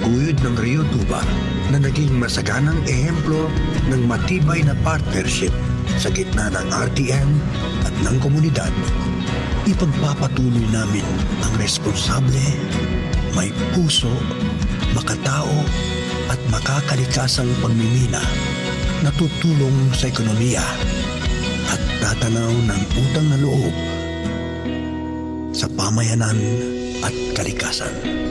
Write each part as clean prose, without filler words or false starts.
taguyod ng Rio Tuba na naging masaganang ehemplo ng matibay na partnership sa gitna ng RTM at ng komunidad, ipagpapatuloy namin ang responsable, may puso, makatao at makakalikasang pagmimina na tutulong sa ekonomiya at tatanaw ng utang na loob sa pamayanan at kalikasan.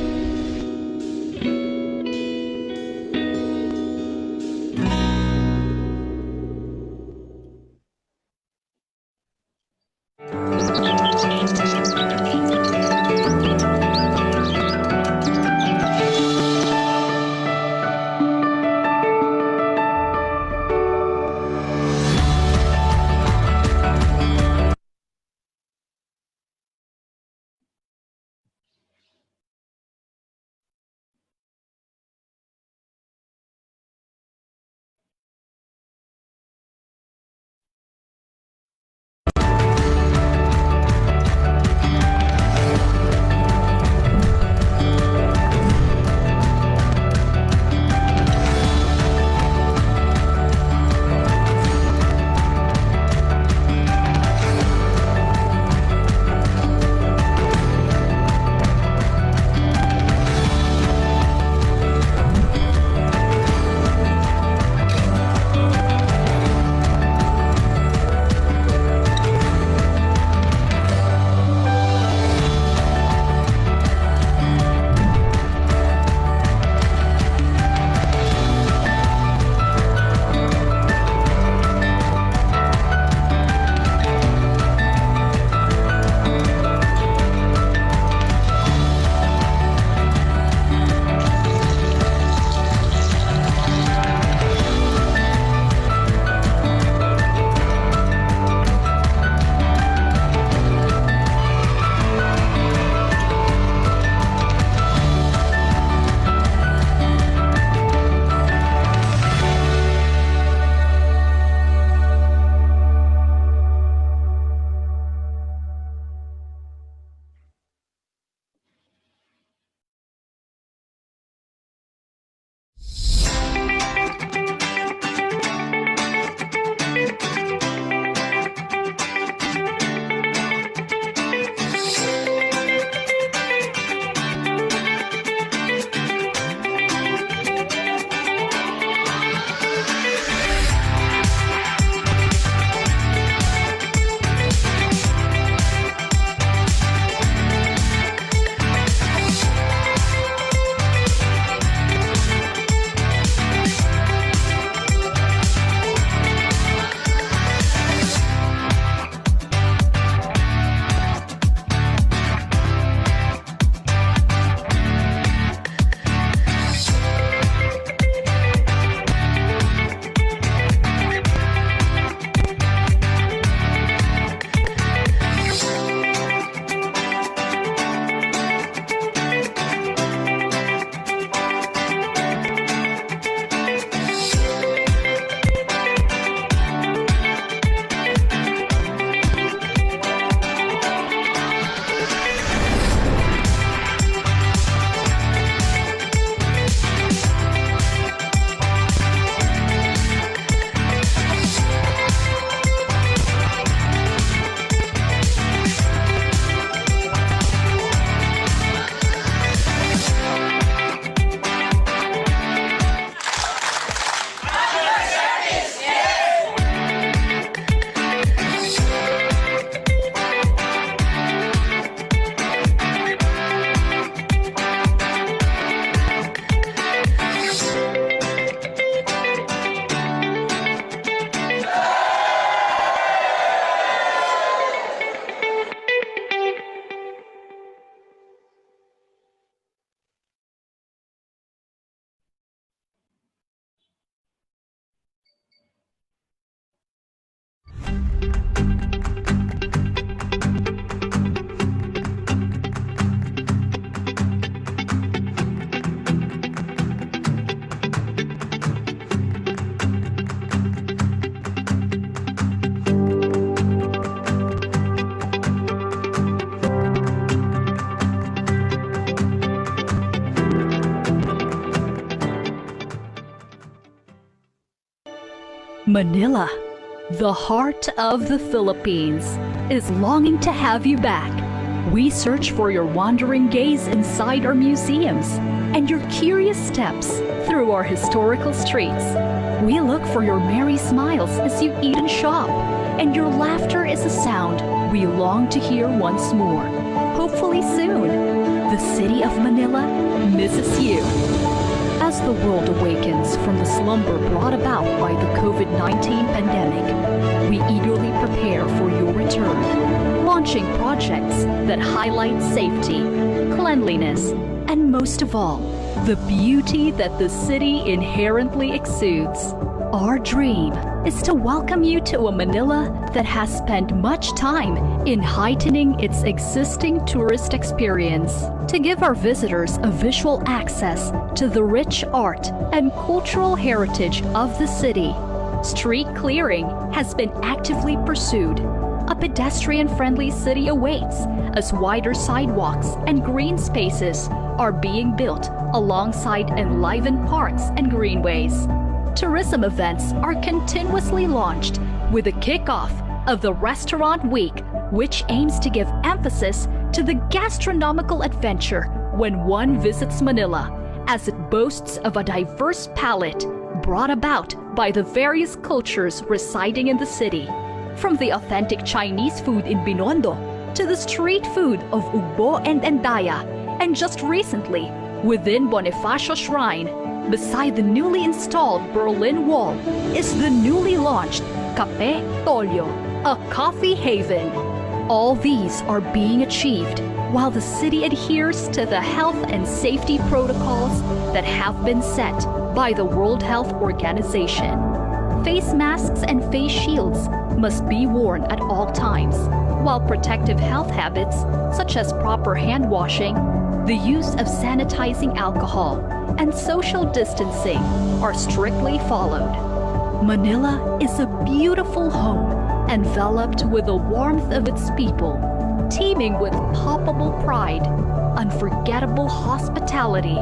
Manila, the heart of the Philippines, is longing to have you back. We search for your wandering gaze inside our museums and your curious steps through our historical streets. We look for your merry smiles as you eat and shop, and your laughter is a sound we long to hear once more. Hopefully soon, the city of Manila misses you. As the world awakens from the slumber brought about by the COVID-19 pandemic, we eagerly prepare for your return, launching projects that highlight safety, cleanliness, and most of all, the beauty that the city inherently exudes. Our dream is to welcome you to a Manila that has spent much time in heightening its existing tourist experience, to give our visitors a visual access to the rich art and cultural heritage of the city. Street clearing has been actively pursued. A pedestrian-friendly city awaits as wider sidewalks and green spaces are being built alongside enlivened parks and greenways. Tourism events are continuously launched with the kickoff of the Restaurant Week, which aims to give emphasis to the gastronomical adventure when one visits Manila, as it boasts of a diverse palette brought about by the various cultures residing in the city. From the authentic Chinese food in Binondo to the street food of Ugbo and Endaya, and just recently, within Bonifacio Shrine, beside the newly installed Berlin Wall, is the newly launched Cafe Tolyo, a coffee haven. All these are being achieved while the city adheres to the health and safety protocols that have been set by the World Health Organization. Face masks and face shields must be worn at all times, while protective health habits such as proper hand washing, the use of sanitizing alcohol, and social distancing are strictly followed. Manila is a beautiful home enveloped with the warmth of its people, teeming with palpable pride, unforgettable hospitality,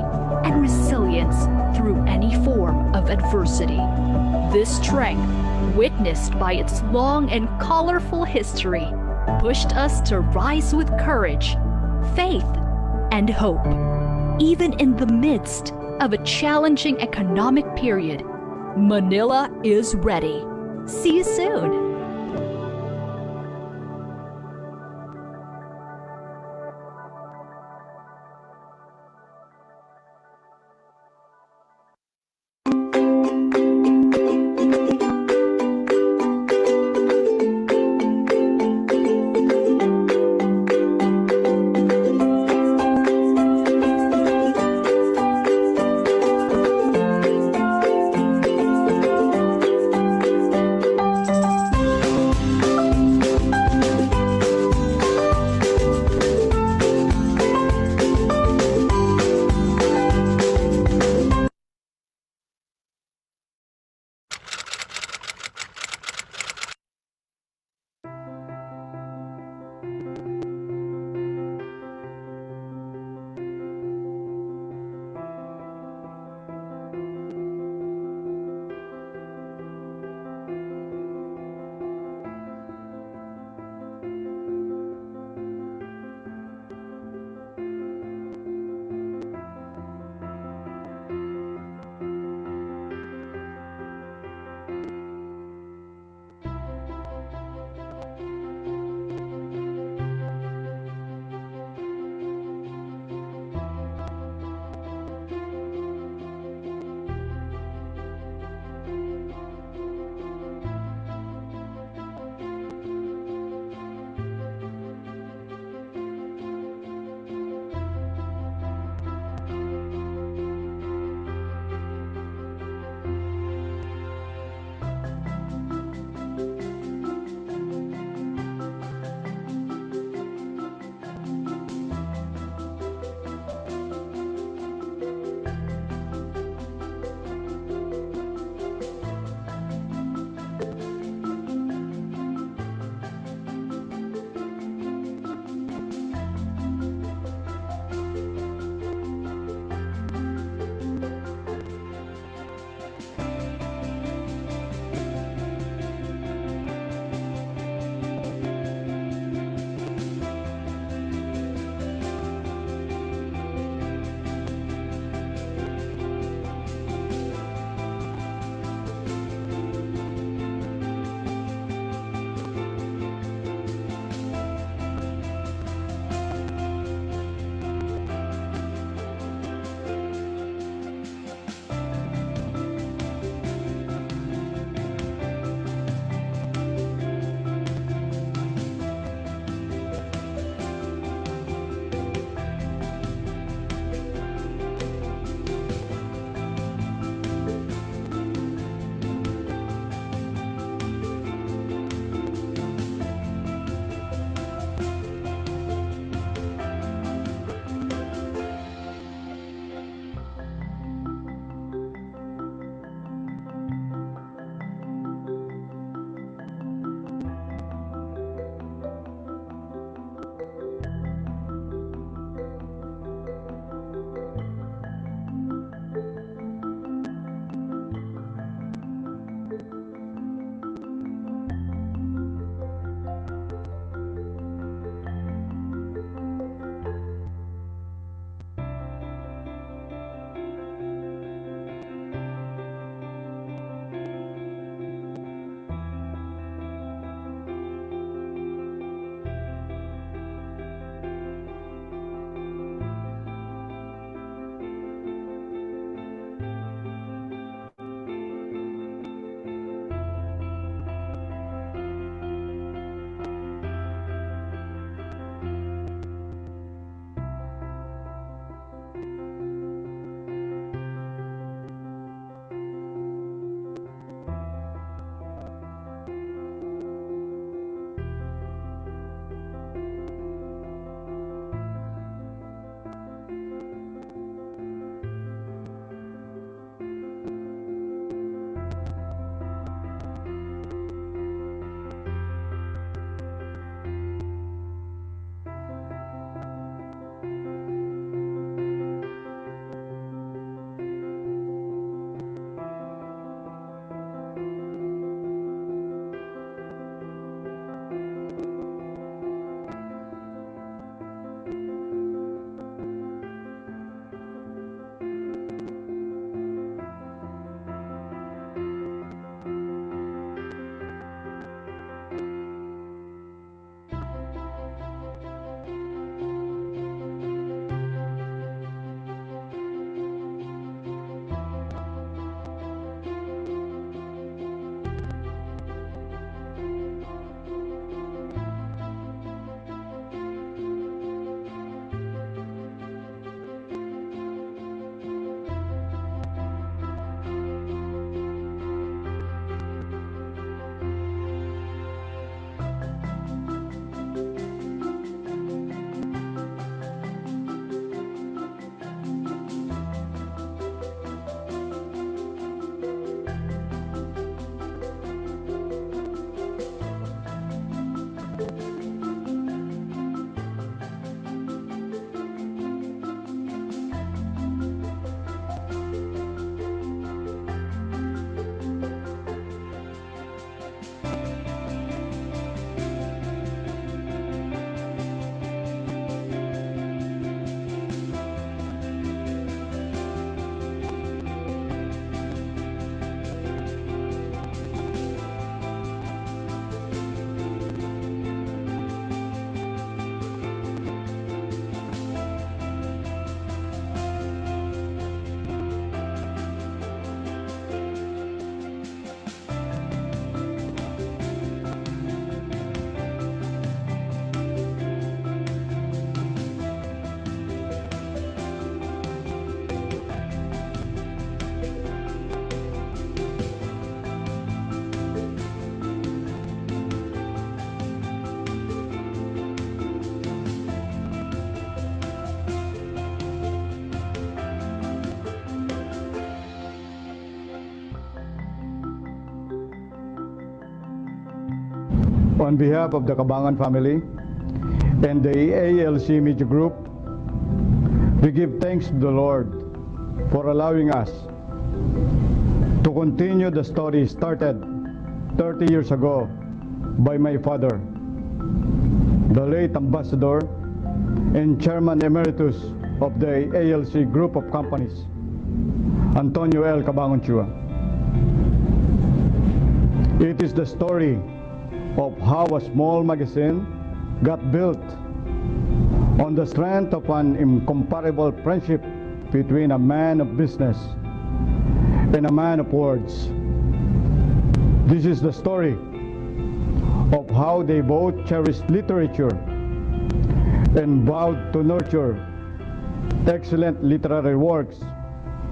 and resilience through any form of adversity. This strength, witnessed by its long and colorful history, pushed us to rise with courage, faith, and hope. Even in the midst of a challenging economic period, Manila is ready. See you soon. On behalf of the Cabangan family and the ALC Media Group, we give thanks to the Lord for allowing us to continue the story started 30 years ago by my father, the late Ambassador and Chairman Emeritus of the ALC Group of Companies, Antonio L. Cabangon Chua. It is the story of how a small magazine got built on the strength of an incomparable friendship between a man of business and a man of words. This is the story of how they both cherished literature and vowed to nurture excellent literary works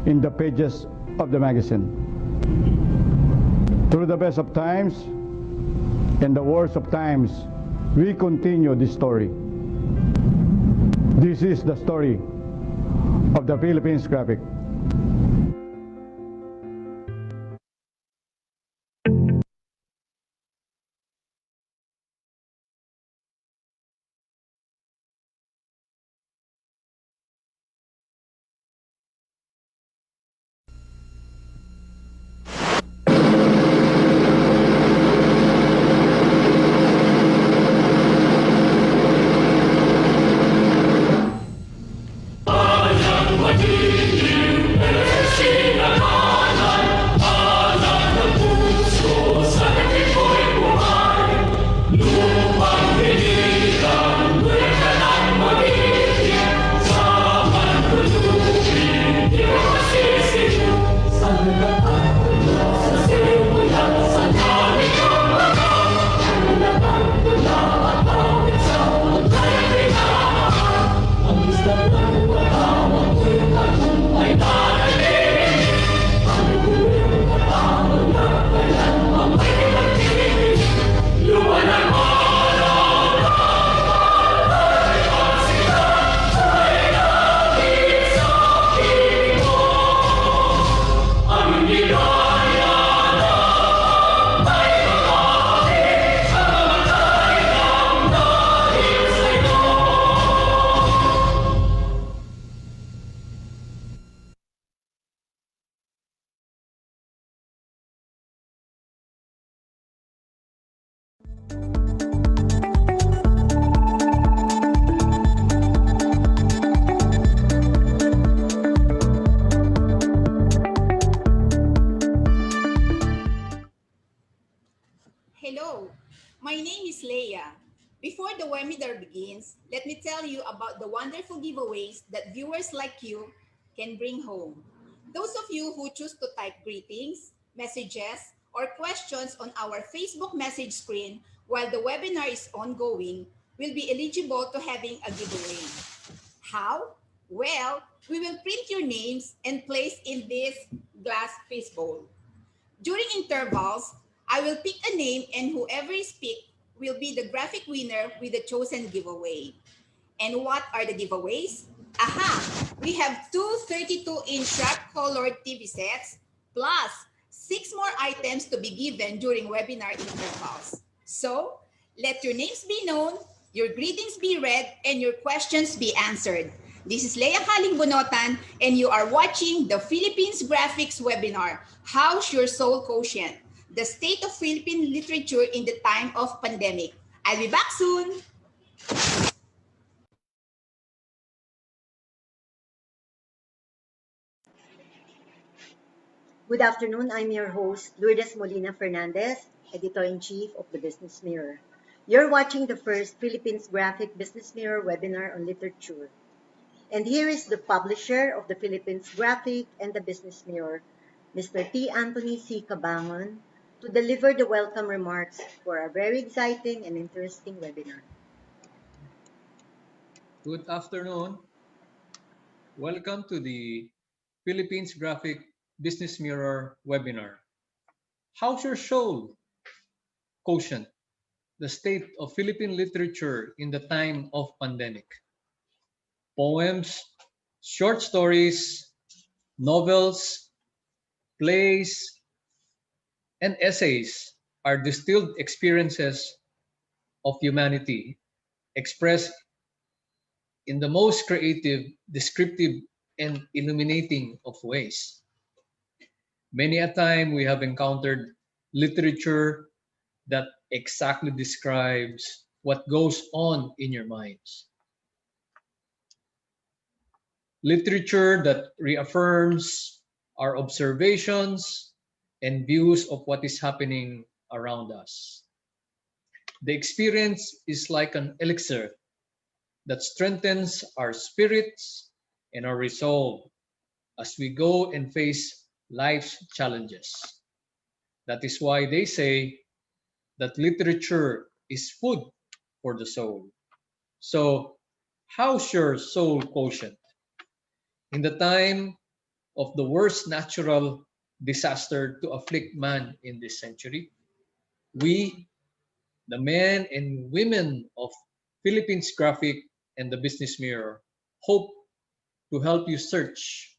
in the pages of the magazine. Through the best of times and the worst of times, we continue this story. This is the story of the Philippines Graphic. Hello, my name is Leia. Before the webinar begins, let me tell you about the wonderful giveaways that viewers like you can bring home. Those of you who choose to type greetings, messages, or questions on our Facebook message screen while the webinar is ongoing will be eligible to having a giveaway. How? Well, we will print your names and place in this glass fishbowl. During intervals, I will pick a name and whoever is picked will be the graphic winner with the chosen giveaway. And what are the giveaways? Aha! We have two 32-inch sharp-colored TV sets plus 6 more items to be given during webinar intervals. So, let your names be known, your greetings be read, and your questions be answered. This is Leia Kaling-Bunotan, and you are watching the Philippines Graphics webinar, How's Your Soul Quotient? The State of Philippine Literature in the Time of Pandemic. I'll be back soon! Good afternoon. I'm your host, Lourdes Molina-Fernandez, Editor-in-Chief of the Business Mirror. You're watching the first Philippines Graphic Business Mirror webinar on literature. And here is the publisher of the Philippines Graphic and the Business Mirror, Mr. T. Anthony C. Cabangon, to deliver the welcome remarks for a very exciting and interesting webinar. Good afternoon. Welcome to the Philippines Graphic Business Mirror webinar. How's your soul quotient? The state of Philippine literature in the time of pandemic. Poems, short stories, novels, plays, and essays are distilled experiences of humanity expressed in the most creative, descriptive, and illuminating of ways. Many a time we have encountered literature that exactly describes what goes on in your minds. Literature that reaffirms our observations and views of what is happening around us. The experience is like an elixir that strengthens our spirits and our resolve as we go and face life's challenges. That is why they say that literature is food for the soul. So, how's your soul quotient? In the time of the worst natural disaster to afflict man in this century, we, the men and women of Philippines Graphic and the Business Mirror, hope to help you search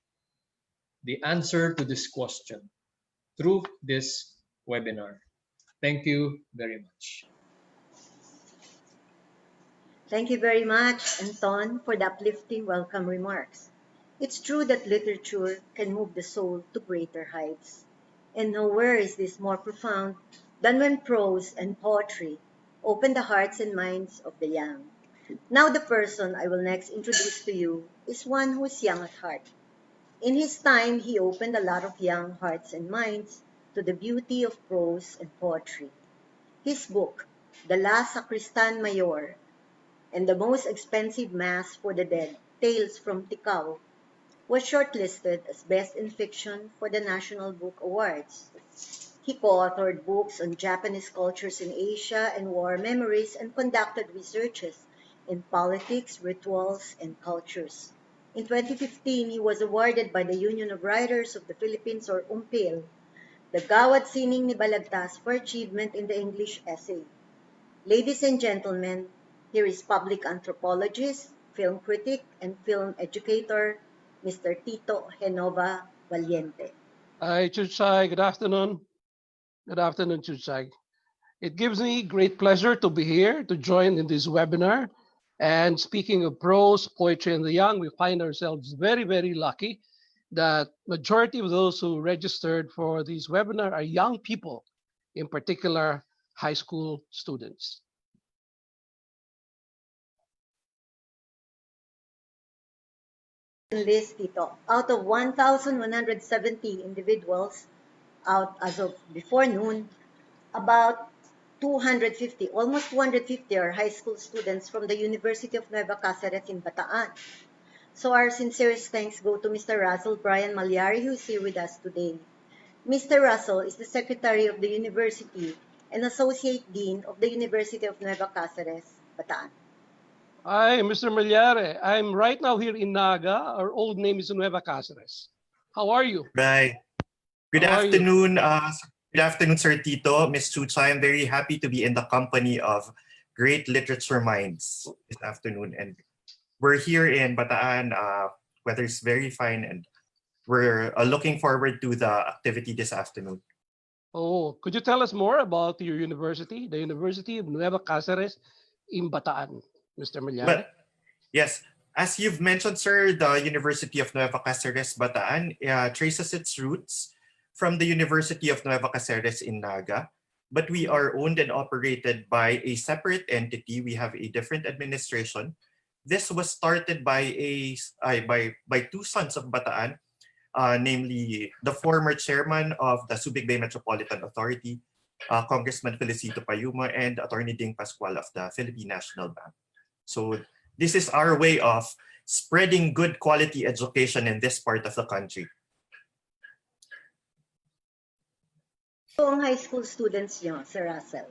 the answer to this question through this webinar. Thank you very much. Thank you very much, Anton, for the uplifting welcome remarks. It's true that literature can move the soul to greater heights. And nowhere is this more profound than when prose and poetry open the hearts and minds of the young. Now the person I will next introduce to you is one who is young at heart. In his time, he opened a lot of young hearts and minds to the beauty of prose and poetry. His book, The Last Sacristan Mayor, and The Most Expensive Mass for the Dead, Tales from Ticao, was shortlisted as Best in Fiction for the National Book Awards. He co-authored books on Japanese cultures in Asia and war memories and conducted researches in politics, rituals, and cultures. In 2015, he was awarded by the Union of Writers of the Philippines, or UMPIL, the Gawad Sining ni Balagtas for achievement in the English essay. Ladies and gentlemen, here is public anthropologist, film critic, and film educator, Mr. Tito Genova Valiente. Hi, Chuchay. Good afternoon. Good afternoon, Chuchay. It gives me great pleasure to be here to join in this webinar. And speaking of prose, poetry, and the young, we find ourselves very, very lucky that majority of those who registered for this webinar are young people, in particular, high school students. List, Tito. Out of 1,170 individuals, out as of before noon, about 250, almost 250 are high school students from the University of Nueva Cáceres in Bataan. So our sincerest thanks go to Mr. Russell Brian Malyari, who is here with us today. Mr. Russell is the Secretary of the University and Associate Dean of the University of Nueva Cáceres, Bataan. Hi, Mr. Malyari. I'm right now here in Naga. Our old name is Nueva Cáceres. How are you? Right. Good afternoon. Good afternoon, Sir Tito, Ms. Chuchay. I'm very happy to be in the company of great literature minds this afternoon. And we're here in Bataan. Weather is very fine, and we're looking forward to the activity this afternoon. Oh, could you tell us more about your university, the University of Nueva Cáceres in Bataan, Mr. Malyari? Well, yes. As you've mentioned, sir, the University of Nueva Cáceres, Bataan traces its roots from the University of Nueva Cáceres in Naga, but we are owned and operated by a separate entity. We have a different administration. This was started by two sons of Bataan, namely the former chairman of the Subic Bay Metropolitan Authority, Congressman Felicito Payuma, and Attorney Ding Pascual of the Philippine National Bank. So this is our way of spreading good quality education in this part of the country. So ang high school students nyo, Sir Russell?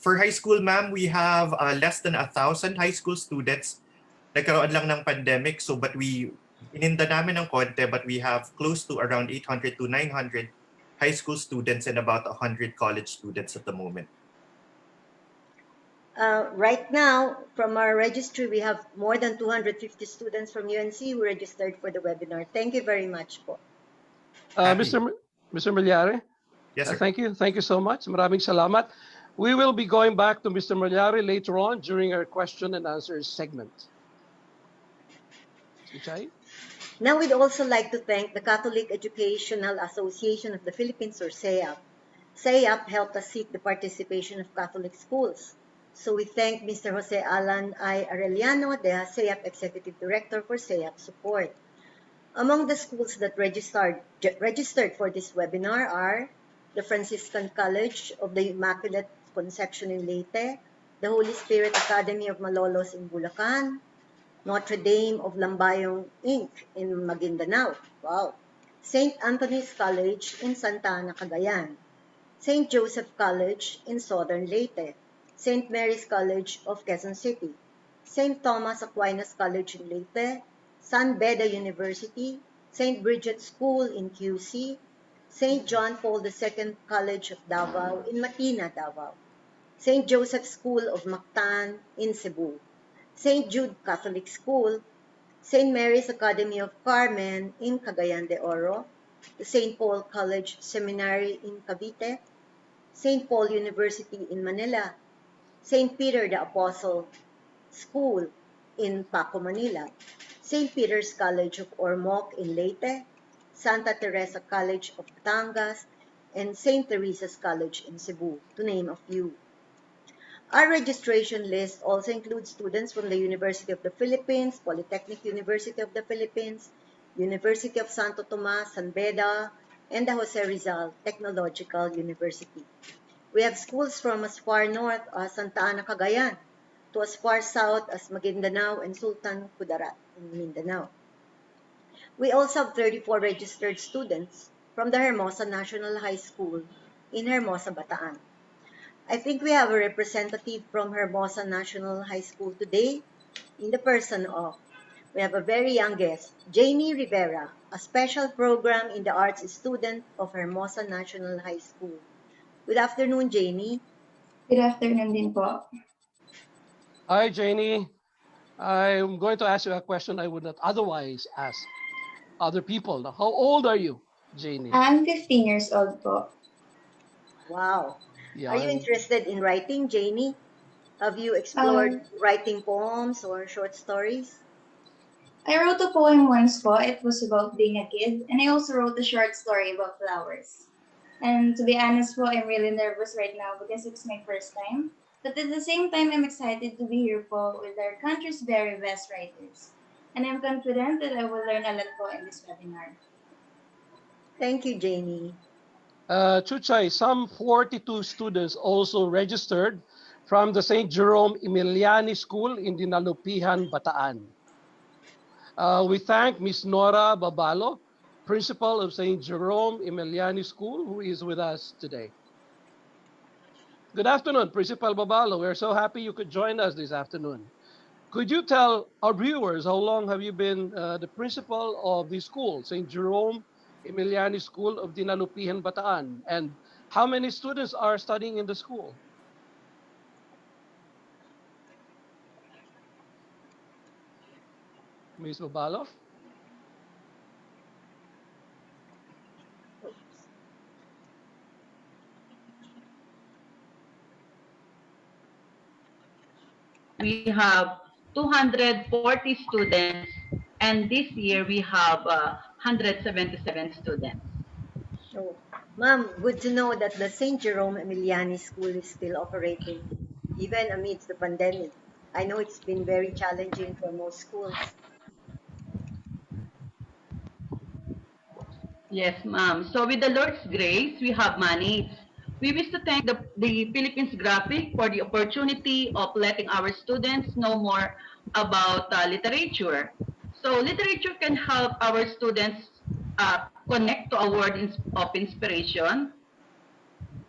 For high school, ma'am, we have less than 1,000 high school students. Nagkaroon lang ng pandemic, so but ininda namin ng konti, but we have close to around 800 to 900 high school students and about 100 college students at the moment. Right now, from our registry, we have more than 250 students from UNC who registered for the webinar. Thank you very much po. Mr. Malyari? Yes, sir. Thank you so much. Maraming salamat. We will be going back to Mr. Malyari later on during our question and answer segment. Suchay? Now we'd also like to thank the Catholic Educational Association of the Philippines, or CEAP. CEAP helped us seek the participation of Catholic schools. So we thank Mr. Jose Alan I. Arellano, the CEAP Executive Director, for CEAP support. Among the schools that registered for this webinar are the Franciscan College of the Immaculate Conception in Leyte, the Holy Spirit Academy of Malolos in Bulacan, Notre Dame of Lambayong Inc. in Maguindanao, wow, St. Anthony's College in Santa Ana, Cagayan, St. Joseph College in Southern Leyte, St. Mary's College of Quezon City, St. Thomas Aquinas College in Leyte, San Beda University, St. Bridget School in QC, St. John Paul II College of Davao in Matina, Davao, St. Joseph School of Mactan in Cebu, St. Jude Catholic School, St. Mary's Academy of Carmen in Cagayan de Oro, the St. Paul College Seminary in Cavite, St. Paul University in Manila, St. Peter the Apostle School in Paco, Manila, St. Peter's College of Ormoc in Leyte, Santa Teresa College of Batangas, and St. Teresa's College in Cebu, to name a few. Our registration list also includes students from the University of the Philippines, Polytechnic University of the Philippines, University of Santo Tomas, San Beda, and the Jose Rizal Technological University. We have schools from as far north as Santa Ana, Cagayan, to as far south as Maguindanao and Sultan Kudarat in Mindanao. We also have 34 registered students from the Hermosa National High School in Hermosa, Bataan. I think we have a representative from Hermosa National High School today in the person of, we have a very young guest, Jamie Rivera, a special program in the arts student of Hermosa National High School. Good afternoon, Jamie. Good afternoon din po. Hi, Janie. I'm going to ask you a question I would not otherwise ask other people. How old are you, Janie? I'm 15 years old po. Wow. Yeah, Are you interested in writing, Jamie? Have you explored writing poems or short stories? I wrote a poem once po. It was about being a kid. And I also wrote a short story about flowers. And to be honest po, I'm really nervous right now because it's my first time. But at the same time, I'm excited to be here po with our country's very best writers. And I'm confident that I will learn a lot po in this webinar. Thank you, Jamie. Chuchay, some 42 students also registered from the St. Jerome Emiliani School in Dinalupihan, Bataan. We thank Ms. Nora Babalo, principal of St. Jerome Emiliani School, who is with us today. Good afternoon, Principal Babalo. We're so happy you could join us this afternoon. Could you tell our viewers how long have you been the principal of the school, St. Jerome Emiliani School of Dinalupihan, Bataan, and how many students are studying in the school? Ms. Babalo? We have 240 students, and this year we have 177 students. Oh, Ma'am, good to know that the St. Jerome Emiliani School is still operating, even amidst the pandemic. I know it's been very challenging for most schools. Yes, ma'am. So with the Lord's grace, we have managed. We wish to thank the Philippines Graphic for the opportunity of letting our students know more about literature. So literature can help our students connect to a world of inspiration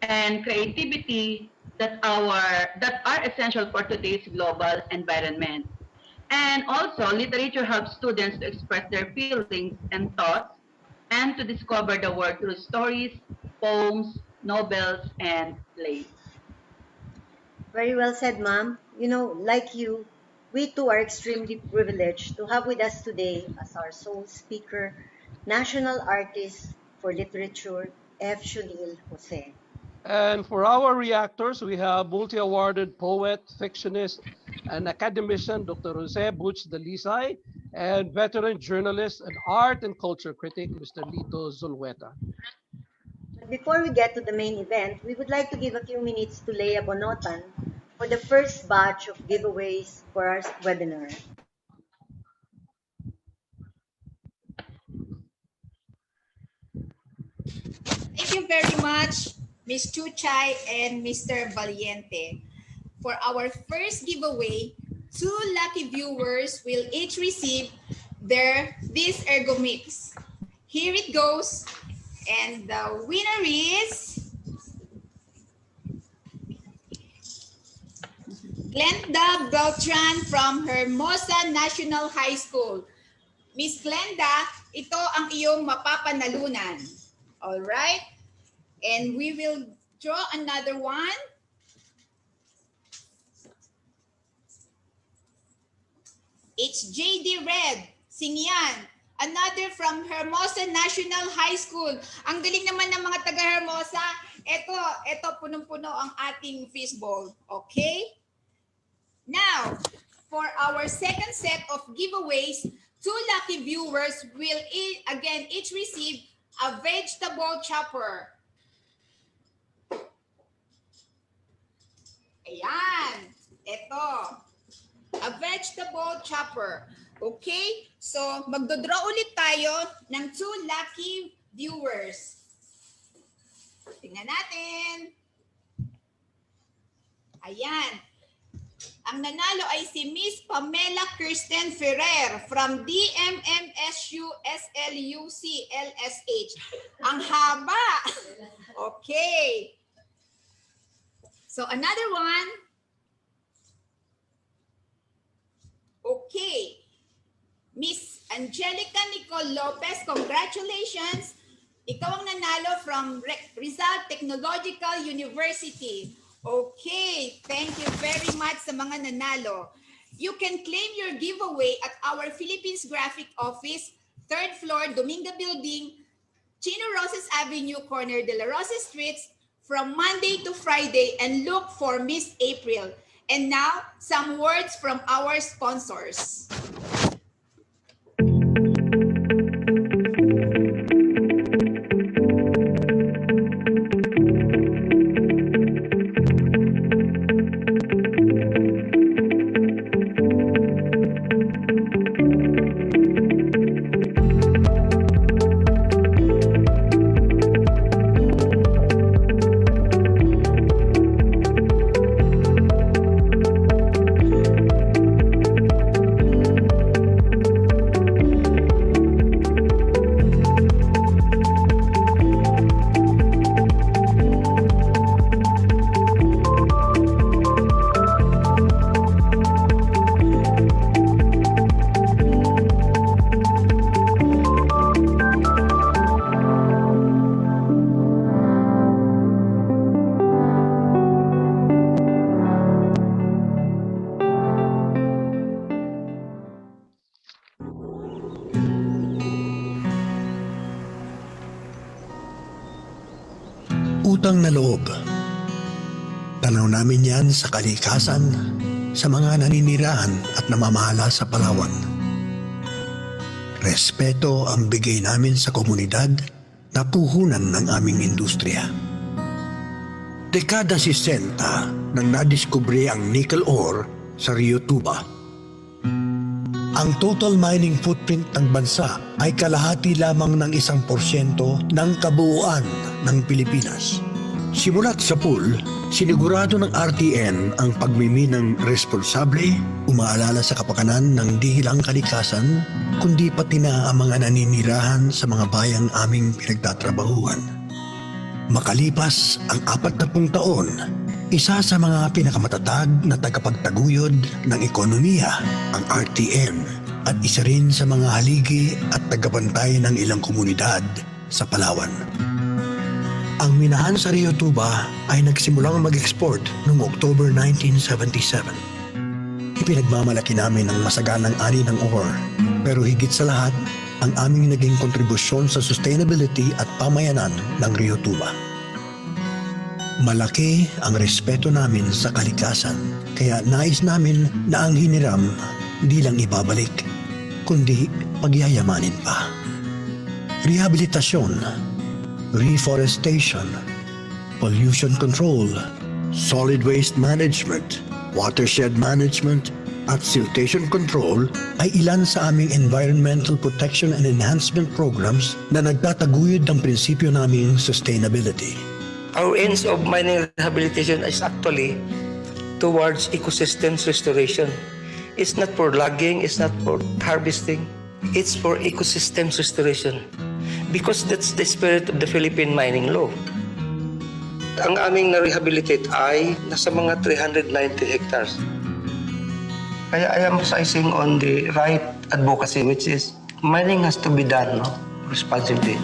and creativity that are essential for today's global environment. And also, literature helps students to express their feelings and thoughts and to discover the world through stories, poems, novels, and plays. Very well said, Ma'am. You know, like you, we too are extremely privileged to have with us today as our sole speaker, national artist for literature, F. Sionil Jose. And for our reactors, we have multi-awarded poet, fictionist, and academician Dr. Jose Butch Dalisay, and veteran journalist and art and culture critic Mr. Lito Zulueta. But before we get to the main event, we would like to give a few minutes to Leia Bonotan for the first batch of giveaways for our webinar. Thank you very much, Ms. Chuchay and Mr. Valiente. For our first giveaway, 2 lucky viewers will each receive this Ergo Mix. Here it goes. And the winner is Glenda Beltran from Hermosa National High School. Miss Glenda, ito ang iyong mapapanalunan. All right? And we will draw another one. It's JD Red, Singyan. Another from Hermosa National High School. Ang galing naman ng mga taga-Hermosa. Ito punong-puno ang ating fishbowl. Okay? Now, for our second set of giveaways, 2 lucky viewers will again each receive a vegetable chopper. Ayan. Ito. A vegetable chopper. Okay? So, magdodraw ulit tayo ng 2 lucky viewers. Tingnan natin. Ayan. Ang nanalo ay si Miss Pamela Kirsten Ferrer from DMMSU SLUC LSH. Ang haba. Okay. So another one. Okay. Miss Angelica Nicole Lopez, congratulations. Ikaw ang nanalo from Rizal Technological University. Okay, thank you very much sa mga nanalo. You can claim your giveaway at our Philippines Graphic Office, 3rd floor, Dominga Building, Chino Roses Avenue, corner De La Rosa Streets, from Monday to Friday, and look for Miss April. And now, some words from our sponsors. Utang na loob. Tanaw namin yan sa kalikasan, sa mga naninirahan at namamahala sa Palawan. Respeto ang bigay namin sa komunidad na puhunan ng aming industriya. Dekada 60 nang nadiskubre ang nickel ore sa Rio Tuba. Ang total mining footprint ng bansa ay kalahati lamang ng 1% ng kabuuan ng Pilipinas. Simulat sa pool, sinigurado ng RTN ang pagmiminang responsable, umaalala sa kapakanan ng di lang kalikasan, kundi pati na ang mga naninirahan sa mga bayang aming pinagtatrabahuhan. Makalipas ang 40 taon, isa sa mga pinakamatatag na tagapagtaguyod ng ekonomiya ang RTN at isa rin sa mga haligi at tagabantay ng ilang komunidad sa Palawan. Ang minahan sa Rio Tuba ay nagsimulang mag-export noong October 1977. Ipinagmamalaki namin ang masaganang ani ng ore, pero higit sa lahat, ang aming naging kontribusyon sa sustainability at pamayanan ng Rio Tuba. Malaki ang respeto namin sa kalikasan, kaya nais namin na ang hiniram hindi lang ibabalik, kundi pagyayamanin pa. Rehabilitasyon, reforestation, pollution control, solid waste management, watershed management, at siltation control ay ilan sa aming environmental protection and enhancement programs na nagtataguyod ng prinsipyo naming sustainability. Our ends of mining rehabilitation is actually towards ecosystems restoration. It's not for logging, it's not for harvesting, it's for ecosystems restoration. Because that's the spirit of the Philippine mining law. Ang aming na-rehabilitate ay nasa mga 390 hectares. Kaya I am emphasizing on the right advocacy, which is mining has to be done responsibly.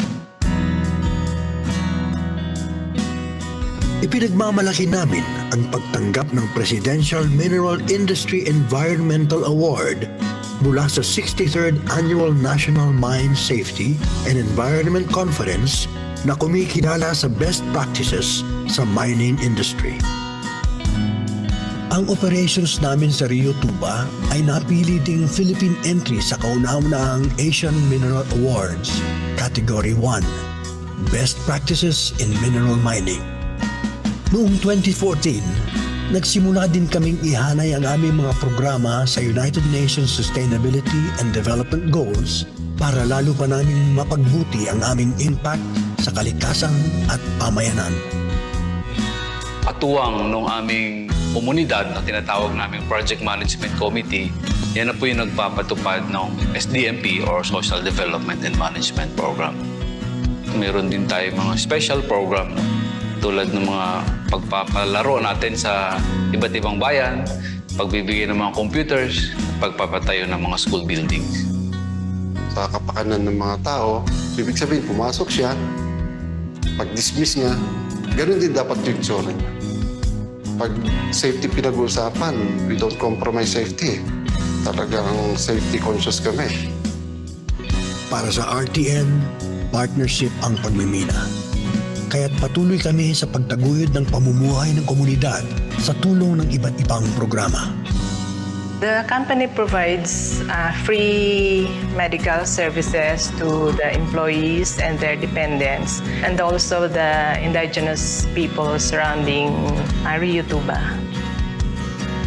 Ipinagmamalaki namin ang pagtanggap ng Presidential Mineral Industry Environmental Award mula sa 63rd Annual National Mine Safety and Environment Conference na kumikilala sa best practices sa mining industry. Ang operations namin sa Rio Tuba ay napili ding Philippine entry sa kauna-unahang Asian Mineral Awards, Category 1, Best Practices in Mineral Mining. Noong 2014, nagsimula din kaming ihanay ang aming mga programa sa United Nations Sustainability and Development Goals para lalo pa namin mapagbuti ang aming impact sa kalikasan at pamayanan. Katuwang nung aming komunidad na tinatawag naming Project Management Committee, yan na po yung nagpapatupad ng SDMP or Social Development and Management Program. Meron din tayo mga special program tulad ng mga pagpapalaro natin sa iba't ibang bayan, pagbibigay ng mga computers, pagpapatayo ng mga school buildings. Sa kapakanan ng mga tao, ibig sabihin, pumasok siya, pag-dismiss niya, ganun din dapat yung tsura niya. Pag safety pinag-uusapan, we don't compromise safety. Talagang safety conscious kami. Para sa RTN, partnership ang pagmimina. Kaya't patuloy kami sa pagtaguyod ng pamumuhay ng komunidad sa tulong ng iba't ibang programa. The company provides free medical services to the employees and their dependents, and also the indigenous people surrounding Rio Tuba.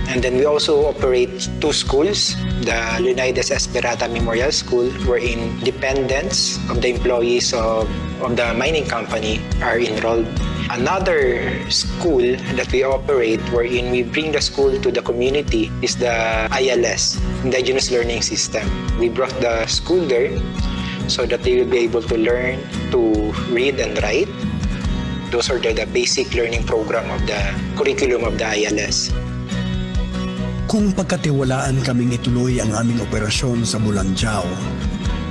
And then we also operate 2 schools, the Leonidas Esperata Memorial School, wherein dependents of the employees of the mining company are enrolled. Another school that we operate wherein we bring the school to the community is the ILS, Indigenous Learning System. We brought the school there so that they will be able to learn to read and write. Those are the basic learning program of the curriculum of the ILS. Kung pagkatiwalaan kaming ituloy ang aming operasyon sa Bulanjao,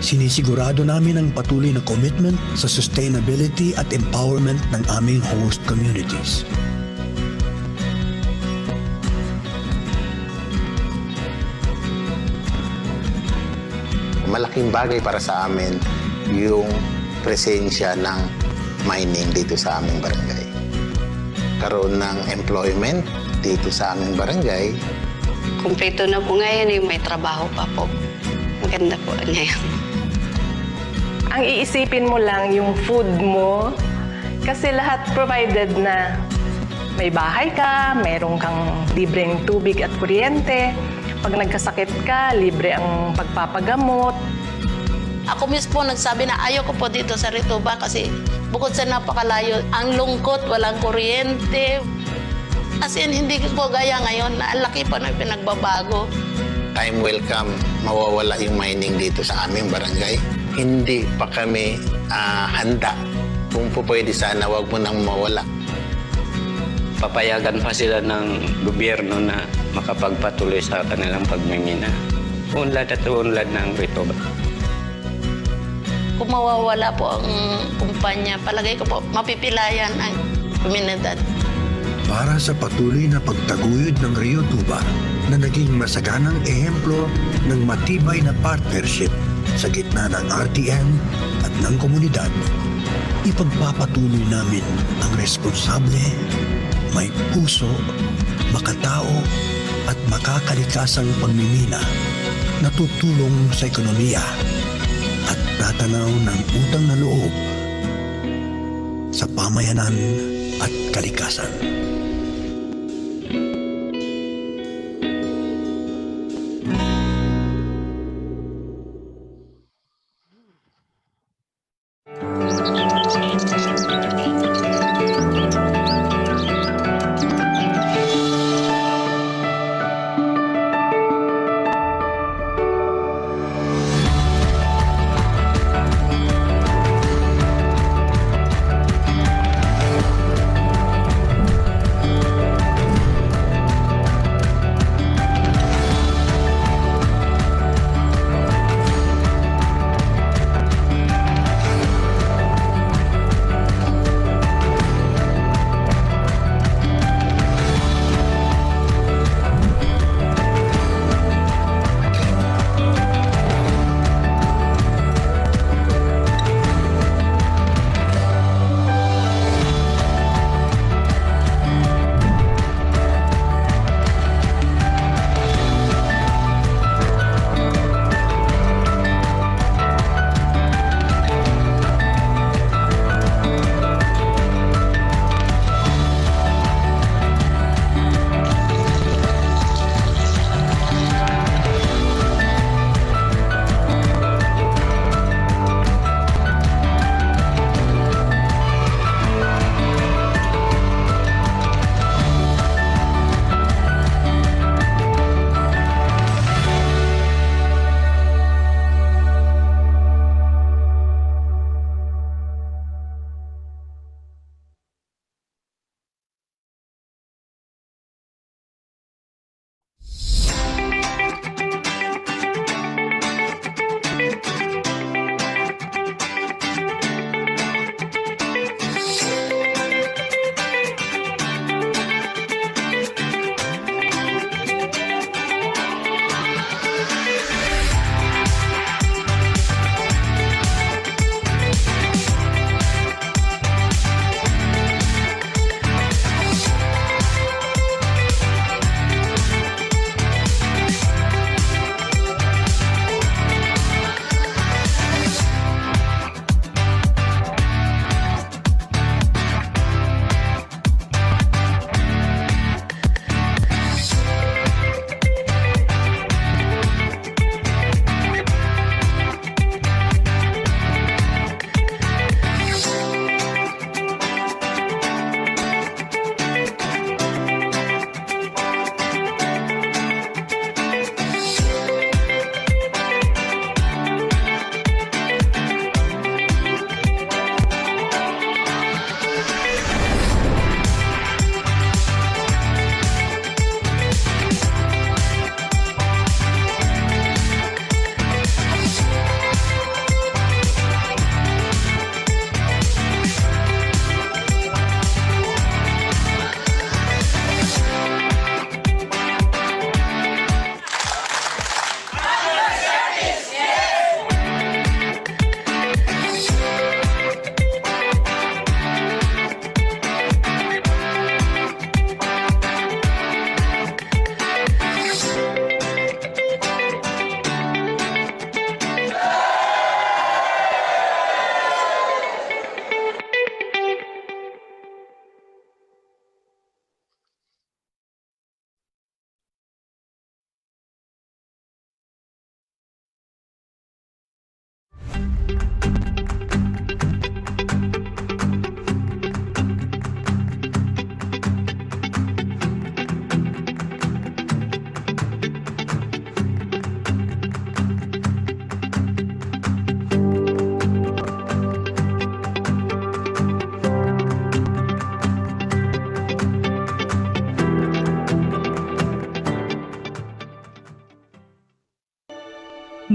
sinisigurado namin ang patuloy na commitment sa sustainability at empowerment ng aming host communities. Malaking bagay para sa amin yung presensya ng mining dito sa aming barangay. Karoon ng employment dito sa aming barangay. Kumpleto na po ngayon, may trabaho pa po. Maganda po ngayon. Ang iisipin mo lang yung food mo, kasi lahat provided na. May bahay ka, mayroon kang libreng tubig at kuryente. Pag nagkasakit ka, libre ang pagpapagamot. Ako mismo nagsabi na ayaw ko po dito sa Rituba kasi bukod sa napakalayo, ang lungkot, walang kuryente. As in, hindi ko gaya ngayon na ang laki pa na pinagbabago. Time will come, mawawala yung mining dito sa aming barangay. Hindi pa kami handa. Kung po pwede sana, wag mo nang mawala. Papayagan pa sila ng gobyerno na makapagpatuloy sa kanilang pagmimina. Unlad at unlad ng Rituba. Kung mawawala po ang kumpanya, palagay ko po mapipilayan ang komunidad. Para sa patuloy na pagtaguyod ng Rio Tuba na naging masaganang ehemplo ng matibay na partnership sa gitna ng RTN at ng komunidad, ipagpapatuloy namin ang responsable, may puso, makatao at makakalikasang pagmimina na tutulong sa ekonomiya at tatanaw ng utang na loob sa pamayanan at kalikasan.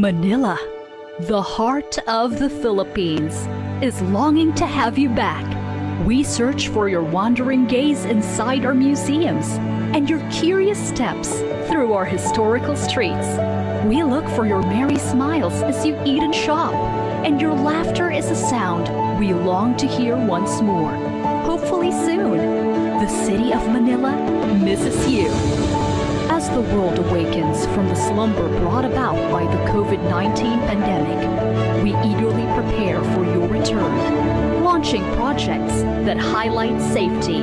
Manila, the heart of the Philippines, is longing to have you back. We search for your wandering gaze inside our museums and your curious steps through our historical streets. We look for your merry smiles as you eat and shop, and your laughter is a sound we long to hear once more. Hopefully soon, the city of Manila misses you. As the world awakens from the slumber brought about by the COVID-19 pandemic, we eagerly prepare for your return, launching projects that highlight safety,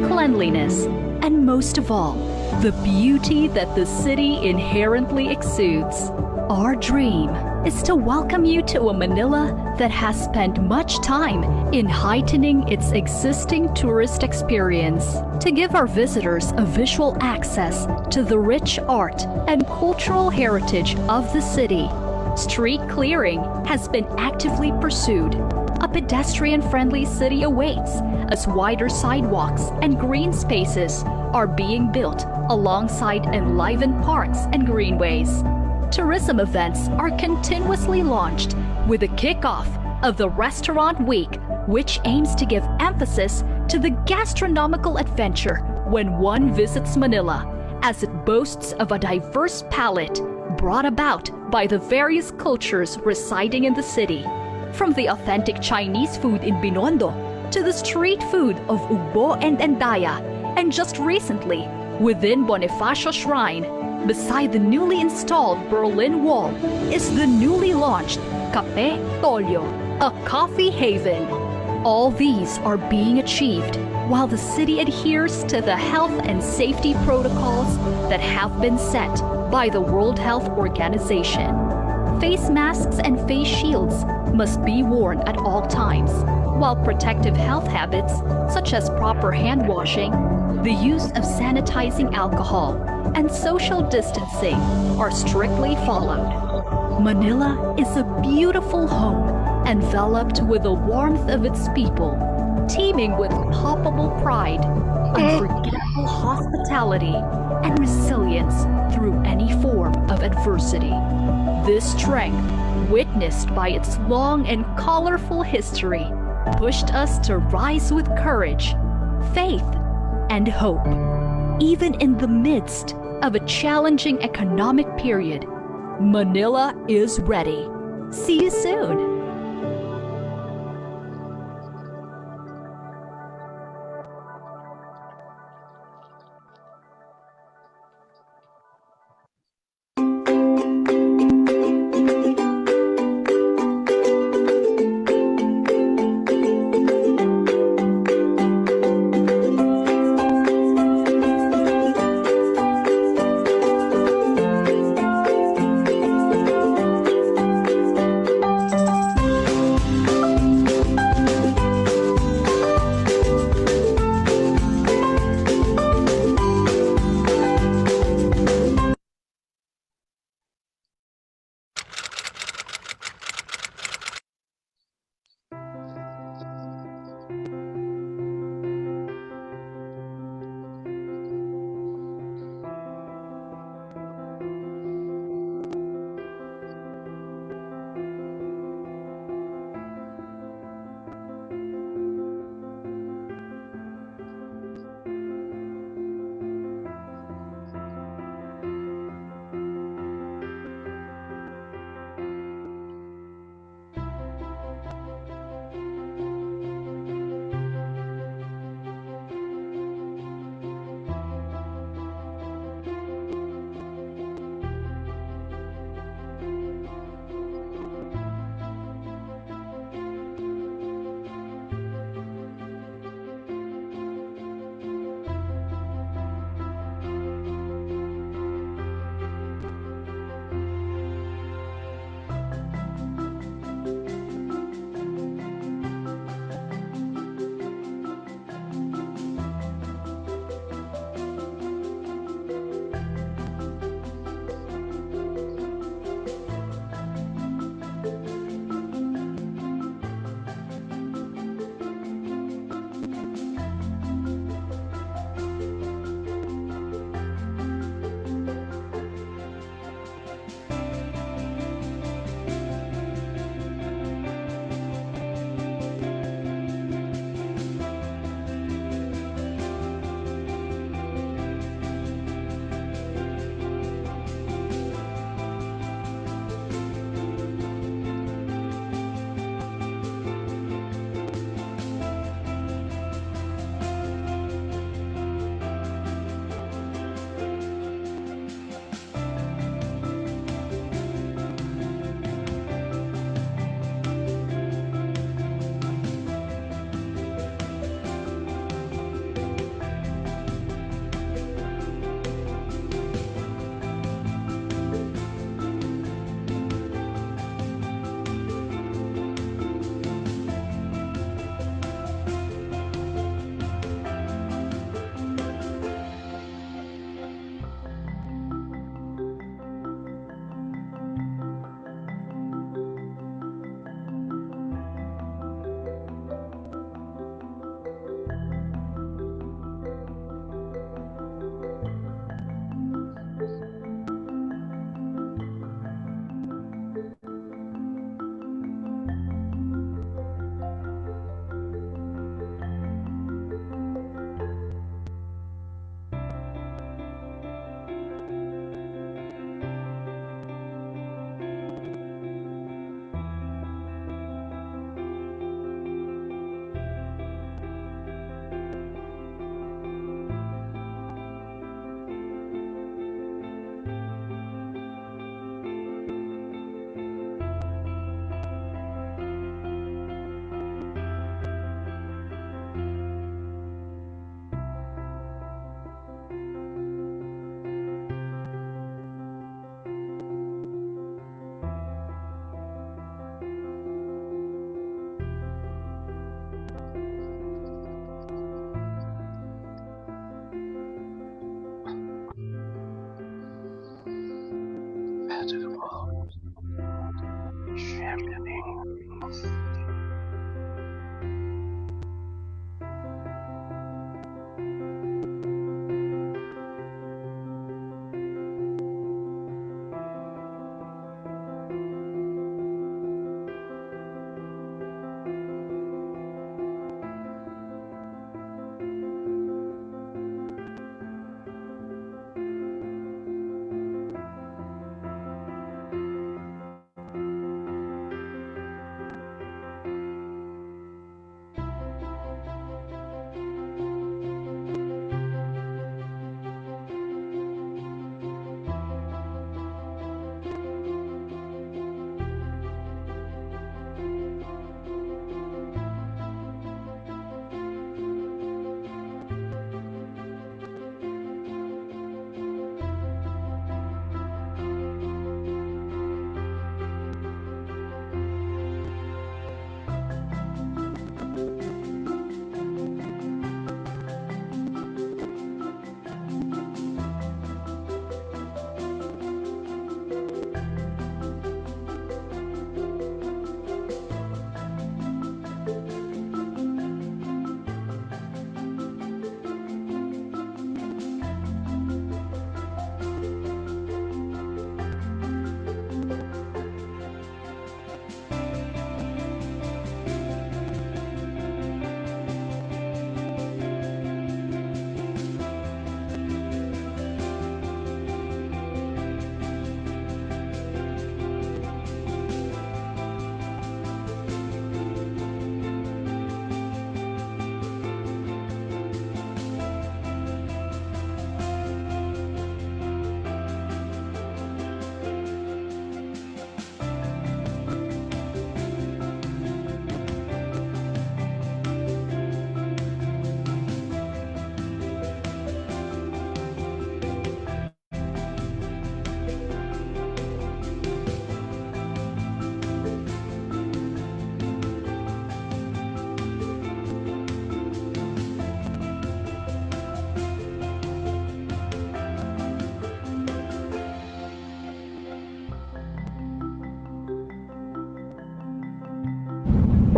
cleanliness, and most of all, the beauty that the city inherently exudes. Our dream is to welcome you to a Manila that has spent much time in heightening its existing tourist experience, to give our visitors a visual access to the rich art and cultural heritage of the city. Street clearing has been actively pursued. A pedestrian-friendly city awaits as wider sidewalks and green spaces are being built alongside enlivened parks and greenways. Tourism events are continuously launched with the kickoff of the Restaurant Week, which aims to give emphasis to the gastronomical adventure when one visits Manila, as it boasts of a diverse palette brought about by the various cultures residing in the city. From the authentic Chinese food in Binondo to the street food of Ugbo and Endaya, and just recently, within Bonifacio Shrine, beside the newly installed Berlin Wall, is the newly launched Cafe Tolyo, a coffee haven. All these are being achieved while the city adheres to the health and safety protocols that have been set by the World Health Organization. Face masks and face shields must be worn at all times, while protective health habits such as proper hand washing, the use of sanitizing alcohol, and social distancing are strictly followed. Manila is a beautiful home enveloped with the warmth of its people, teeming with palpable pride, unforgettable hospitality, and resilience through any form of adversity. This strength, witnessed by its long and colorful history, pushed us to rise with courage, faith, and hope. Even in the midst of a challenging economic period, Manila is ready. See you soon.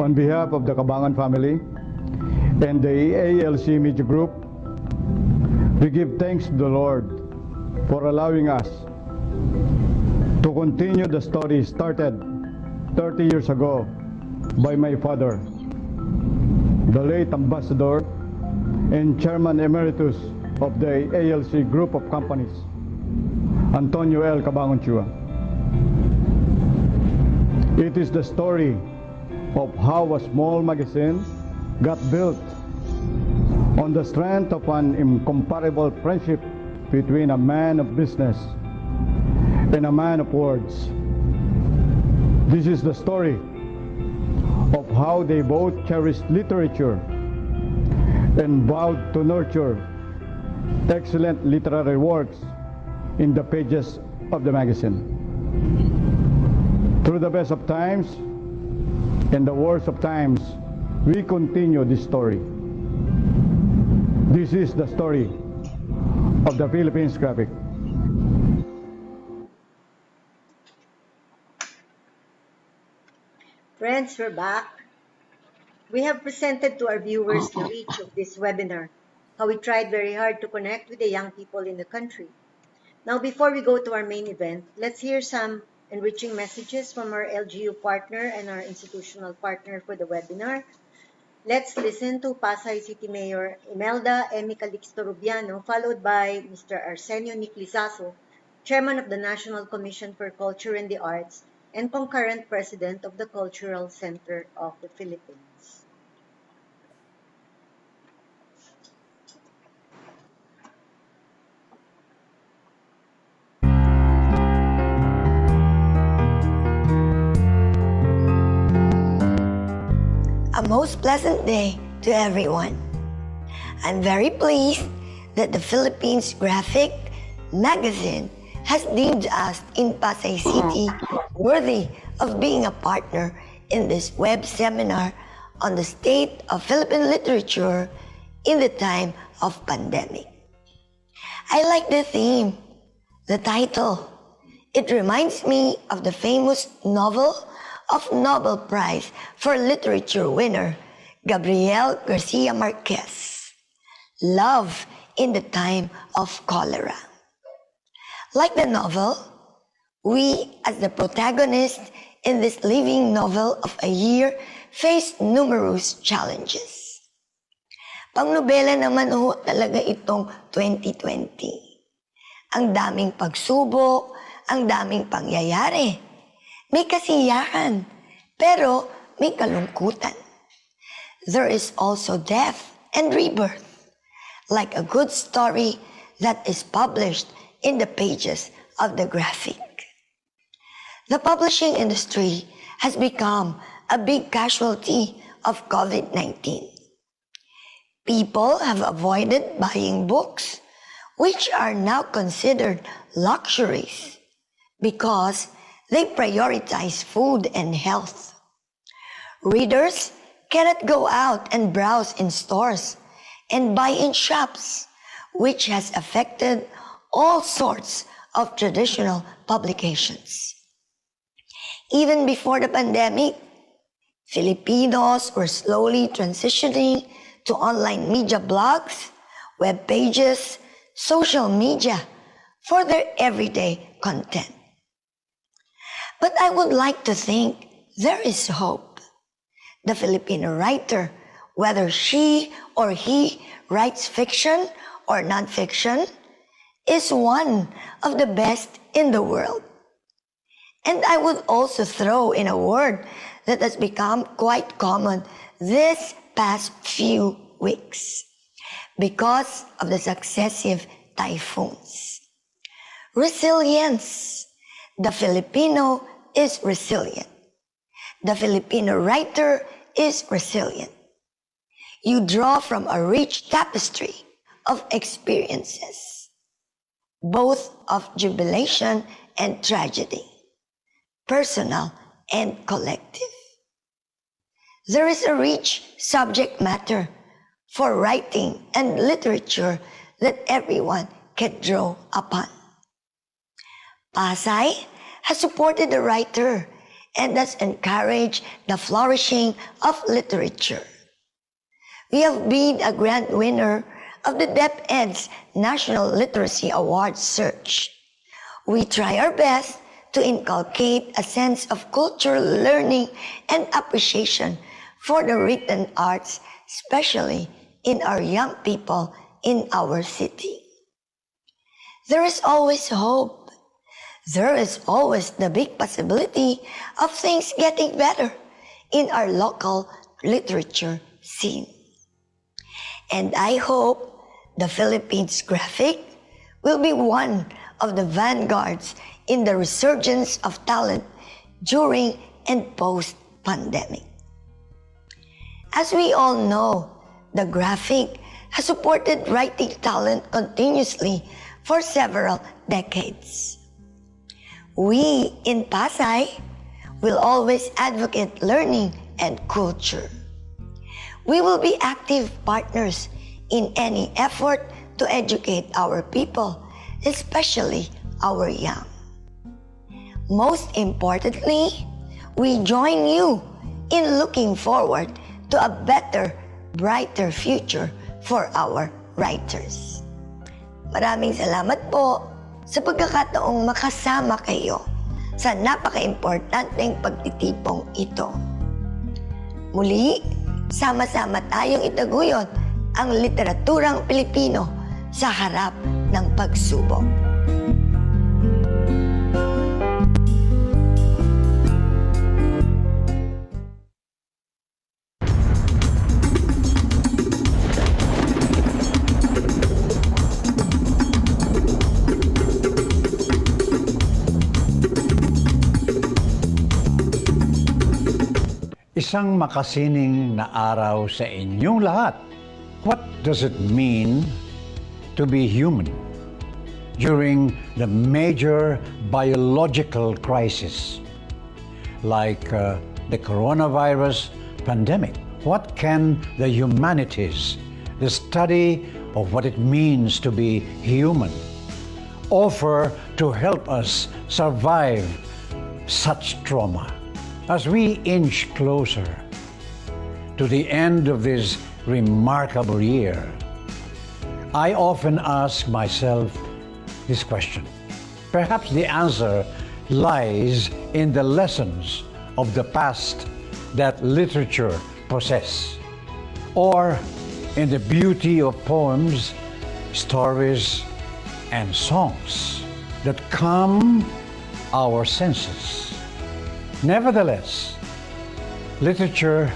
On behalf of the Cabangan family and the ALC Media Group, we give thanks to the Lord for allowing us to continue the story started 30 years ago by my father, the late Ambassador and Chairman Emeritus of the ALC Group of Companies, Antonio L. Cabangon Chua. It is the story of how a small magazine got built on the strength of an incomparable friendship between a man of business and a man of words. This is the story of how they both cherished literature and vowed to nurture excellent literary works in the pages of the magazine. Through the best of times and the worst of times, we continue this story. This is the story of the Philippines Graphic. Friends, we're back. We have presented to our viewers the reach of this webinar, how we tried very hard to connect with the young people in the country. Now, before we go to our main event, let's hear some enriching messages from our LGU partner and our institutional partner for the webinar. Let's listen to Pasay City Mayor Imelda Emi Calixto Rubiano, followed by Mr. Arsenio Niclizazo, Chairman of the National Commission for Culture and the Arts and concurrent President of the Cultural Center of the Philippines. A most pleasant day to everyone. I'm very pleased that the Philippines Graphic magazine has deemed us in Pasay City worthy of being a partner in this web seminar on the state of Philippine literature in the time of pandemic. I like the theme, the title. It reminds me of the famous novel of Nobel Prize for Literature winner Gabriel Garcia Marquez, Love in the Time of Cholera. Like the novel, we as the protagonist in this living novel of a year face numerous challenges. Pangnobela naman ho talaga itong 2020. Ang daming pagsubok, ang daming pangyayari. May kasiyahan, pero may kalungkutan. There is also death and rebirth, like a good story that is published in the pages of the graphic. The publishing industry has become a big casualty of COVID-19. People have avoided buying books, which are now considered luxuries, because they prioritize food and health. Readers cannot go out and browse in stores and buy in shops, which has affected all sorts of traditional publications. Even before the pandemic, Filipinos were slowly transitioning to online media blogs, web pages, social media for their everyday content. But I would like to think there is hope. The Filipino writer, whether she or he writes fiction or nonfiction, is one of the best in the world. And I would also throw in a word that has become quite common this past few weeks because of the successive typhoons. Resilience. The Filipino is resilient. The Filipino writer is resilient. You draw from a rich tapestry of experiences, both of jubilation and tragedy, personal and collective. There is a rich subject matter for writing and literature that everyone can draw upon. Pasay has supported the writer and thus encourage the flourishing of literature. We have been a grand winner of the DepEd's National Literacy Award search. We try our best to inculcate a sense of cultural learning and appreciation for the written arts, especially in our young people in our city. There is always hope. There is always the big possibility of things getting better in our local literature scene. And I hope the Philippines Graphic will be one of the vanguards in the resurgence of talent during and post-pandemic. As we all know, the Graphic has supported writing talent continuously for several decades. We in Pasay will always advocate learning and culture. We will be active partners in any effort to educate our people, especially our young. Most importantly, we join you in looking forward to a better, brighter future for our writers. Maraming salamat po sa pagkakataong makasama kayo sa napaka-importanteng pagtitipong ito. Muli, sama-sama tayong itaguyod ang literaturang Pilipino sa harap ng pagsubok. Isang makasining na araw sa inyong lahat. What does it mean to be human during the major biological crisis like the coronavirus pandemic? What can the humanities, the study of what it means to be human, offer to help us survive such trauma? As we inch closer to the end of this remarkable year, I often ask myself this question. Perhaps the answer lies in the lessons of the past that literature possesses, or in the beauty of poems, stories, and songs that calm our senses. Nevertheless, literature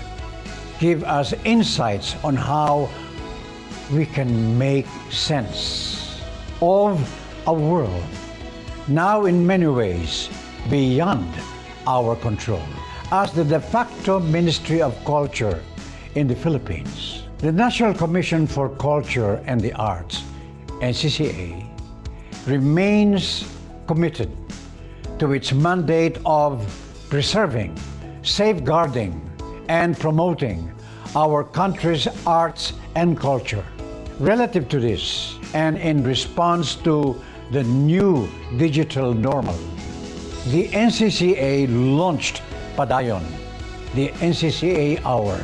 gives us insights on how we can make sense of a world now in many ways beyond our control. As the de facto Ministry of Culture in the Philippines, the National Commission for Culture and the Arts, NCCA, remains committed to its mandate of preserving, safeguarding, and promoting our country's arts and culture. Relative to this, and in response to the new digital normal, the NCCA launched Padayon, the NCCA Hour,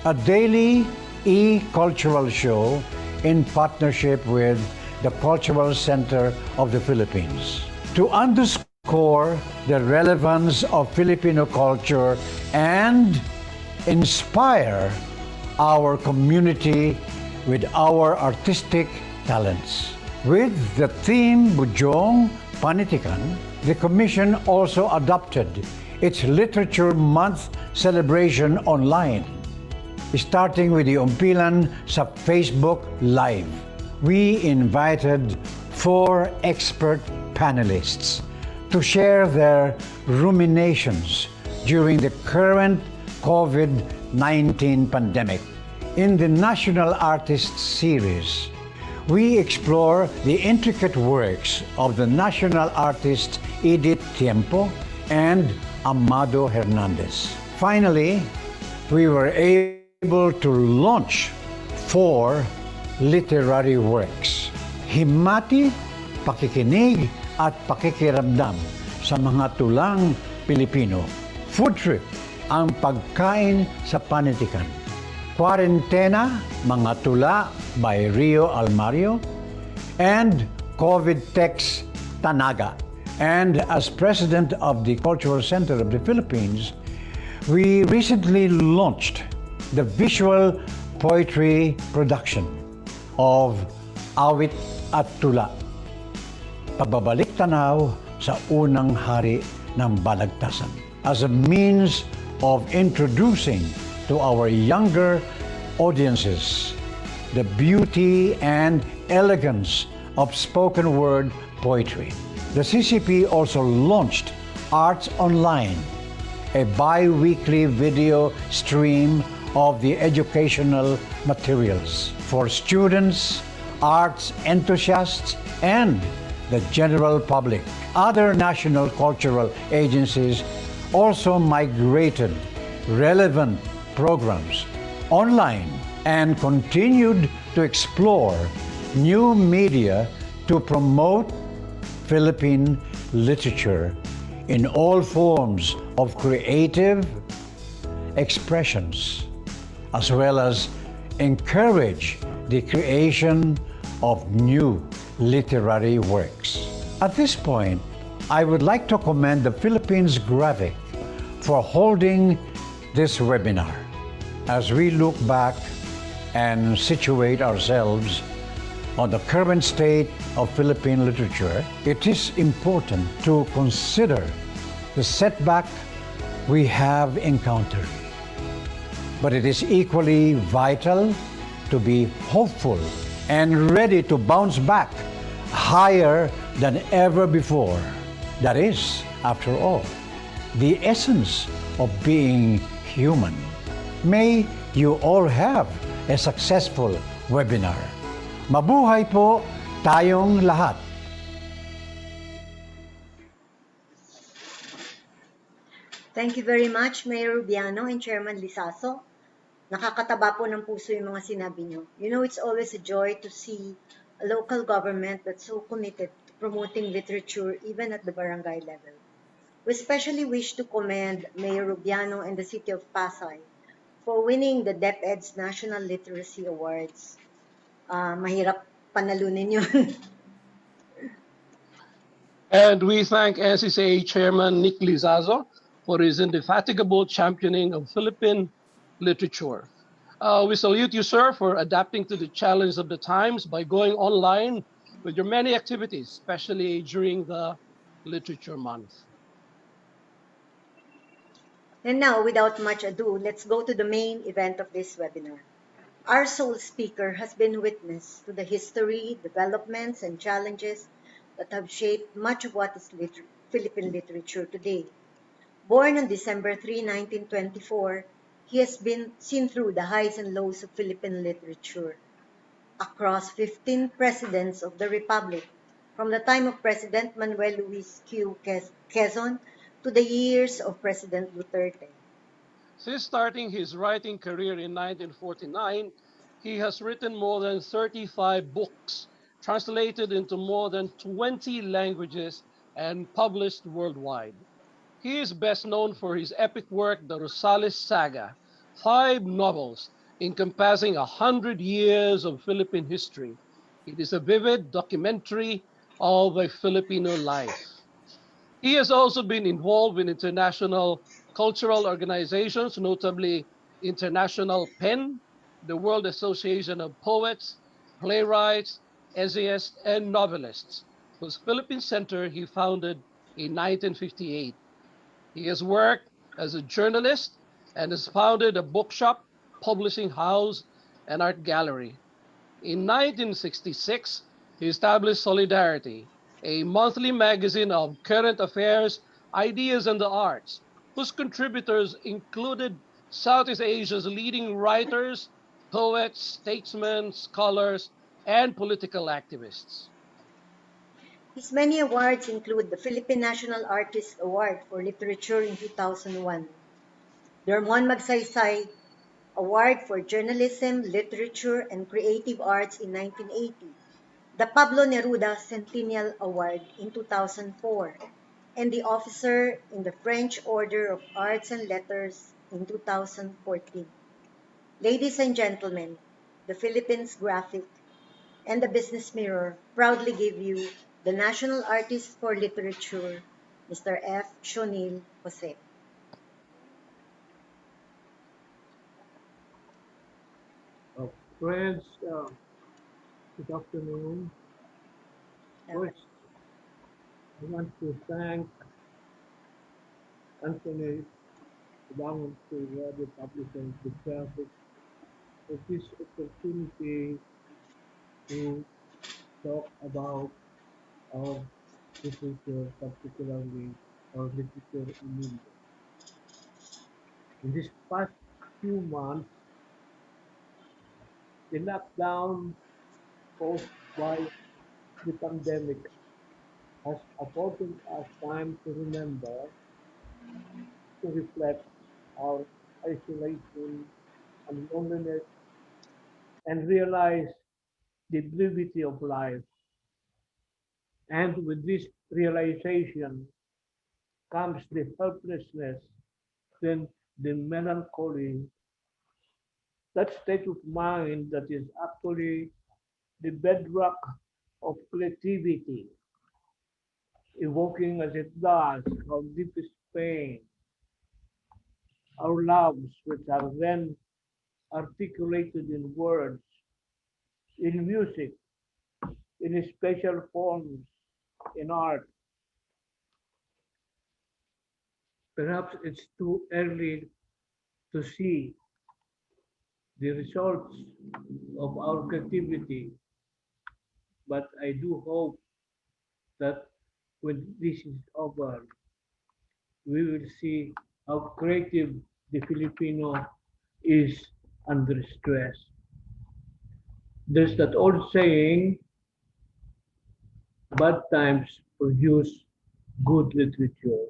a daily e-cultural show in partnership with the Cultural Center of the Philippines. To underscore the relevance of Filipino culture and inspire our community with our artistic talents. With the theme Bujong Panitikan, the Commission also adopted its Literature Month celebration online, starting with the umpilan sa Facebook Live. We invited 4 expert panelists to share their ruminations during the current COVID-19 pandemic. In the National Artists Series, we explore the intricate works of the national artists Edith Tiempo and Amado Hernandez. Finally, we were able to launch 4 literary works. Himati, pakikinig, at pakikiramdam sa mga tulang Pilipino. Food trip, ang pagkain sa panitikan. Quarentena, mga tula by Rio Almario, and COVID Text Tanaga. And as president of the Cultural Center of the Philippines, we recently launched the visual poetry production of Awit at Tula, pagbabalik tanaw sa unang hari ng balagtasan, as a means of introducing to our younger audiences the beauty and elegance of spoken word poetry. The CCP also launched Arts Online, a bi-weekly video stream of the educational materials for students, arts enthusiasts, and the general public. Other national cultural agencies also migrated relevant programs online and continued to explore new media to promote Philippine literature in all forms of creative expressions, as well as encourage the creation of new literary works. At this point, I would like to commend the Philippines Graphic for holding this webinar. As we look back and situate ourselves on the current state of Philippine literature, it is important to consider the setback we have encountered. But it is equally vital to be hopeful and ready to bounce back higher than ever before. That is, after all, the essence of being human. May you all have a successful webinar. Mabuhay po tayong lahat. Thank you very much, Mayor Rubiano and Chairman Lisaso. Nakakataba po ng puso yung mga sinabi nyo. You know, it's always a joy to see a local government that's so committed to promoting literature even at the barangay level. We especially wish to commend Mayor Rubiano and the City of Pasay for winning the DepEd's National Literacy Awards. Mahirap panalunin yun. And we thank NCCA Chairman Nick Lizazo for his indefatigable championing of Philippine literature. We salute you, sir, for adapting to the challenge of the times by going online with your many activities, especially during the Literature Month. And now, without much ado, let's go to the main event of this webinar. Our sole speaker has been witness to the history, developments, and challenges that have shaped much of what is Philippine literature today. Born on December 3, 1924, he has been seen through the highs and lows of Philippine literature across 15 presidents of the Republic, from the time of President Manuel Luis Q. Quezon to the years of President Duterte. Since starting his writing career in 1949, he has written more than 35 books, translated into more than 20 languages, and published worldwide. He is best known for his epic work, The Rosales Saga, 5 novels encompassing 100 years of Philippine history. It is a vivid documentary of a Filipino life. He has also been involved in international cultural organizations, notably International PEN, the World Association of Poets, Playwrights, Essayists, and Novelists, whose Philippine Center he founded in 1958. He has worked as a journalist and has founded a bookshop, publishing house, and art gallery. In 1966, he established Solidarity, a monthly magazine of current affairs, ideas, and the arts, whose contributors included Southeast Asia's leading writers, poets, statesmen, scholars, and political activists. His many awards include the Philippine National Artist Award for Literature in 2001, the Ramon Magsaysay Award for Journalism, Literature, and Creative Arts in 1980, the Pablo Neruda Centennial Award in 2004, and the officer in the French Order of Arts and Letters in 2014. Ladies and gentlemen, the Philippines Graphic and the Business Mirror proudly give you the National Artist for Literature, Mr. F. Sionil Jose. Friends, good afternoon. First, I want to thank Anthony Bangon to the publisher of the graphic for this opportunity to talk about our literature, particularly our literature in India. In this past few months, the lockdown caused by the pandemic has afforded us time to remember, to reflect our isolation and loneliness, and realize the brevity of life. And with this realization comes the helplessness, then the melancholy, that state of mind that is actually the bedrock of creativity, evoking as it does our deepest pain, our loves, which are then articulated in words, in music, in special forms, in art. Perhaps it's too early to see the results of our creativity, but I do hope that when this is over, we will see how creative the Filipino is under stress. There's that old saying, bad times produce good literature.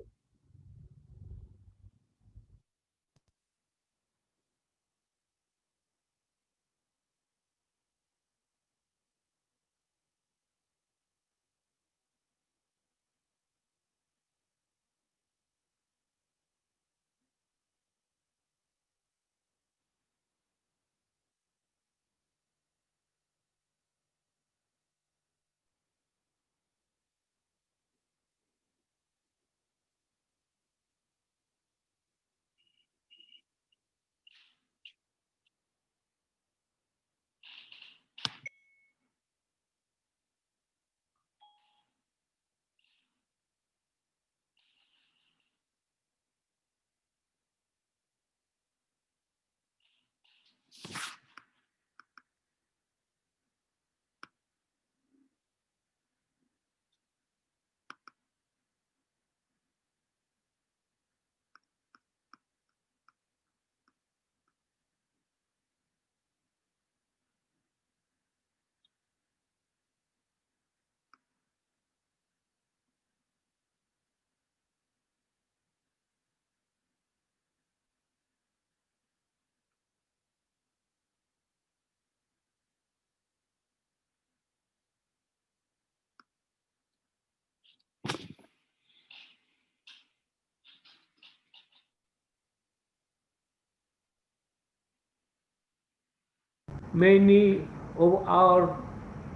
Many of our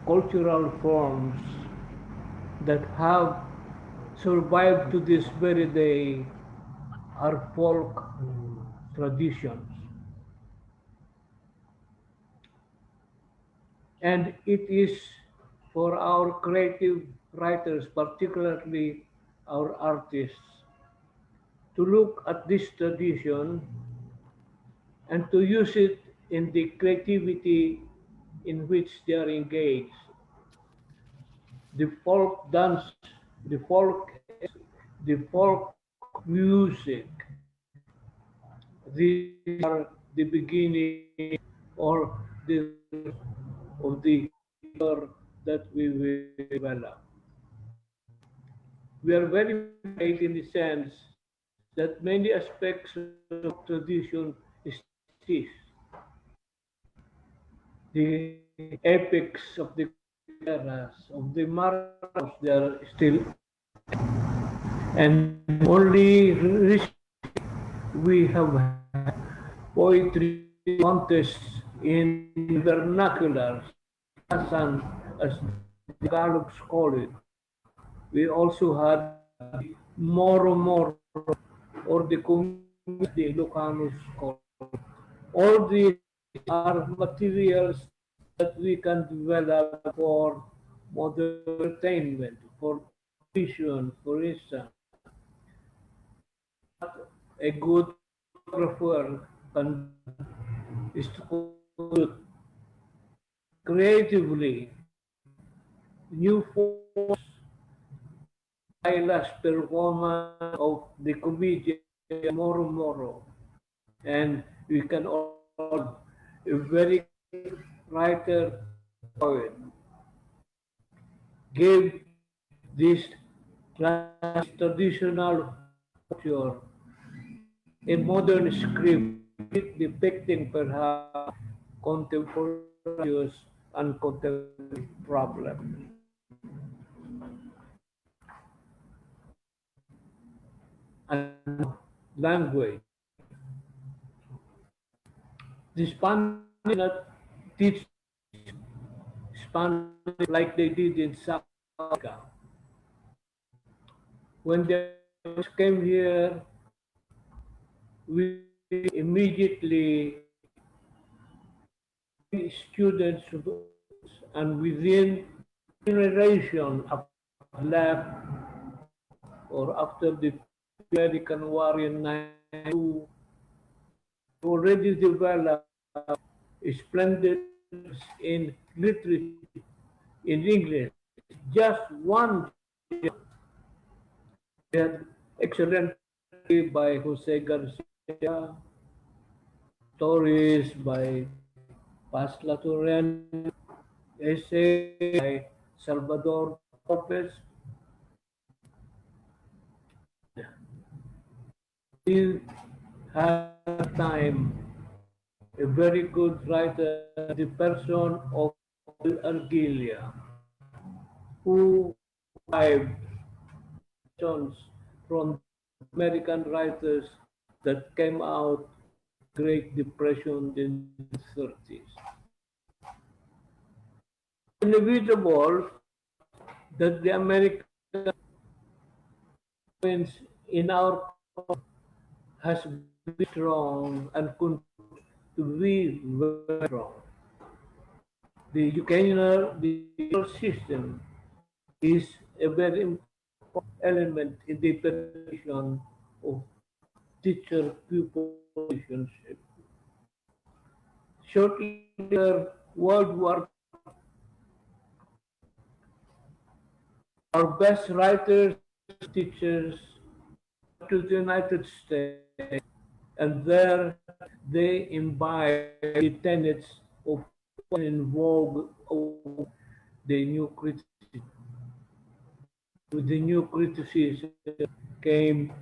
cultural forms that have survived to this very day are folk traditions. And it is for our creative writers, particularly our artists, to look at this tradition and to use it in the creativity in which they are engaged. The folk dance, the folk, the folk music, these are the beginning or the of the culture that we will develop. We are very fortunate in the sense that many aspects of tradition exist. The epics of the eras, of the marathons, they are still. And only recently we have had poetry contests in vernacular, as the Tagalog call it. We also had Moro Moro, or the community Ilocanos call it. All these are materials that we can develop for modern entertainment, for vision, for instance. A good photographer can is to put creatively new forms by last performance of the comedian Moro Moro. And we can also a very good writer poet gave this traditional culture a modern script depicting perhaps contemporary issues and contemporary problems. And language. The Spanish did not teach Spanish like they did in South Africa. When they came here, we immediately students and within generation left or after the American War in 1992 already developed splendid in literature in English. Just one had excellent by Jose Garcia, stories by Paz Latourian, essay by Salvador Lopez. We had time a very good writer, the person of Argilia, who derived from American writers that came out Great Depression in the 30s. Inevitable that the American influence in our has been strong and continues to be very strong. The educational system is a very important element in the preparation of teacher-pupil relationship. Shortly after World War, our best writers, teachers to the United States, and there they imbibe the tenets of in vogue of the new criticism. With the new criticism came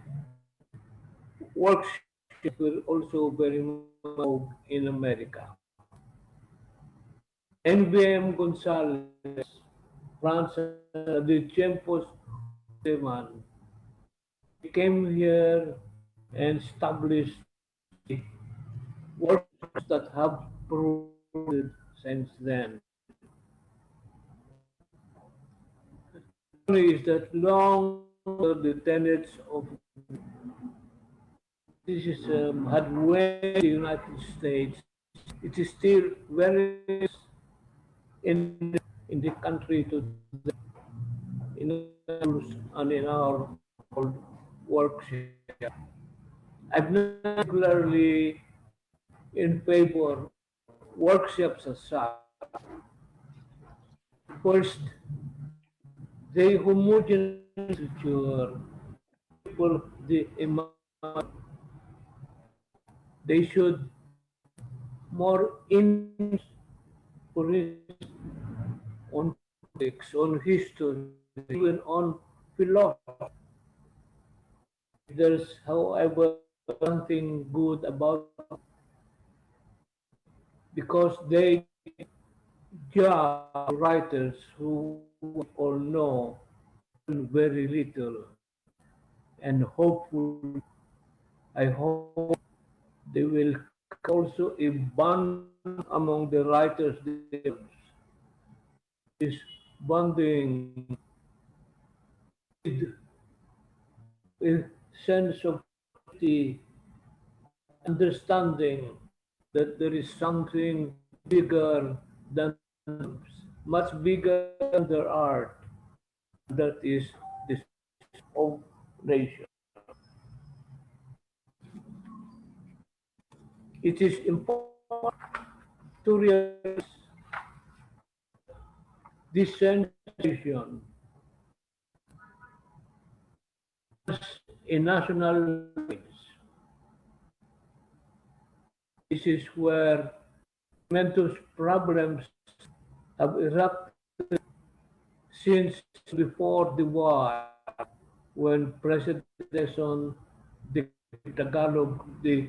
workshops were also very vogue in America. NBM Gonzalez, Francis de Tiempos Seman, came here and established workshops that have proved since then. Is that long the tenets of criticism had went the United States, it is still very in the country today, in and in our workshop. I'm not particularly in favor of workshops as such. First, they homogenize literature. People, they should more in for on politics, on history, even on philosophy. There's, however, something good about it because they judge writers who all know very little. and hopefully, I hope they will also a bond among the writers themselves. This bonding with a sense of unity, understanding that there is something bigger than much bigger than their art. That is the of nation. It is important to realize this sensation as a national language. This is where tremendous problems have erupted since before the war, when President Quezon declared Tagalog the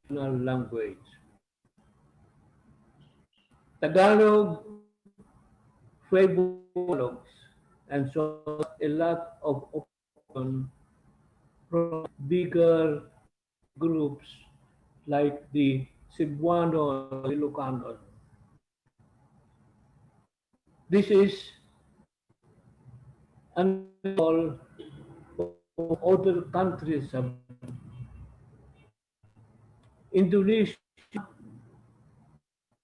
national language. Tagalog favors and so a lot of opposition from bigger groups like the Cebuano and Ilocano. This is unusual for other countries. Indonesia,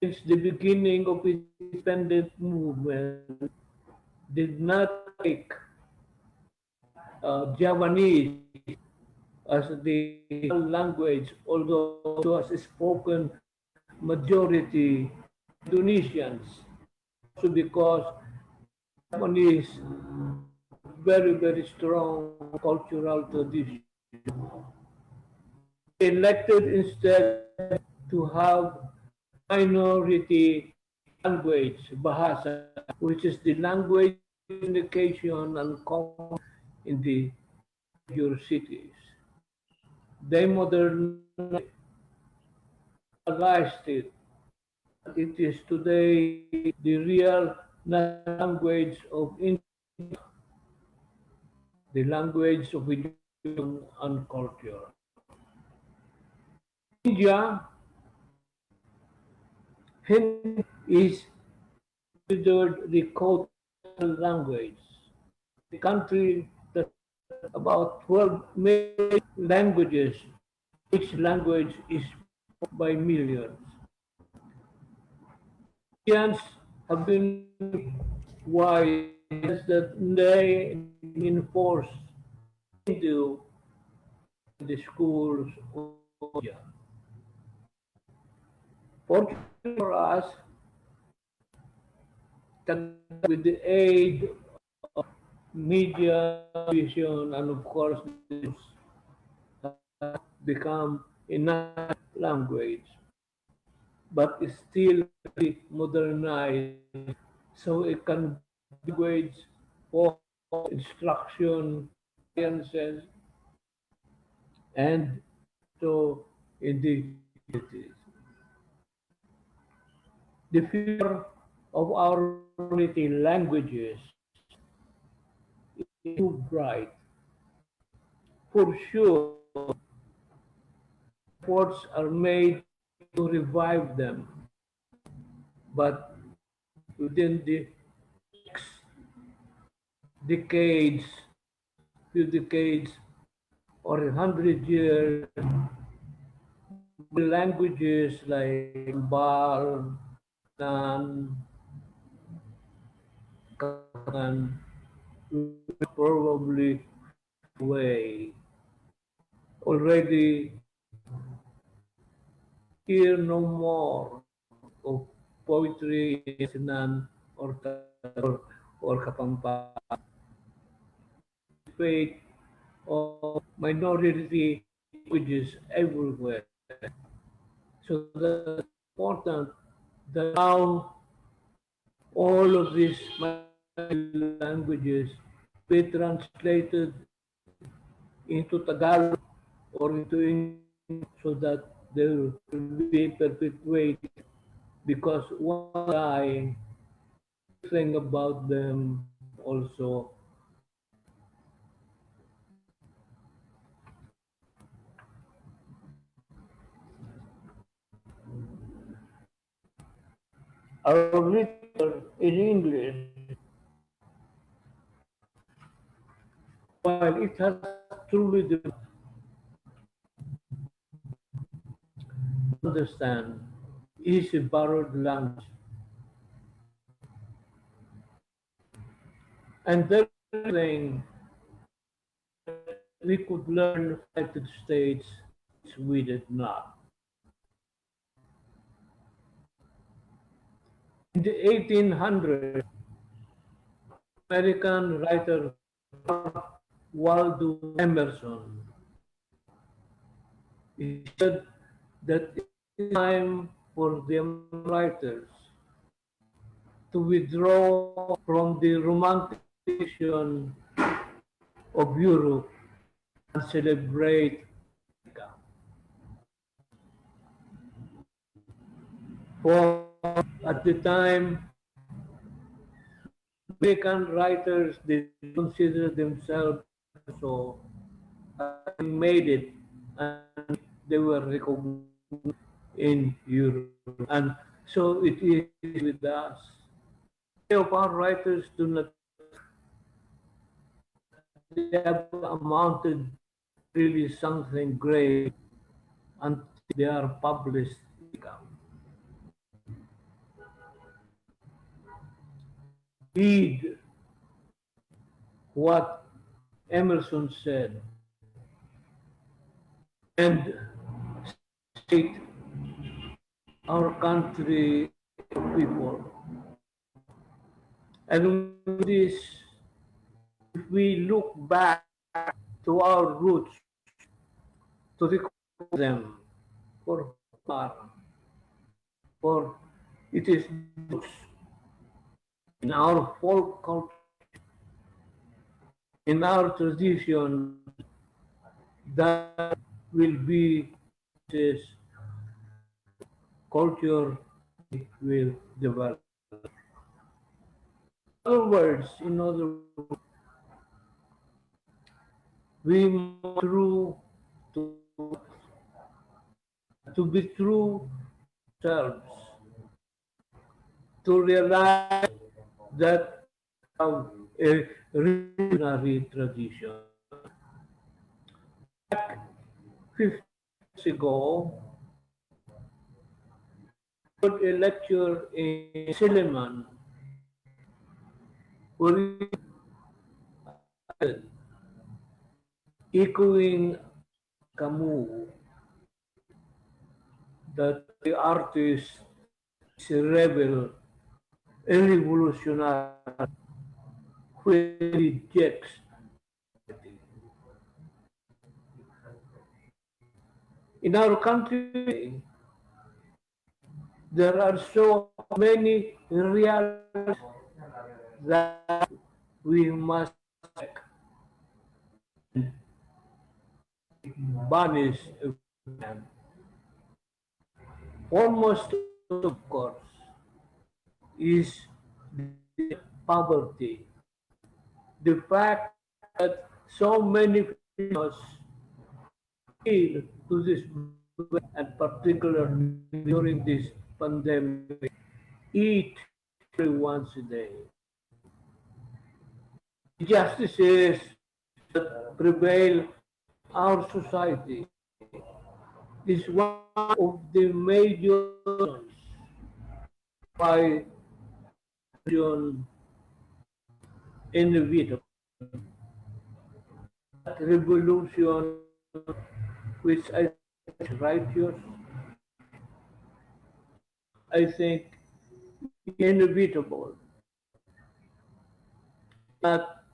since the beginning of its independent movement, did not take Javanese as the language, although it was spoken majority Indonesians, also because Japanese very, very strong cultural tradition. Elected instead to have minority language, Bahasa, which is the language communication and common in the major cities. They modernized it. It is today the real language of India, the language of education and culture. India, Hindi is considered the cultural language. The country that about 12 million languages, each language is spoken by millions. Indians have been wise that they enforce into the schools of India. Fortunately for us, with the aid of media, vision, and of course, news, become a national language, but it's still modernized, so it can be language for instruction, sciences, and so in the cities. The future of our community languages is too bright. For sure, efforts are made to revive them, but within the next decades, few decades, or 100 years, languages like Bal, Nan, Kagan will probably away. Already hear no more of poetry in Sinan or Kapampangan. Fate of minority languages everywhere. So that's important that now all of these languages be translated into Tagalog or into English so that they will be perpetuated, because one guy thing about them also our literature in English, while it has truly developed, understand, is a borrowed language. And there's thing we could learn from the United States, which we did not. In the 1800s, American writer Waldo Emerson, he said that it's time for the writers to withdraw from the romanticization of Europe and celebrate America. For at the time, American writers did consider themselves so having made it, and they were recognized in Europe. And so it is with us. Many of our writers do not, they have amounted really something great until they are published. Read what Emerson said and state our country people. And with this, if we look back to our roots, to recall them for far, for it is in our folk culture, in our tradition, that will be this culture will develop. In other words, we must to be true selves, to realize that we have a revolutionary tradition. Back 50 years ago, I heard a lecture in Silliman where echoing Camus that the artist is a rebel, a revolutionary, who rejects it. In our country, there are so many realities that we must banish them. Almost, of course, is the poverty. The fact that so many Filipinos feel to this, and particularly during this pandemic, eat once a day. Injustices that prevail in our society is one of the major reasons why inevitable. That revolution, which I think is righteous, I think inevitable. That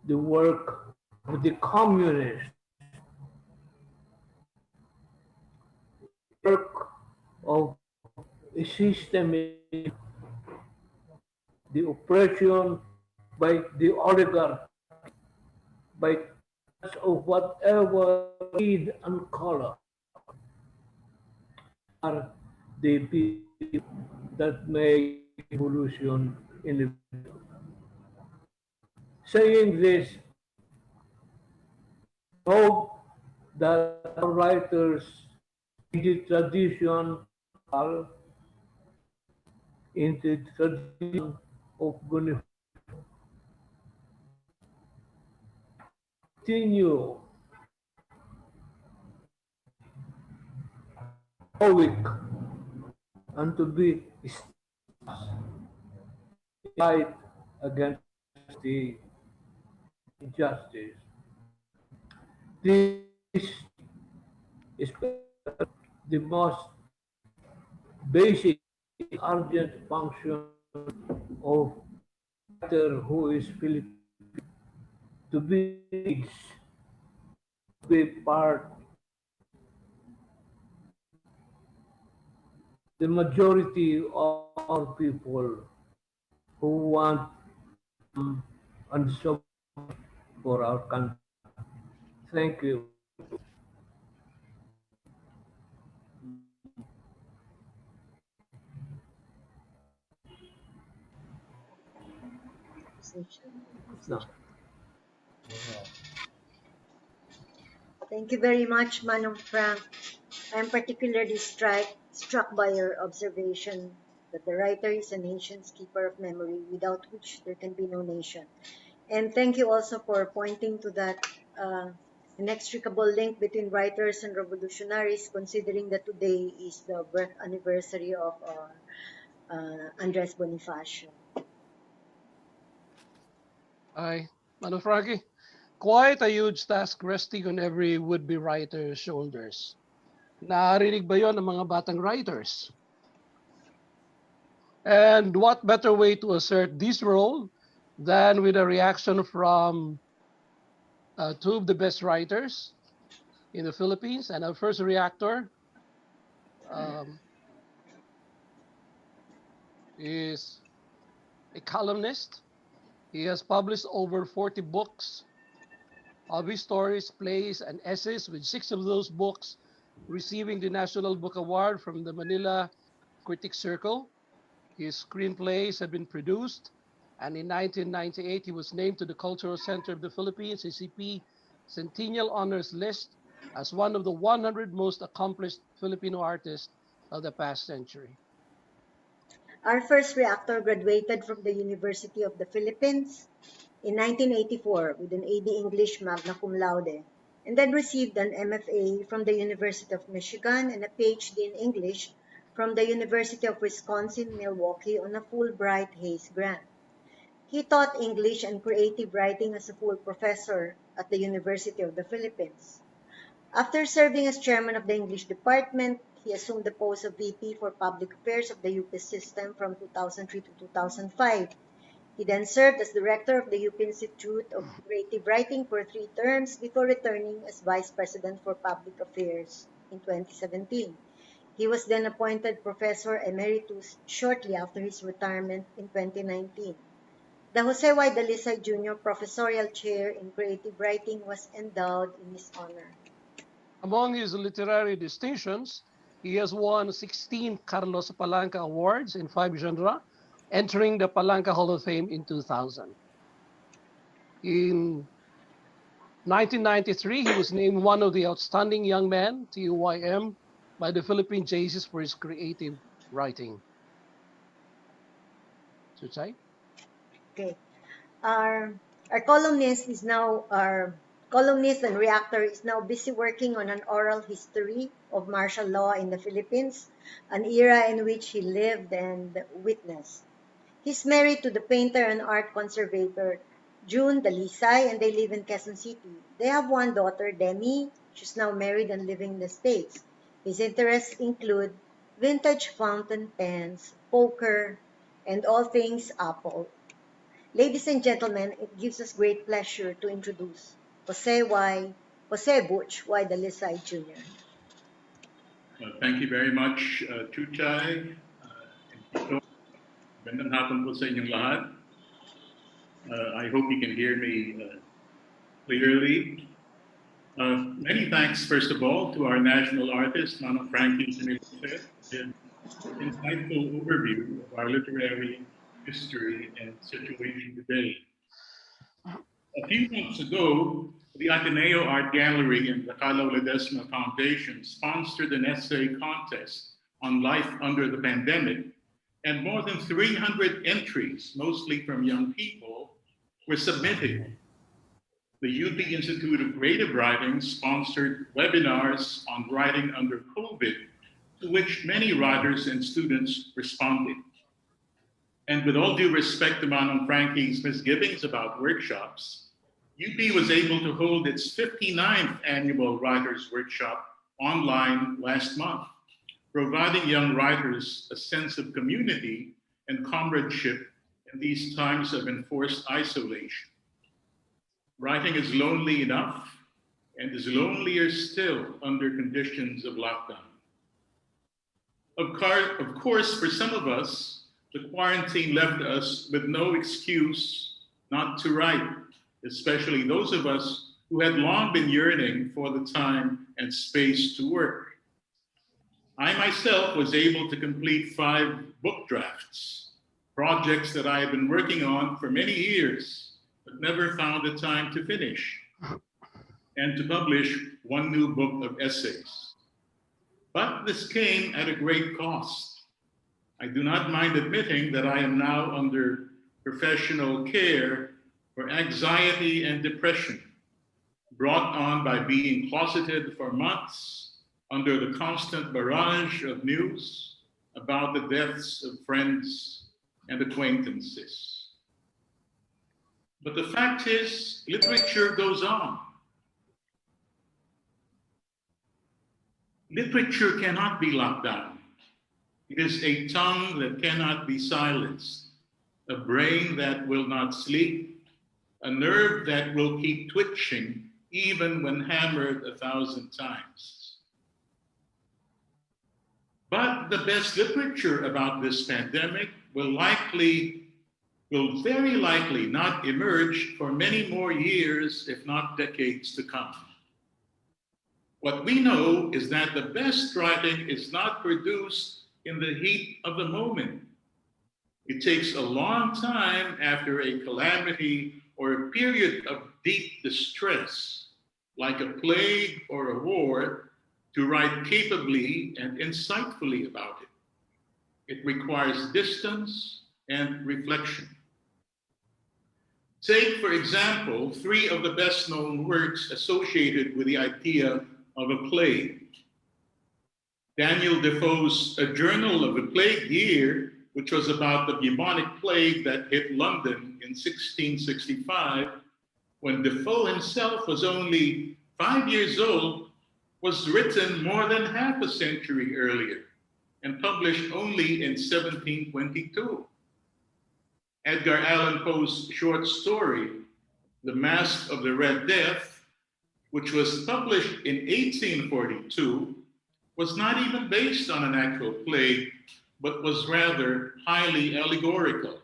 the work of the communists, work of a systemic, the oppression by the oligarch, by of whatever creed and color, are the people that make evolution inevitable. Saying this, hope that our writers in the tradition into the tradition of Bonifacio. Continue heroic and to be fight against the injustice. This is the most basic urgent function of writer who is Filipino, to be part the majority of our people who want and so for our country. Thank you. No. Thank you very much, Manong Frank. I am particularly struck by your observation that the writer is a nation's keeper of memory, without which there can be no nation. And thank you also for pointing to that inextricable link between writers and revolutionaries, considering that today is the birth anniversary of Andres Bonifacio. Ay, Mano Frankie, quite a huge task resting on every would-be writer's shoulders. Narinig ba yon ng mga batang writers? And what better way to assert this role than with a reaction from two of the best writers in the Philippines. And our first reactor is a columnist. He has published over 40 books of his stories, plays, and essays, with 6 of those books receiving the National Book Award from the Manila Critic Circle. His screenplays have been produced, and in 1998, he was named to the Cultural Center of the Philippines, CCP, Centennial Honors List as one of the 100 most accomplished Filipino artists of the past century. Our first reactor graduated from the University of the Philippines in 1984 with an AD English magna cum laude, and then received an MFA from the University of Michigan and a PhD in English from the University of Wisconsin-Milwaukee on a Fulbright Hays grant. He taught English and creative writing as a full professor at the University of the Philippines. After serving as chairman of the English department, he assumed the post of VP for Public Affairs of the UP system from 2003 to 2005. He then served as director of the UP Institute of Creative Writing for 3 terms before returning as vice president for Public Affairs in 2017. He was then appointed professor emeritus shortly after his retirement in 2019. The Jose Y. Dalisay Jr. Professorial Chair in Creative Writing was endowed in his honor. Among his literary distinctions, he has won 16 Carlos Palanca Awards in 5 genres, entering the Palanca Hall of Fame in 2000. In 1993, he was named one of the outstanding young men, TUYM, by the Philippine JACES for his creative writing. Chuchay? Okay. Our columnist and reactor is now busy working on an oral history of martial law in the Philippines, an era in which he lived and witnessed. He's married to the painter and art conservator June Dalisay, and they live in Quezon City. They have one daughter, Demi. She's now married and living in the States. His interests include vintage fountain pens, poker, and all things Apple. Ladies and gentlemen, it gives us great pleasure to introduce Jose Butch Y. Dalisay Jr. Thank you very much, Chuchay. Magandang hapon po sa inyong lahat. I hope you can hear me clearly. Many thanks, first of all, to our national artist, Manong Frank Sionil Jose, for an insightful overview of our literary history and situation today. A few months ago, the Ateneo Art Gallery and the Calaw Ledesma Foundation sponsored an essay contest on life under the pandemic, and more than 300 entries, mostly from young people, were submitted. The UP Institute of Creative Writing sponsored webinars on writing under COVID, to which many writers and students responded. And with all due respect to Manong Frankie's misgivings about workshops, UP was able to hold its 59th annual Writers' Workshop online last month, providing young writers a sense of community and comradeship in these times of enforced isolation. Writing is lonely enough and is lonelier still under conditions of lockdown. Of course, for some of us, the quarantine left us with no excuse not to write, especially those of us who had long been yearning for the time and space to work. I myself was able to complete 5 book drafts, projects that I had been working on for many years, but never found the time to finish, and to publish 1 new book of essays. But this came at a great cost. I do not mind admitting that I am now under professional care for anxiety and depression, brought on by being closeted for months under the constant barrage of news about the deaths of friends and acquaintances. But the fact is, literature goes on. Literature cannot be locked down. It is a tongue that cannot be silenced, a brain that will not sleep, a nerve that will keep twitching even when hammered 1,000 times. But the best literature about this pandemic will very likely not emerge for many more years, if not decades to come. What we know is that the best writing is not produced in the heat of the moment. It takes a long time after a calamity or a period of deep distress, like a plague or a war, to write capably and insightfully about it. It requires distance and reflection. Take, for example, 3 of the best-known works associated with the idea of a plague. Daniel Defoe's A Journal of a Plague Year, which was about the bubonic plague that hit London in 1665, when Defoe himself was only 5 years old, was written more than half a century earlier and published only in 1722. Edgar Allan Poe's short story, The Masque of the Red Death, which was published in 1842, was not even based on an actual plague, but was rather highly allegorical.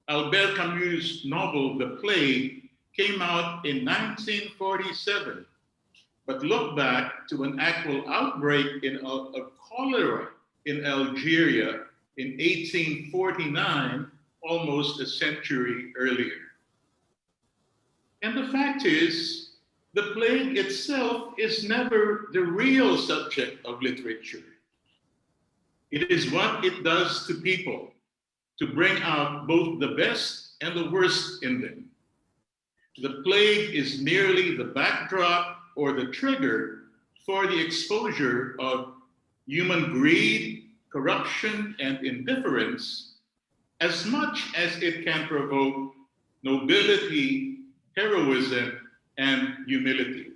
Albert Camus' novel, The Plague, came out in 1947, but looked back to an actual outbreak of cholera in Algeria in 1849, almost a century earlier. And the fact is, the plague itself is never the real subject of literature. It is what it does to people to bring out both the best and the worst in them. The plague is merely the backdrop or the trigger for the exposure of human greed, corruption, and indifference, as much as it can provoke nobility, heroism, and humility.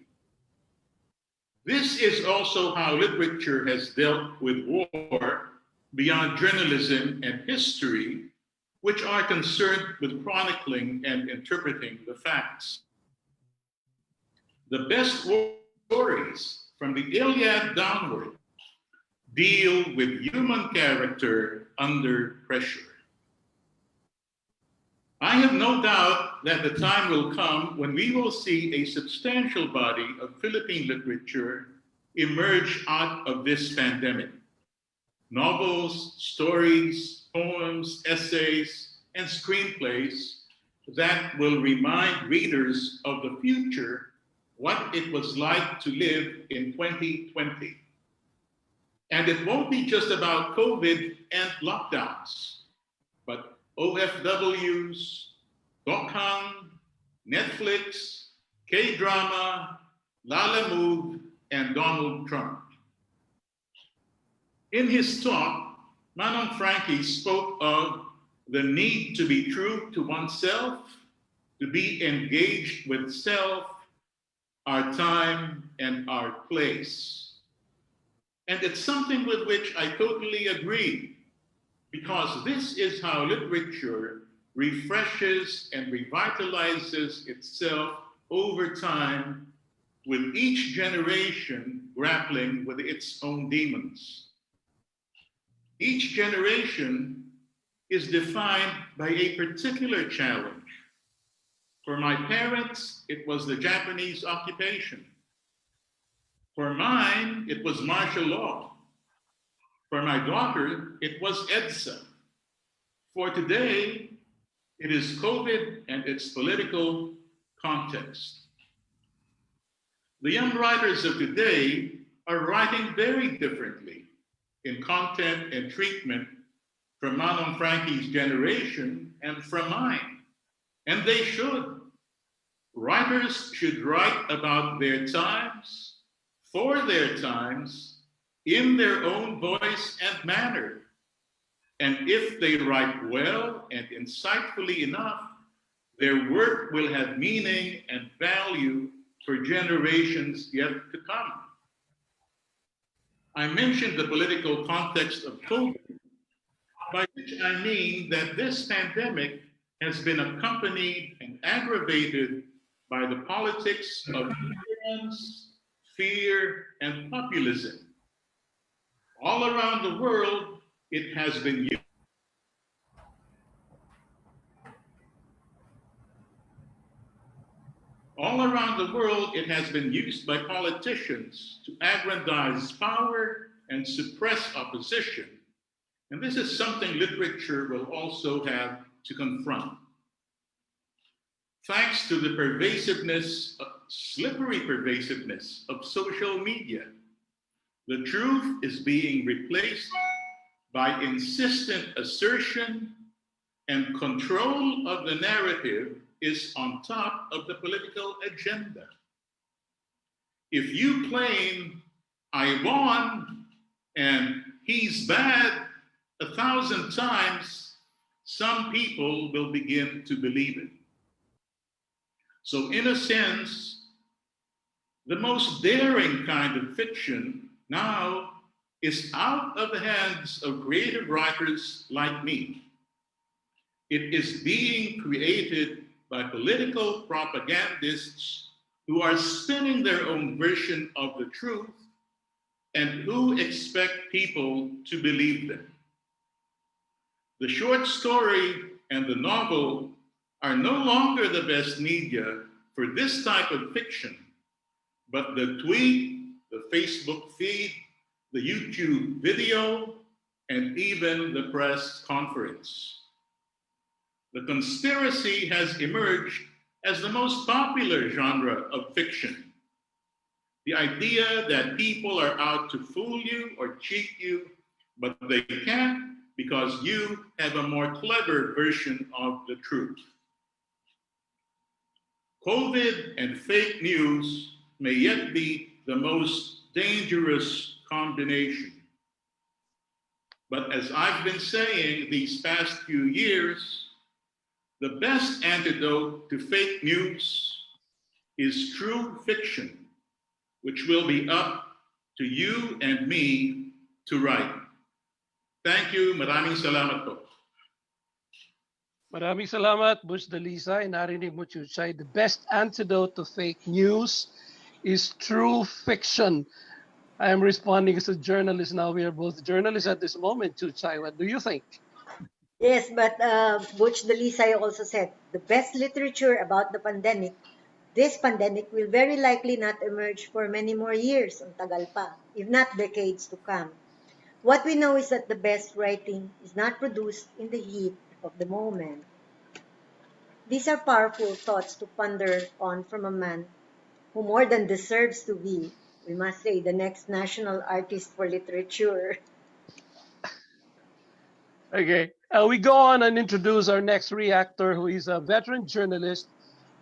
This is also how literature has dealt with war beyond journalism and history, which are concerned with chronicling and interpreting the facts. The best stories, from the Iliad downward, deal with human character under pressure. I have no doubt that the time will come when we will see a substantial body of Philippine literature emerge out of this pandemic. Novels, stories, poems, essays, and screenplays that will remind readers of the future, what it was like to live in 2020. And it won't be just about COVID and lockdowns, but OFWs, Dokhang, Netflix, K-drama, Lala Move, and Donald Trump. In his talk, Manong Frankie spoke of the need to be true to oneself, to be engaged with self, our time, and our place. And it's something with which I totally agree, because this is how literature refreshes and revitalizes itself over time, with each generation grappling with its own demons. Each generation is defined by a particular challenge. For my parents, it was the Japanese occupation. For mine, it was martial law. For my daughter, it was EDSA. For today, it is COVID and its political context. The young writers of today are writing very differently in content and treatment from Manong Frankie's generation and from mine. And they should. Writers should write about their times, for their times, in their own voice and manner. And if they write well and insightfully enough, their work will have meaning and value for generations yet to come. I mentioned the political context of COVID, by which I mean that this pandemic has been accompanied and aggravated by the politics of ignorance, fear, and populism. All around the world, it has been used. All around the world, it has been used by politicians to aggrandize power and suppress opposition. And this is something literature will also have to confront. Thanks to the pervasiveness, slippery pervasiveness of social media, the truth is being replaced by insistent assertion, and control of the narrative is on top of the political agenda. If you claim, I won and he's bad 1,000 times, some people will begin to believe it. So in a sense, the most daring kind of fiction now is out of the hands of creative writers like me. It is being created by political propagandists who are spinning their own version of the truth and who expect people to believe them. The short story and the novel are no longer the best media for this type of fiction, but the tweet, the Facebook feed, the YouTube video, and even the press conference. The conspiracy has emerged as the most popular genre of fiction. The idea that people are out to fool you or cheat you, but they can't because you have a more clever version of the truth. COVID and fake news may yet be the most dangerous combination. But as I've been saying these past few years, the best antidote to fake news is true fiction, which will be up to you and me to write. Thank you. Maraming salamat po. Maraming salamat, Butch Dalisay. Narinig mo, Chuchay, the best antidote to fake news is true fiction. I am responding as a journalist now. We are both journalists at this moment, Chuchay. What do you think? Yes, but Butch Dalisay also said, the best literature about the pandemic, this pandemic will very likely not emerge for many more years, ang tagal pa, if not decades to come. What we know is that the best writing is not produced in the heat of the moment. These are powerful thoughts to ponder on from a man who more than deserves to be we must say, the next national artist for literature. Okay, we go on and introduce our next reactor, who is a veteran journalist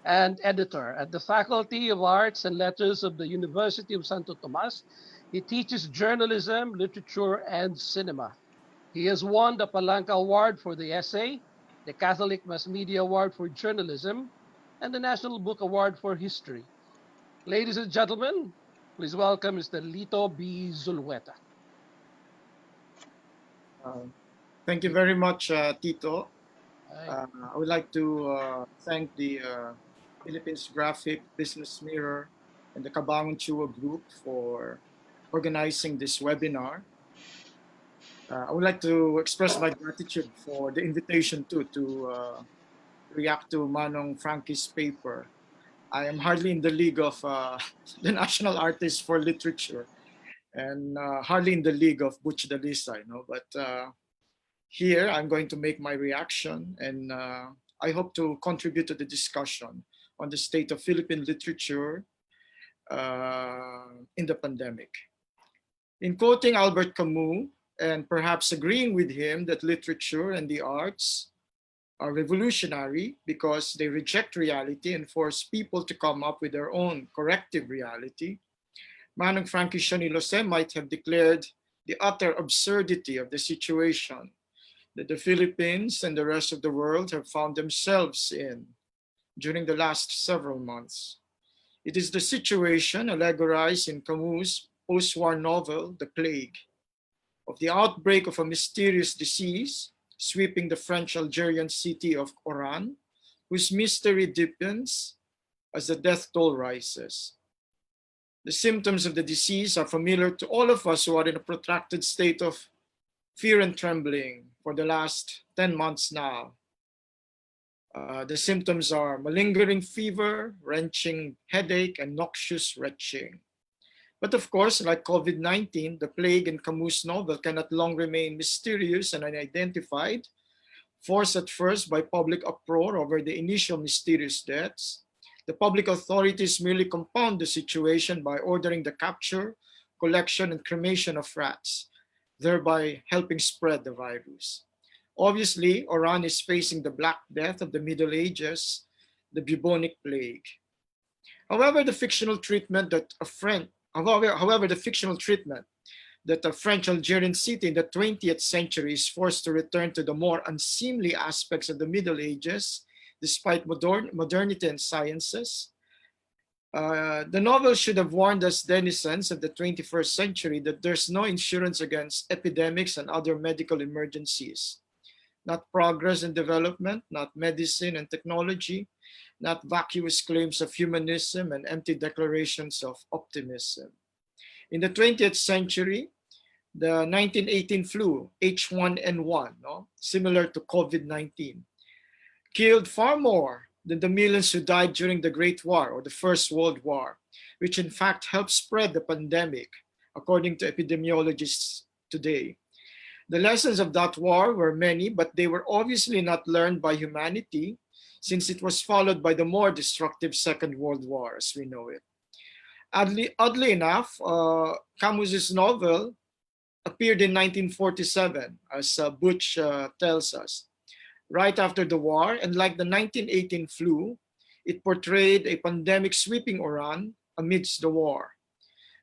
and editor at the Faculty of Arts and Letters of the University of Santo Tomas. He teaches journalism, literature, and cinema. He has won the Palanca Award for the essay, the Catholic Mass Media Award for journalism, and the National Book Award for history. Ladies and gentlemen, please welcome Mr. Lito B. Zulueta. Thank you very much, Tito. I would like to thank the Philippines Graphic, BusinessMirror, and the Kabangon Chua Group for organizing this webinar. I would like to express my gratitude for the invitation to react to Manong Frankie's paper. I am hardly in the league of the national artist for literature, and hardly in the league of Butch Dalisay, but here I'm going to make my reaction, and I hope to contribute to the discussion on the state of Philippine literature in the pandemic. In quoting Albert Camus, and perhaps agreeing with him that literature and the arts are revolutionary because they reject reality and force people to come up with their own corrective reality, Manong Frankie Sionil Jose might have declared the utter absurdity of the situation that the Philippines and the rest of the world have found themselves in during the last several months. It is the situation allegorized in Camus' post-war novel, The Plague, of the outbreak of a mysterious disease sweeping the French-Algerian city of Oran, whose mystery deepens as the death toll rises. The symptoms of the disease are familiar to all of us who are in a protracted state of fear and trembling for the last 10 months now. The symptoms are malingering fever, wrenching headache, and noxious retching. But of course, like COVID-19, the plague in Camus' novel cannot long remain mysterious and unidentified, forced at first by public uproar over the initial mysterious deaths. The public authorities merely compound the situation by ordering the capture, collection, and cremation of rats, thereby helping spread the virus. Obviously, Oran is facing the Black Death of the Middle Ages, the bubonic plague. However, the fictional treatment that a French-Algerian city in the 20th century is forced to return to the more unseemly aspects of the Middle Ages, despite modernity and sciences. The novel should have warned us denizens of the 21st century that there's no insurance against epidemics and other medical emergencies. Not progress and development, not medicine and technology, not vacuous claims of humanism and empty declarations of optimism. In the 20th century, the 1918 flu, H1N1, similar to COVID-19, killed far more than the millions who died during the Great War or the First World War, which in fact helped spread the pandemic, according to epidemiologists today. The lessons of that war were many, but they were obviously not learned by humanity, since it was followed by the more destructive Second World War as we know it. Oddly enough, Camus' novel appeared in 1947, as Butch tells us, right after the war, and like the 1918 flu, it portrayed a pandemic sweeping Oran amidst the war,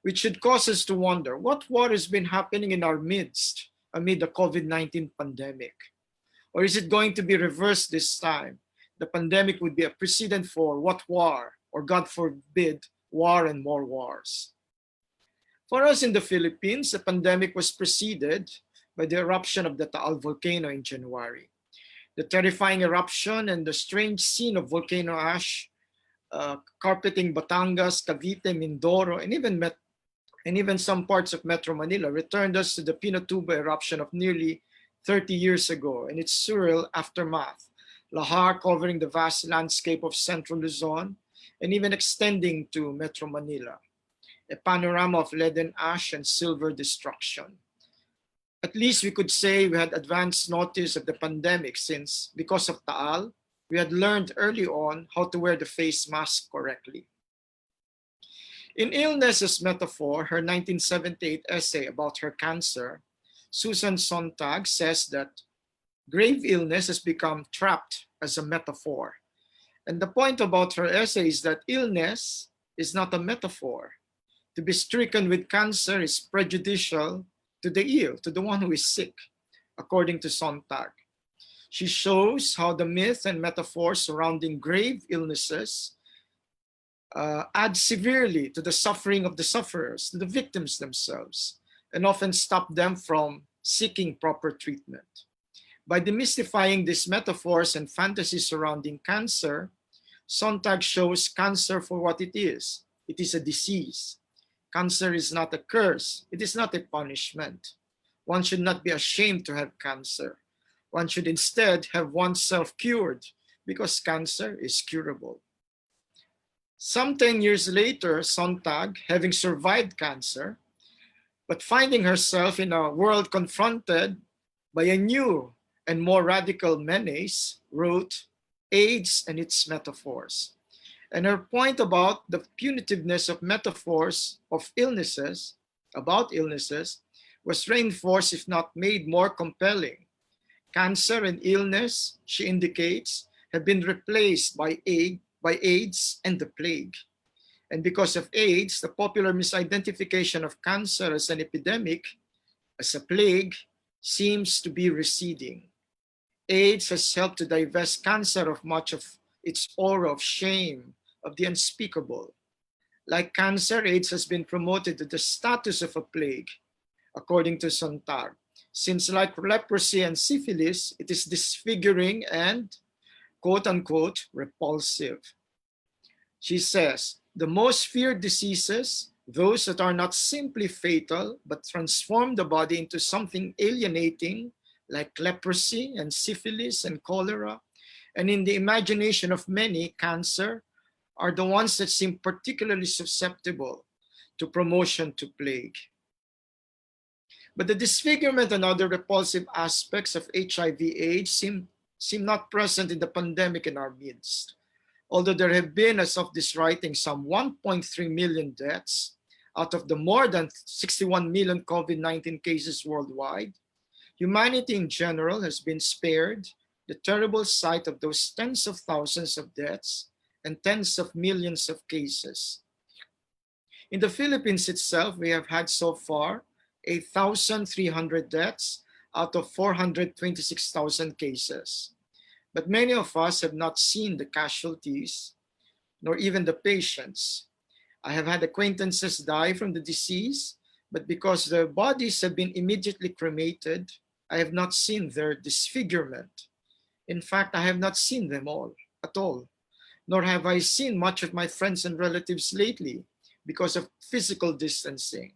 which should cause us to wonder, what war has been happening in our midst amid the COVID-19 pandemic? Or is it going to be reversed this time? The pandemic would be a precedent for what war, or God forbid, war and more wars. For us in the Philippines, the pandemic was preceded by the eruption of the Taal volcano in January. The terrifying eruption and the strange scene of volcano ash carpeting Batangas, Cavite, Mindoro, and even some parts of Metro Manila returned us to the Pinatubo eruption of nearly 30 years ago and its surreal aftermath, lahar covering the vast landscape of central Luzon and even extending to Metro Manila, a panorama of leaden ash and silver destruction. At least we could say we had advance notice of the pandemic since, because of Taal, we had learned early on how to wear the face mask correctly. In Illness as Metaphor, her 1978 essay about her cancer, Susan Sontag says that grave illness has become trapped as a metaphor. And the point about her essay is that illness is not a metaphor. To be stricken with cancer is prejudicial to the ill, to the one who is sick, according to Sontag. She shows how the myth and metaphor surrounding grave illnesses add severely to the suffering of the sufferers, to the victims themselves, and often stop them from seeking proper treatment. By demystifying these metaphors and fantasies surrounding cancer, Sontag shows cancer for what it is. It is a disease. Cancer is not a curse. It is not a punishment. One should not be ashamed to have cancer. One should instead have oneself cured because cancer is curable. Some 10 years later, Sontag, having survived cancer, but finding herself in a world confronted by a new and more radical menace, wrote AIDS and its Metaphors. And her point about the punitiveness of metaphors of illnesses, about illnesses, was reinforced if not made more compelling. Cancer and illness, she indicates, have been replaced by AIDS and the plague. And because of AIDS, the popular misidentification of cancer as an epidemic, as a plague, seems to be receding. AIDS has helped to divest cancer of much of its aura of shame, of the unspeakable. Like cancer, AIDS has been promoted to the status of a plague, according to Sontag, since like leprosy and syphilis, it is disfiguring and, quote unquote, repulsive. She says, the most feared diseases, those that are not simply fatal, but transform the body into something alienating, like leprosy and syphilis and cholera, and in the imagination of many, cancer, are the ones that seem particularly susceptible to promotion to plague. But the disfigurement and other repulsive aspects of HIV/AIDS seem not present in the pandemic in our midst. Although there have been, as of this writing, some 1.3 million deaths out of the more than 61 million COVID-19 cases worldwide, humanity in general has been spared the terrible sight of those tens of thousands of deaths and tens of millions of cases. In the Philippines itself, we have had so far 8,300 deaths out of 426,000 cases. But many of us have not seen the casualties, nor even the patients. I have had acquaintances die from the disease, but because their bodies have been immediately cremated, I have not seen their disfigurement. In fact, I have not seen them all at all, nor have I seen much of my friends and relatives lately because of physical distancing.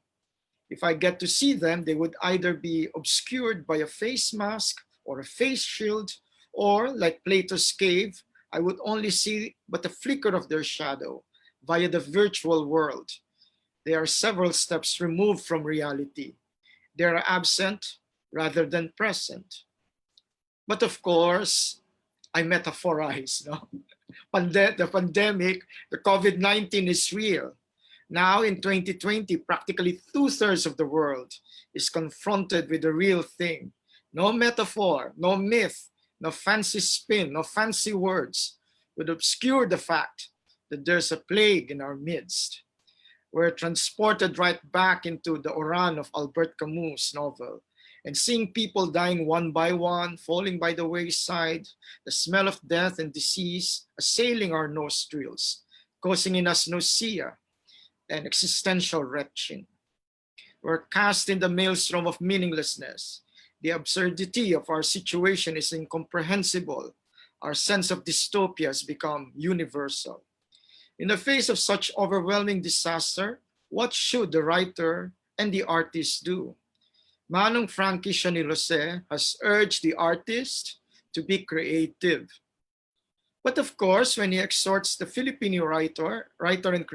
If I get to see them, they would either be obscured by a face mask or a face shield, or like Plato's cave, I would only see but a flicker of their shadow via the virtual world. They are several steps removed from reality. They are absent rather than present. But of course, I metaphorize, no? The pandemic, the COVID-19 is real. Now in 2020, practically 2/3 of the world is confronted with the real thing. No metaphor, no myth, no fancy spin, no fancy words would obscure the fact that there's a plague in our midst. We're transported right back into the Oran of Albert Camus' novel, and seeing people dying one by one, falling by the wayside, the smell of death and disease assailing our nostrils, causing in us nausea and existential retching. We're cast in the maelstrom of meaninglessness. The absurdity of our situation is incomprehensible. Our sense of dystopia has become universal. In the face of such overwhelming disaster, what should the writer and the artist do? Manong Frank Sionil Jose has urged the artist to be creative. But of course, when he exhorts the Filipino writer and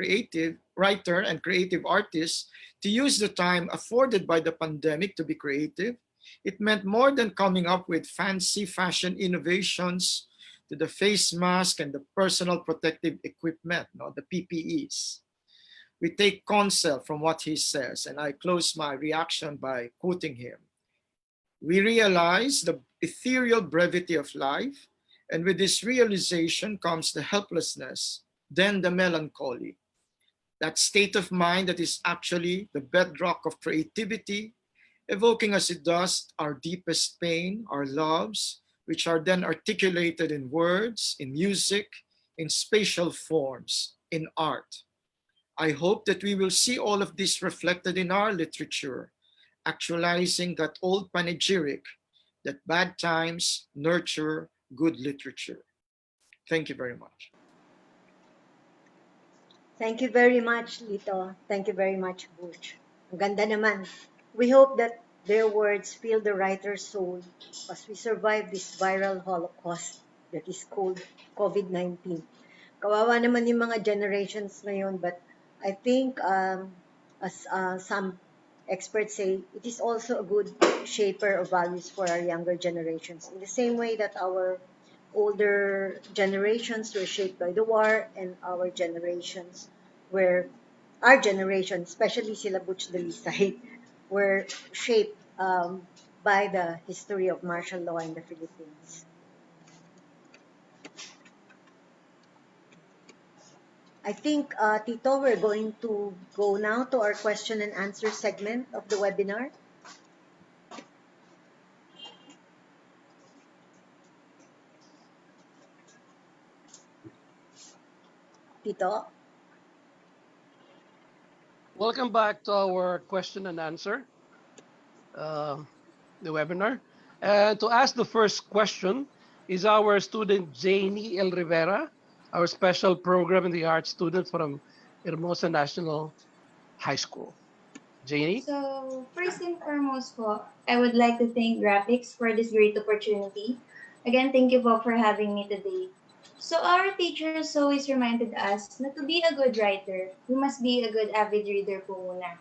creative artists to use the time afforded by the pandemic to be creative, it meant more than coming up with fancy fashion innovations to the face mask and the personal protective equipment, the PPEs. We take counsel from what he says, and I close my reaction by quoting him. We realize the ethereal brevity of life, and with this realization comes the helplessness, then the melancholy. That state of mind that is actually the bedrock of creativity, evoking as it does our deepest pain, our loves, which are then articulated in words, in music, in spatial forms, in art. I hope that we will see all of this reflected in our literature, actualizing that old panegyric that bad times nurture good literature. Thank you very much. Thank you very much, Lito. Thank you very much, Butch. Ang ganda naman. We hope that their words fill the writer's soul as we survive this viral holocaust that is called COVID-19. Kawawa naman yung mga generations ngayon, but I think as some experts say, it is also a good shaper of values for our younger generations. In the same way that our older generations were shaped by the war, and our generations especially sila Butch Dalisay, were shaped by the history of martial law in the Philippines. I think, Tito, we're going to go now to our question and answer segment of the webinar. Tito? Welcome back to our question and answer, the webinar. And to ask the first question is our student Janie El Rivera, our special program in the arts student from Hermosa National High School. Janie? So, first and foremost po, I would like to thank Graphics for this great opportunity. Again, thank you po for having me today. So, our teachers always reminded us na to be a good writer, we must be a good avid reader po muna.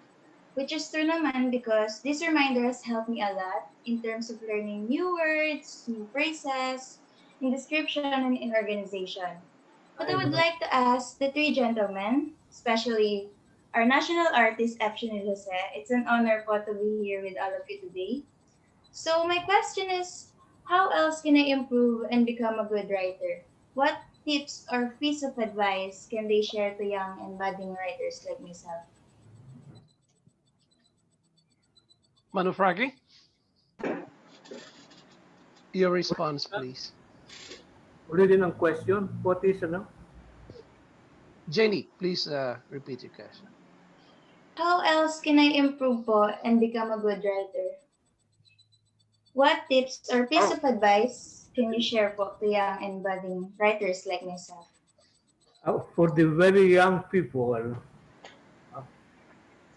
Which is true naman because this reminder has helped me a lot in terms of learning new words, new phrases, in description, and in organization. But I would like to ask the three gentlemen, especially our national artist, Fictionist Jose. It's an honor po to be here with all of you today. So my question is, how else can I improve and become a good writer? What tips or piece of advice can they share to young and budding writers like myself? Manufragi? Your response, please. Ulitin ang question. What is, Jenny, please repeat your question. How else can I improve po and become a good writer? What tips or piece of advice can you share po to young and budding writers like myself? For the very young people,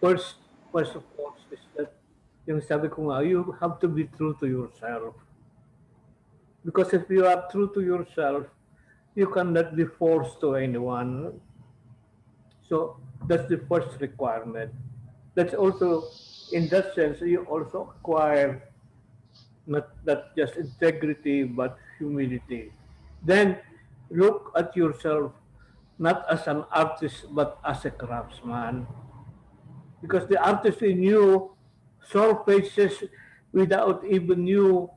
first of all, is that yung sabi ko nga, you have to be true to yourself. Because if you are true to yourself, you cannot be forced to anyone. So that's the first requirement. That's also, in that sense, you also acquire not just integrity, but humility. Then look at yourself not as an artist, but as a craftsman. Because the artist in you surfaces without even you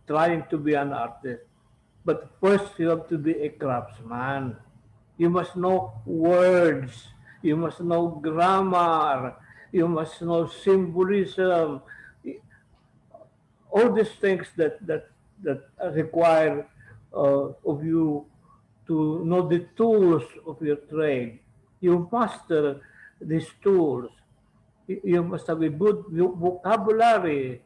trying to be an artist. But first, you have to be a craftsman. You must know words. You must know grammar. You must know symbolism. All these things that require of you to know the tools of your trade. You master these tools. You must have a good vocabulary.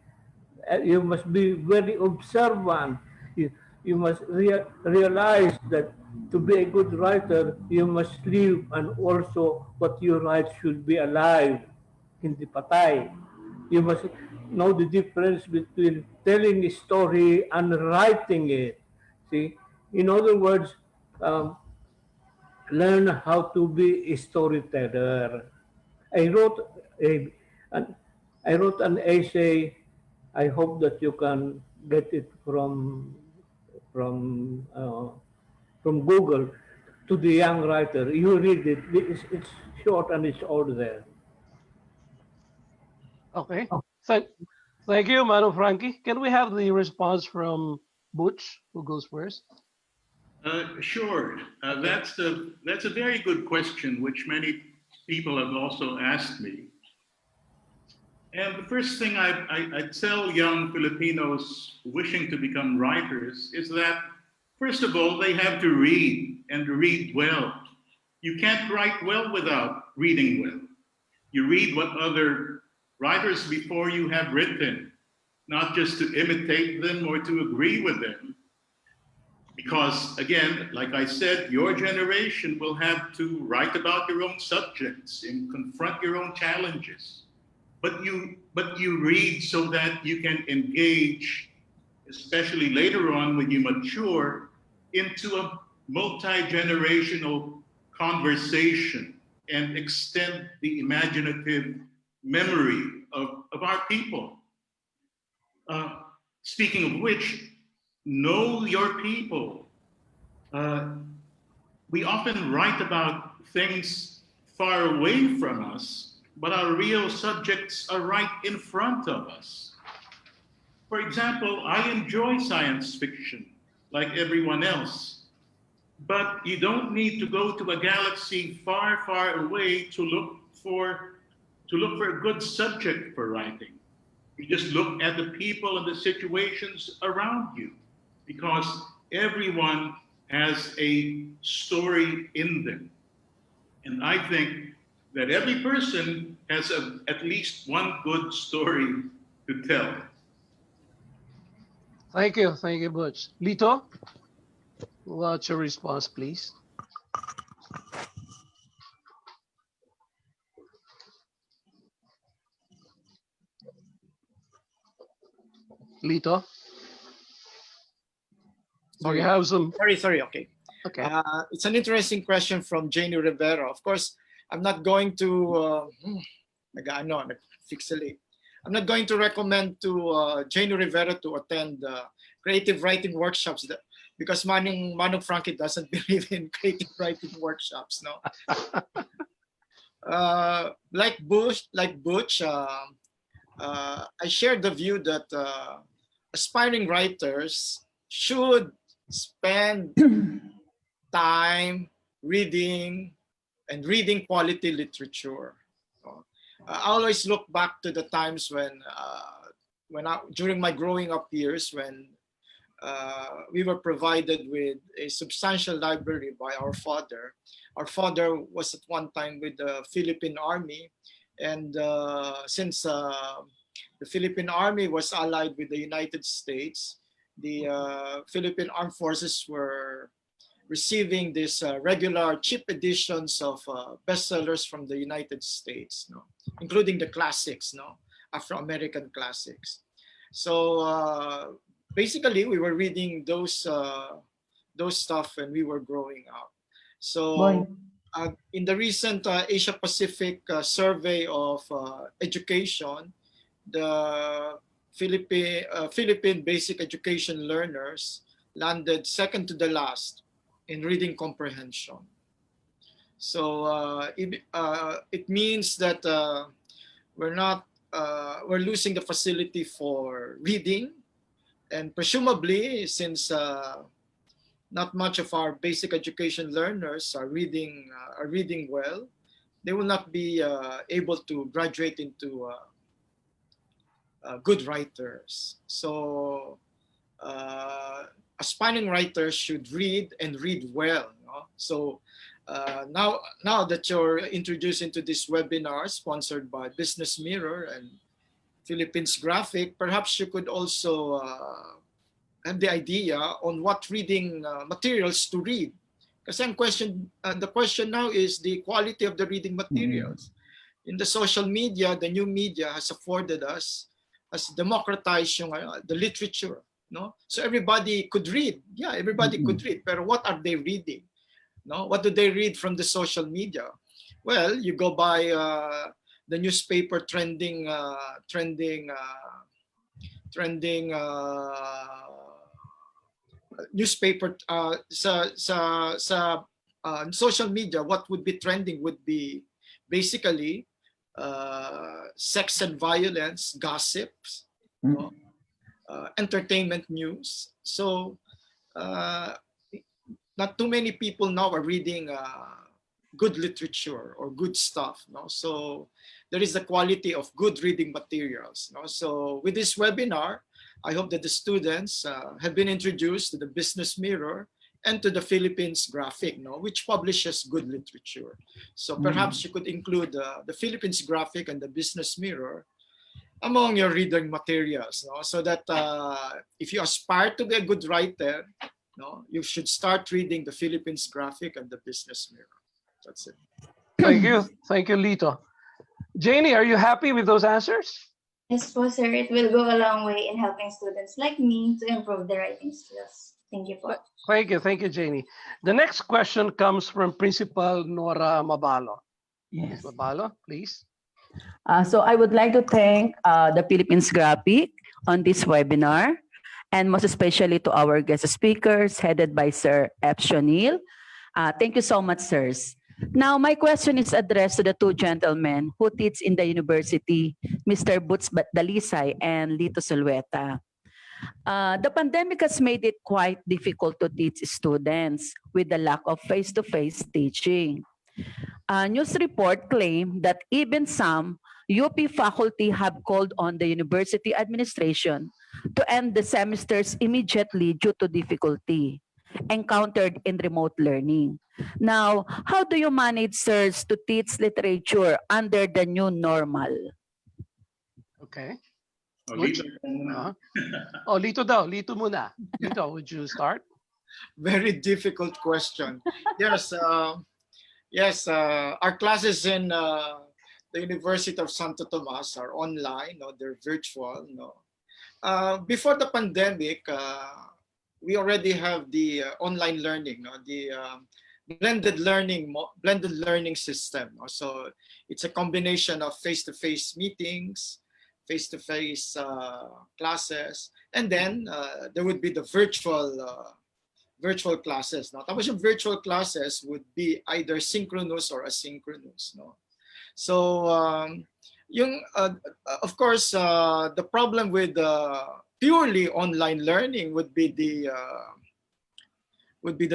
You must be very observant. You must realize that to be a good writer, you must live, and also what you write should be alive, hindi patay. You must know the difference between telling a story and writing it. See, in other words, learn how to be a storyteller. I wrote an essay. I hope that you can get it from Google. to the young writer. You read it. It's short and it's all there. Okay. Thank you, Madam Frankie. Can we have the response from Butch, who goes first? Sure. That's a very good question, which many people have also asked me. And the first thing I tell young Filipinos wishing to become writers is that, first of all, they have to read and read well. You can't write well without reading well. You read what other writers before you have written, not just to imitate them or to agree with them. Because again, like I said, your generation will have to write about your own subjects and confront your own challenges. But you read so that you can engage, especially later on when you mature, into a multi-generational conversation and extend the imaginative memory of our people. Speaking of which, know your people. We often write about things far away from us, but our real subjects are right in front of us. For example, I enjoy science fiction like everyone else, but you don't need to go to a galaxy far, far away to look for a good subject for writing. You just look at the people and the situations around you, because everyone has a story in them. And I think that every person has at least one good story to tell. Thank you, Butch. Lito, what's your response, please? Lito? Sorry. Do you have some? Sorry. Okay. It's an interesting question from Janie Rivera. Of course, I'm not going to I'm not going to recommend to Janie Rivera to attend creative writing workshops because Manong Frankie doesn't believe in creative writing workshops. No. Like Butch, I share the view that aspiring writers should spend time reading quality literature. I always look back to the times when during my growing up years when we were provided with a substantial library by our father. Our father was at one time with the Philippine Army, and since the Philippine Army was allied with the United States, the Philippine Armed Forces were receiving these regular cheap editions of bestsellers from the United States, including the classics, Afro-American classics. So basically, we were reading those stuff when we were growing up. So in the recent Asia Pacific survey of education, the Philippine basic education learners landed second to the last in reading comprehension. So it means that we're losing the facility for reading, and presumably since not much of our basic education learners are reading well, they will not be able to graduate into good writers. So aspiring writers should read and read well. So now that you're introduced into this webinar sponsored by BusinessMirror and Philippines Graphic, perhaps you could also have the idea on what reading materials to read. Because the question now is the quality of the reading materials. In the social media, the new media has afforded us, has democratized the literature. So everybody could read. Yeah, everybody could read. But what are they reading? What do they read from the social media? Well, you go by the newspaper trending newspaper sa on social media, what would be trending would be basically sex and violence, gossips, entertainment news. So not too many people now are reading good literature or good stuff. No? So there is the quality of good reading materials. No? So with this webinar, I hope that the students have been introduced to the Business Mirror and to the Philippines Graphic, no, which publishes good literature. So perhaps you could include the Philippines Graphic and the Business Mirror among your reading materials, no, so that if you aspire to be a good writer, no, you should start reading the Philippines Graphic and the Business Mirror. That's it. Thank you, Lito. Janie, are you happy with those answers? Yes po, sir. It will go a long way in helping students like me to improve their writing skills. Thank you po. Thank you, Janie. The next question comes from Principal Nora Mabalo. Yes. Mabalo, please. So I would like to thank the Philippines Graphic on this webinar, and most especially to our guest speakers headed by Sir F. Sionil. Thank you so much, sirs. Now, my question is addressed to the two gentlemen who teach in the university, Mr. Butch Dalisay and Lito Zulueta. The pandemic has made it quite difficult to teach students with the lack of face-to-face teaching. A news report claimed that even some UP faculty have called on the university administration to end the semesters immediately due to difficulty encountered in remote learning. Now, how do you manage, sirs, to teach literature under the new normal? Okay. Lito. Lito daw. Lito muna. Lito, would you start? Very difficult question. Yes, our classes in the University of Santo Tomas are online, no, they're virtual. No. Before the pandemic, we already have the online learning, no, the blended learning system. No? So it's a combination of face-to-face meetings, face-to-face classes, and then there would be the virtual classes. No? Tapos yung virtual classes would be either synchronous or asynchronous. No? So of course, the problem with purely online learning would be the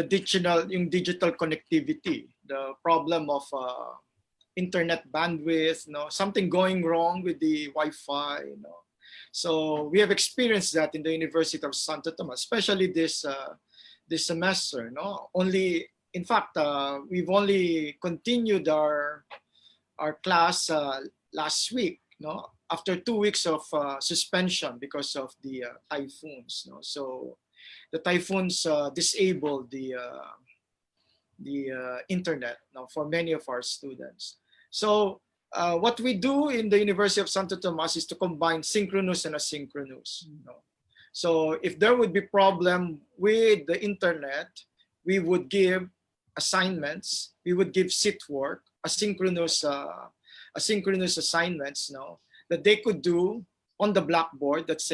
digital connectivity, the problem of internet bandwidth, something going wrong with the Wi-Fi. So we have experienced that in the University of Santo Tomas, especially this semester. In fact, we've only continued our class last week. After 2 weeks of suspension because of the typhoons. So the typhoons disabled the internet for many of our students. So what we do in the University of Santo Tomas is to combine synchronous and asynchronous. So if there would be problem with the internet, we would give assignments, we would give sit work, asynchronous assignments, that they could do on the blackboard. That's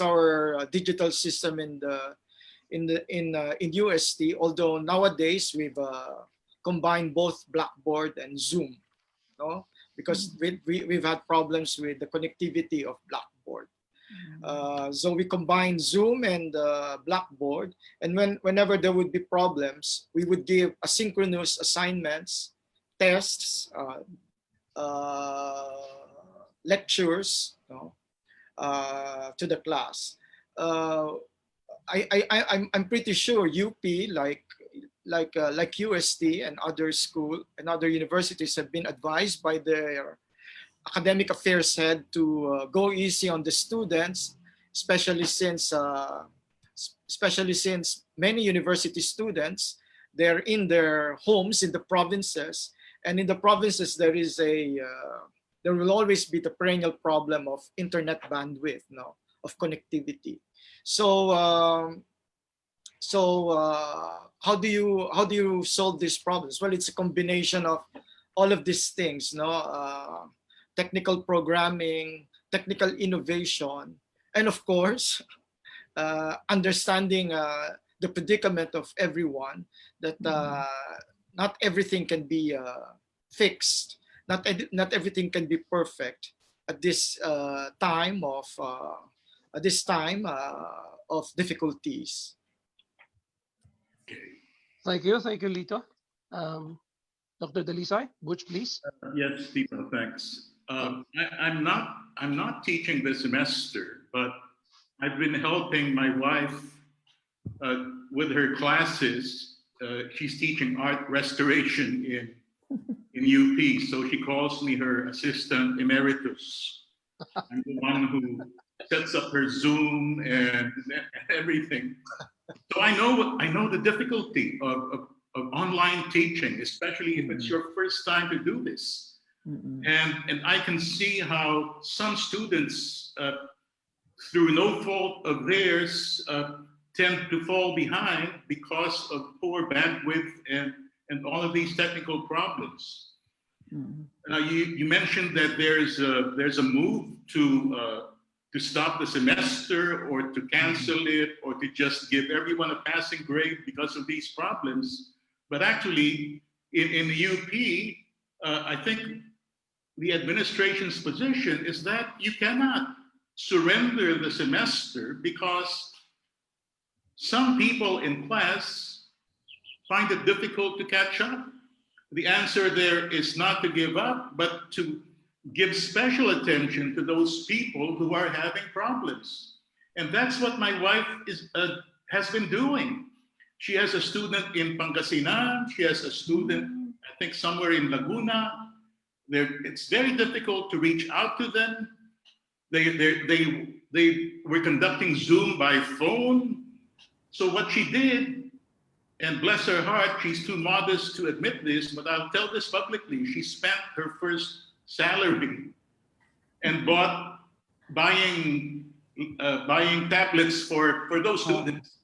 our digital system in UST. Although nowadays we've combined both Blackboard and Zoom, because we've had problems with the connectivity of Blackboard. So we combine Zoom and Blackboard, and whenever there would be problems, we would give asynchronous assignments, tests, lectures to the class. I'm pretty sure UP, like UST and other universities, have been advised by their academic affairs head to go easy on the students, especially since many university students, they're in their homes in the provinces, and in the provinces there will always be the perennial problem of internet bandwidth, of connectivity. So how do you solve these problems? Well, it's a combination of all of these things, technical programming, technical innovation, and of course, understanding the predicament of everyone, that not everything can be fixed, not everything can be perfect at this time of difficulties. Thank you, Lito. Dr. Dalisay, Butch, please. Yes, Tito, thanks. I'm not teaching this semester, but I've been helping my wife with her classes. She's teaching art restoration in UP, so she calls me her assistant emeritus. I'm the one who sets up her Zoom and everything. So I know the difficulty of online teaching, especially if it's your first time to do this. And I can see how some students, through no fault of theirs, tend to fall behind because of poor bandwidth and all of these technical problems. You mentioned that there's a move to stop the semester or to cancel it or to just give everyone a passing grade because of these problems. But actually, in the UP, I think the administration's position is that you cannot surrender the semester because some people in class find it difficult to catch up. The answer there is not to give up, but to give special attention to those people who are having problems. And that's what my wife has been doing. She has a student in Pangasinan. She has a student, I think, somewhere in Laguna. It's very difficult to reach out to them. They were conducting Zoom by phone. So what she did, and bless her heart, she's too modest to admit this, but I'll tell this publicly. She spent her first salary and buying tablets for those students,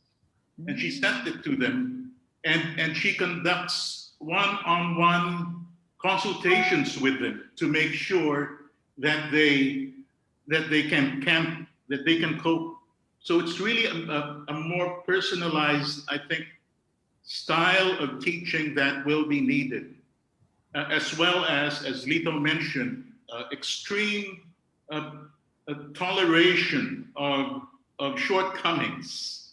and she sent it to them. And she conducts one-on-one consultations with them to make sure that they can cope. So it's really a more personalized, I think, style of teaching that will be needed, as well as Lito mentioned, extreme toleration of shortcomings.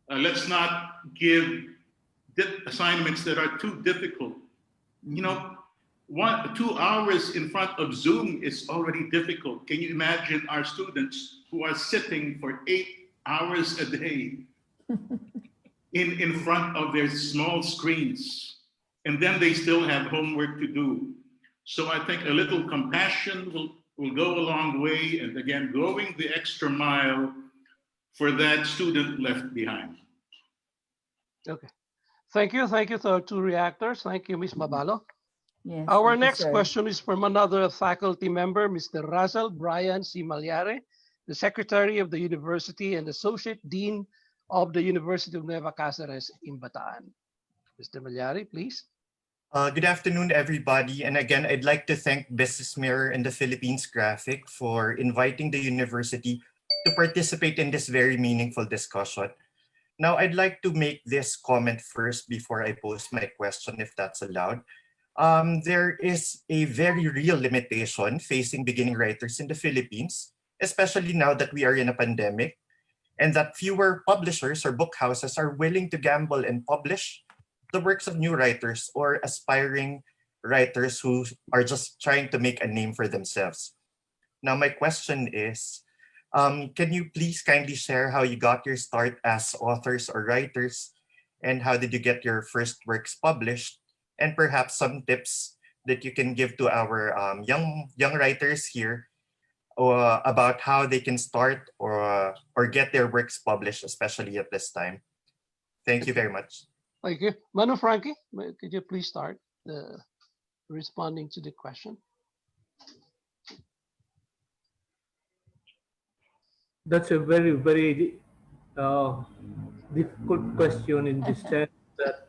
Let's not give assignments that are too difficult. 2 hours in front of Zoom is already difficult. Can you imagine our students who are sitting for 8 hours a day in front of their small screens, and then they still have homework to do? So I think a little compassion will go a long way, and again, going the extra mile for that student left behind. Okay. Thank you to our two reactors. Thank you, Ms. Mabalo. Yes, Our thank you, next sir. question is from another faculty member, Mr. Russell Brian C. Malyare, the Secretary of the University and Associate Dean of the University of Nueva Cáceres in Bataan. Mr. Malyare, please. Good afternoon, everybody. And again, I'd like to thank BusinessMirror and the Philippines Graphic for inviting the university to participate in this very meaningful discussion. Now, I'd like to make this comment first before I pose my question, if that's allowed. There is a very real limitation facing beginning writers in the Philippines, especially now that we are in a pandemic, and that fewer publishers or book houses are willing to gamble and publish the works of new writers or aspiring writers who are just trying to make a name for themselves. Now, my question is, can you please kindly share how you got your start as authors or writers, and how did you get your first works published? And perhaps some tips that you can give to our young writers here about how they can start or get their works published, especially at this time. Thank you very much. Thank you. Manu Frankie, could you please start responding to the question? That's a very, very difficult question in the sense that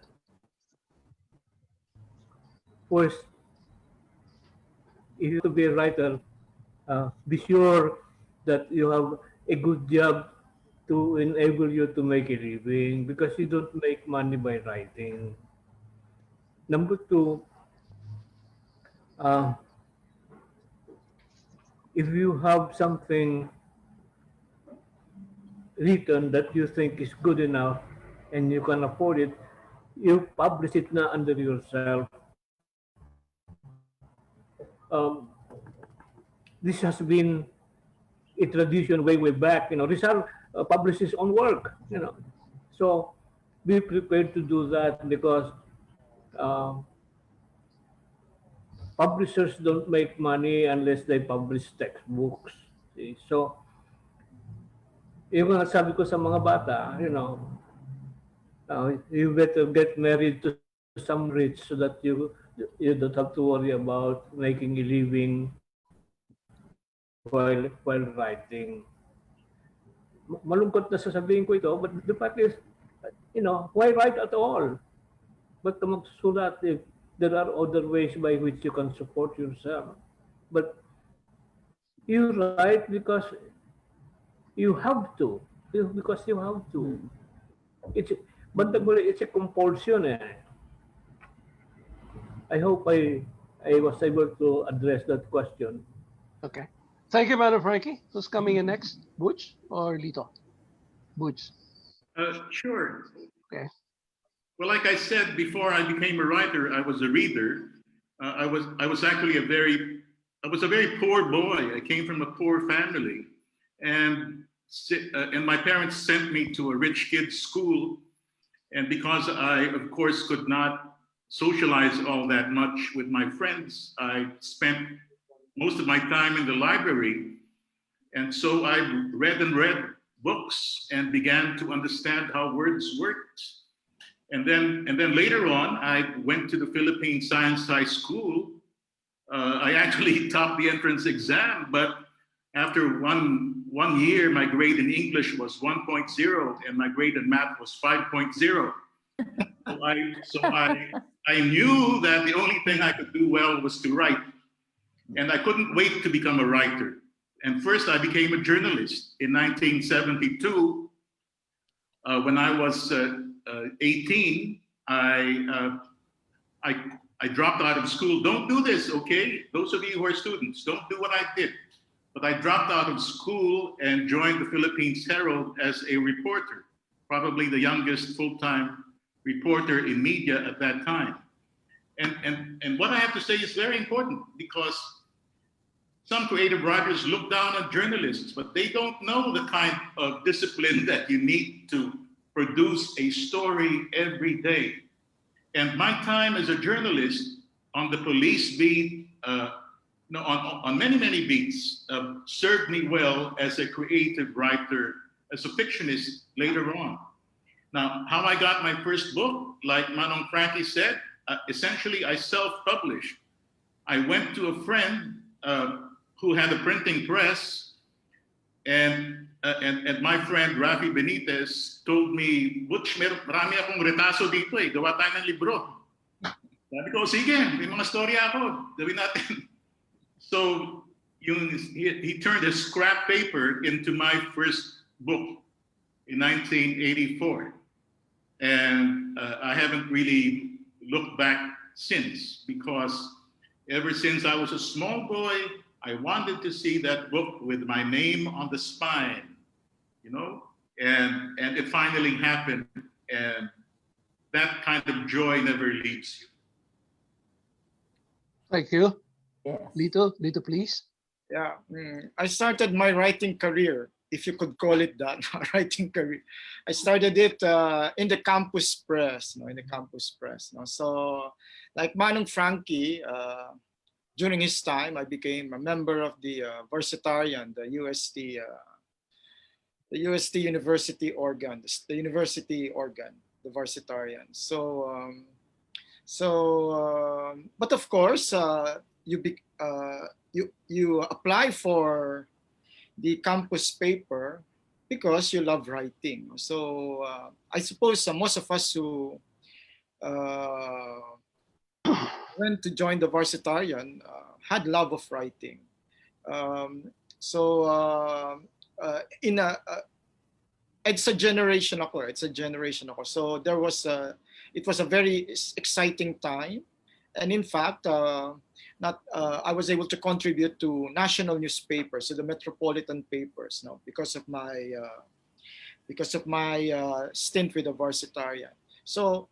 first, if you to be a writer, be sure that you have a good job to enable you to make a living because you don't make money by writing. Number two, uh, if you have something written that you think is good enough and you can afford it, you publish it na under yourself. This has been a tradition way back. Rizal published his own work. So be prepared to do that because uh, publishers don't make money unless they publish textbooks. See? So, yung mga sabi ko sa mga bata, you better get married to some rich so that you don't have to worry about making a living while writing. Malungkot na sasabihin ko ito, but the fact is, why write at all? But ka magsusulat if there are other ways by which you can support yourself. But you write because you have to. Because you have to. It's a compulsion. I hope I was able to address that question. Okay. Thank you, Madam Frankie. Who's coming in next? Butch or Lito? Butch. Sure. Okay. Well, like I said, before I became a writer, I was a reader. I was actually a very poor boy. I came from a poor family, and my parents sent me to a rich kids' school. And because I, of course, could not socialize all that much with my friends, I spent most of my time in the library. And so I read books and began to understand how words worked. And then later on, I went to the Philippine Science High School. I actually topped the entrance exam, but after one year, my grade in English was 1.0 and my grade in math was 5.0. So I knew that the only thing I could do well was to write. And I couldn't wait to become a writer. And first I became a journalist in 1972. When I was 18, I dropped out of school. Don't do this, okay? Those of you who are students, don't do what I did. But I dropped out of school and joined the Philippines Herald as a reporter, probably the youngest full-time reporter in media at that time. And what I have to say is very important because some creative writers look down on journalists, but they don't know the kind of discipline that you need to produce a story every day. And my time as a journalist on the police beat, on many beats, served me well as a creative writer, as a fictionist later on. Now, how I got my first book, like Manong Frankie said, essentially I self-published. I went to a friend who had a printing press, and my friend Rafi Benitez told me, Butch, marami akong retaso dito eh, gawa tayo ng libro. Sabi ko, sige, may mga storya ako, gawin natin. So he turned a scrap paper into my first book in 1984. And I haven't really looked back since, because ever since I was a small boy, I wanted to see that book with my name on the spine, and it finally happened. And that kind of joy never leaves you. Thank you. Yes. Lito, please. Yeah, I started my writing career, if you could call it that, writing career. I started it in the campus press, in the campus press. So, like Manong Frankie, during his time, I became a member of the Versatarian, the UST university organ, the university organ, the Versatarian. But of course, you apply for the campus paper because you love writing. So I suppose most of us who went to join the Versatarian had love of writing. it's a generation ako. It's a generation ako. So there was it was a very exciting time, and in fact, I was able to contribute to national newspapers, to the metropolitan papers, no, because of my stint with the Varsitarian. So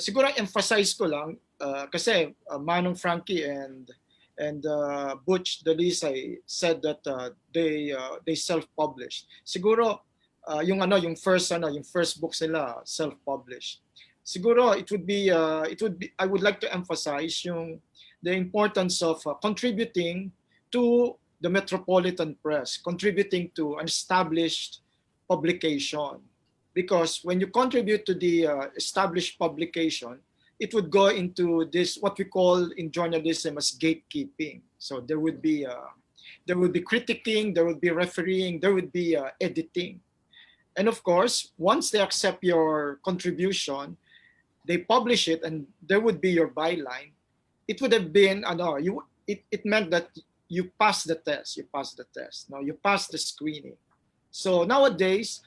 siguro emphasize ko lang kasi Manong Frankie and Butch Dalisay said that they self-published. Siguro yung first books nila self-published. Siguro it would be I would like to emphasize the importance of contributing to the metropolitan press, contributing to an established publication, because when you contribute to the established publication, it would go into this what we call in journalism as gatekeeping. So there would be critiquing, there would be refereeing, there would be editing, and of course, once they accept your contribution, they publish it, and there would be your byline. It would have been it meant that you passed the test. You passed the test. No, you passed the screening. So nowadays,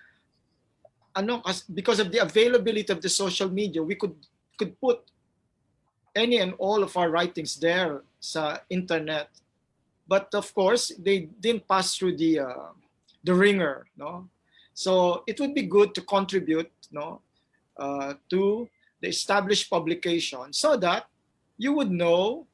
because of the availability of the social media, we could put any and all of our writings there sa internet. But of course, they didn't pass through the ringer, no. So it would be good to contribute, no, to the established publication, so that you would know,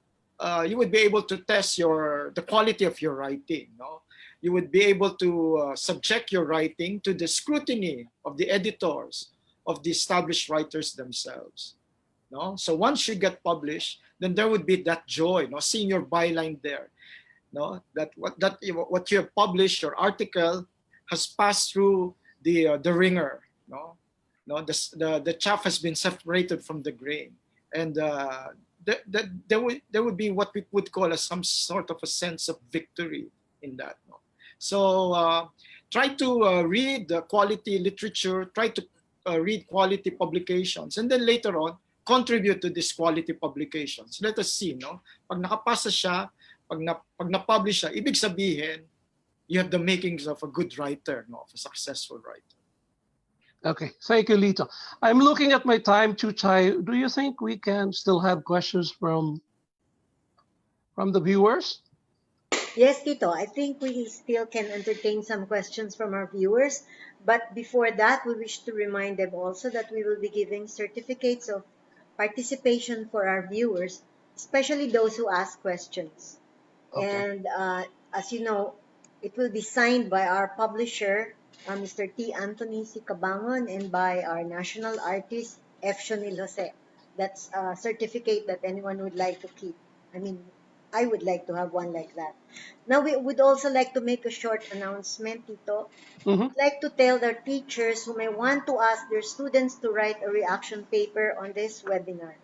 you would be able to test the quality of your writing, no. You would be able to subject your writing to the scrutiny of the editors, of the established writers themselves. No? So once you get published, then there would be that joy, no? Seeing your byline there. No? That what you have published, your article, has passed through the ringer. No? No? The chaff has been separated from the grain. And there would be what we would call some sort of a sense of victory in that. No? So try to read the quality literature, try to read quality publications, and then later on, contribute to this quality publications. Let us see, no? Pag nakapasa siya, pag na-publish siya, ibig sabihin, you have the makings of a good writer, no? Of a successful writer. Okay, thank you, Lito. I'm looking at my time, Chuchay. Do you think we can still have questions from the viewers? Yes, Tito, I think we still can entertain some questions from our viewers. But before that, we wish to remind them also that we will be giving certificates of participation for our viewers, especially those who ask questions. Okay. And as you know, it will be signed by our publisher, Mr. T. Anthony C. Cabangon, and by our national artist, F. Sionil Jose. That's a certificate that anyone would like to keep. I mean, I would like to have one like that. Now, we would also like to make a short announcement, Tito. We'd like to tell their teachers who may want to ask their students to write a reaction paper on this webinar.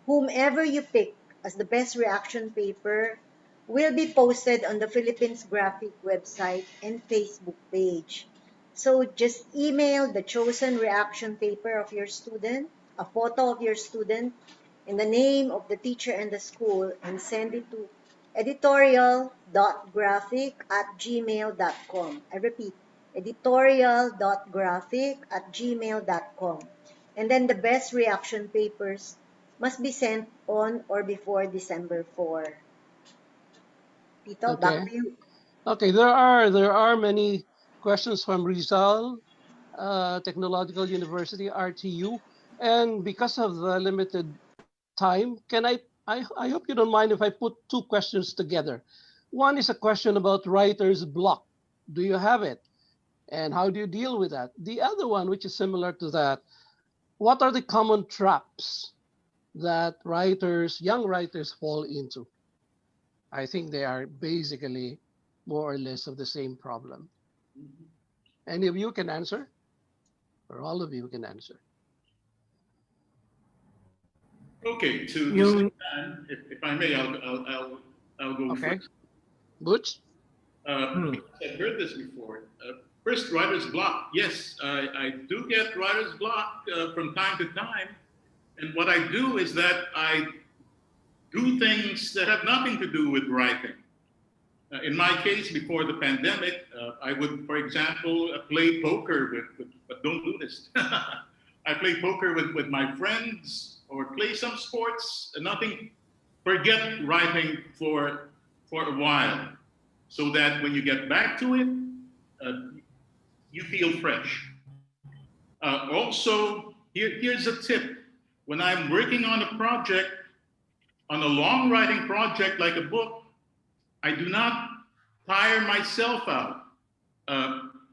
Whomever you pick as the best reaction paper will be posted on the Philippines Graphic website and Facebook page. So just email the chosen reaction paper of your student, a photo of your student, and the name of the teacher and the school, and send it to editorial.graphic@gmail.com. I repeat, editorial.graphic@gmail.com. And then the best reaction papers must be sent on or before December 4. Tito, Okay. back to you. Okay, there are many questions from Rizal Technological University, RTU, and because of the limited time, I hope you don't mind if I put two questions together. One is a question about writer's block. Do you have it? And how do you deal with that? The other one, which is similar to that, what are the common traps that young writers fall into? I think they are basically more or less of the same problem. Any of you can answer? Or all of you can answer? Okay, to if I may, I'll go first. Butch? I've heard this before. First, writer's block. Yes, I do get writer's block from time to time. And what I do is that I do things that have nothing to do with writing. In my case, before the pandemic, I would, for example, play poker but don't do this. I play poker with my friends or play some sports, nothing, forget writing for a while, so that when you get back to it, you feel fresh. Also, here's a tip. When I'm working on a project, on a long writing project like a book, I do not tire myself out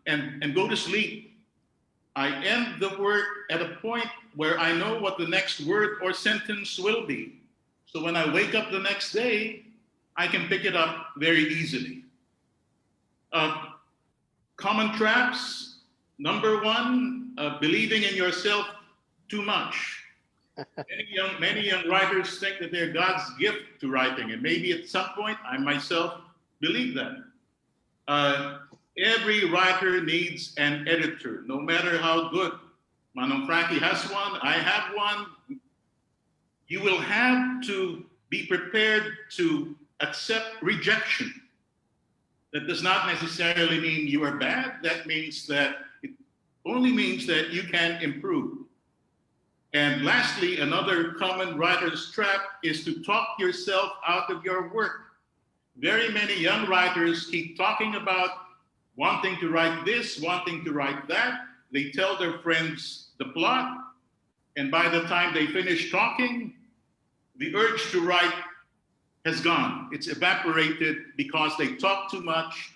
and go to sleep. I end the work at a point where I know what the next word or sentence will be. So when I wake up the next day, I can pick it up very easily. Common traps. Number one, believing in yourself too much. Many young writers think that they're God's gift to writing, and maybe at some point I myself believe that. Every writer needs an editor, no matter how good. Manong Frankie has one, I have one. You will have to be prepared to accept rejection. That does not necessarily mean you are bad. That means that it only means that you can improve. And lastly, another common writer's trap is to talk yourself out of your work. Very many young writers keep talking about wanting to write this, wanting to write that. They tell their friends the plot, and by the time they finish talking, the urge to write has gone. It's evaporated because they talk too much.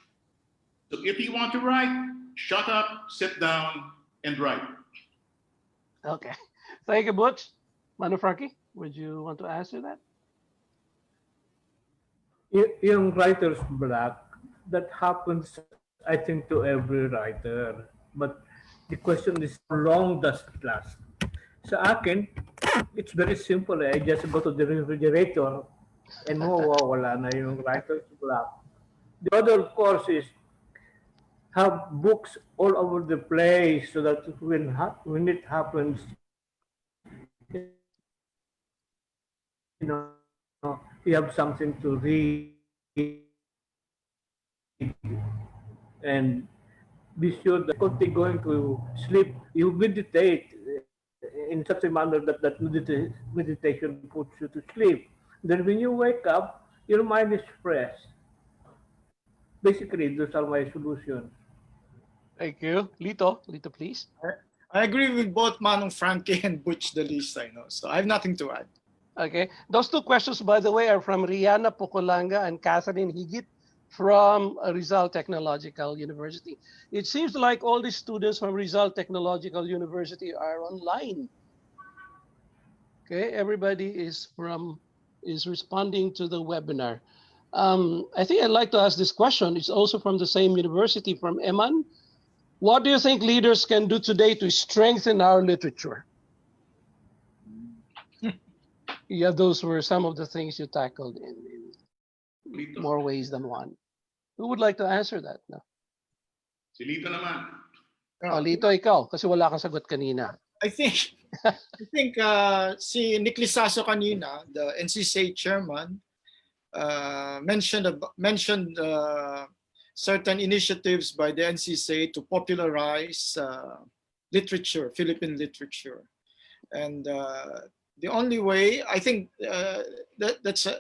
So if you want to write, shut up, sit down, and write. Okay. Thank you, Butch. Manu Frankie, would you want to answer that? Yung writer's block, that happens, I think, to every writer. But the question is, how long does it last? Sa akin, it's very simple. I just go to the refrigerator and mawawala na yung writer's block. The other, of course, is have books all over the place so that when it happens, you know, you have something to read and be sure that you're going to sleep, you meditate in such a manner that meditation puts you to sleep. Then when you wake up, your mind is fresh. Basically, those are my solutions. Thank you. Lito, please. I agree with both Manong Frankie and Butch Dalisay, so I have nothing to add. Okay. Those two questions, by the way, are from Rihanna Pukulanga and Catherine Higit from Rizal Technological University. It seems like all the students from Rizal Technological University are online. Okay, everybody is responding to the webinar. I think I'd like to ask this question. It's also from the same university, from Eman. What do you think leaders can do today to strengthen our literature? Yeah, those were some of the things you tackled in more ways than one. Who would like to answer that? No? Si Lito naman. Oh, Lito, ikaw, kasi wala kang sagot kanina. I think si Nick Lisaso kanina, the NCCA chairman, mentioned certain initiatives by the NCCA to popularize literature, Philippine literature, and the only way, I think, that's a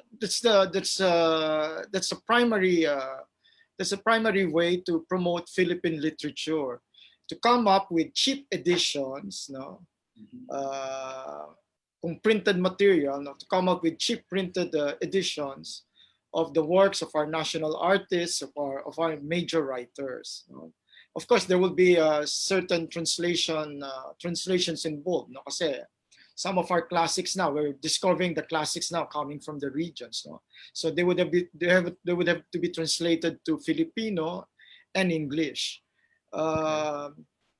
primary way to promote Philippine literature, to come up with cheap editions, printed material, to come up with cheap printed editions of the works of our national artists, of our major writers. Of course, there will be certain translations involved, kasi some of our classics now, we're discovering the classics now coming from the regions. So they would have to be translated to Filipino and English. And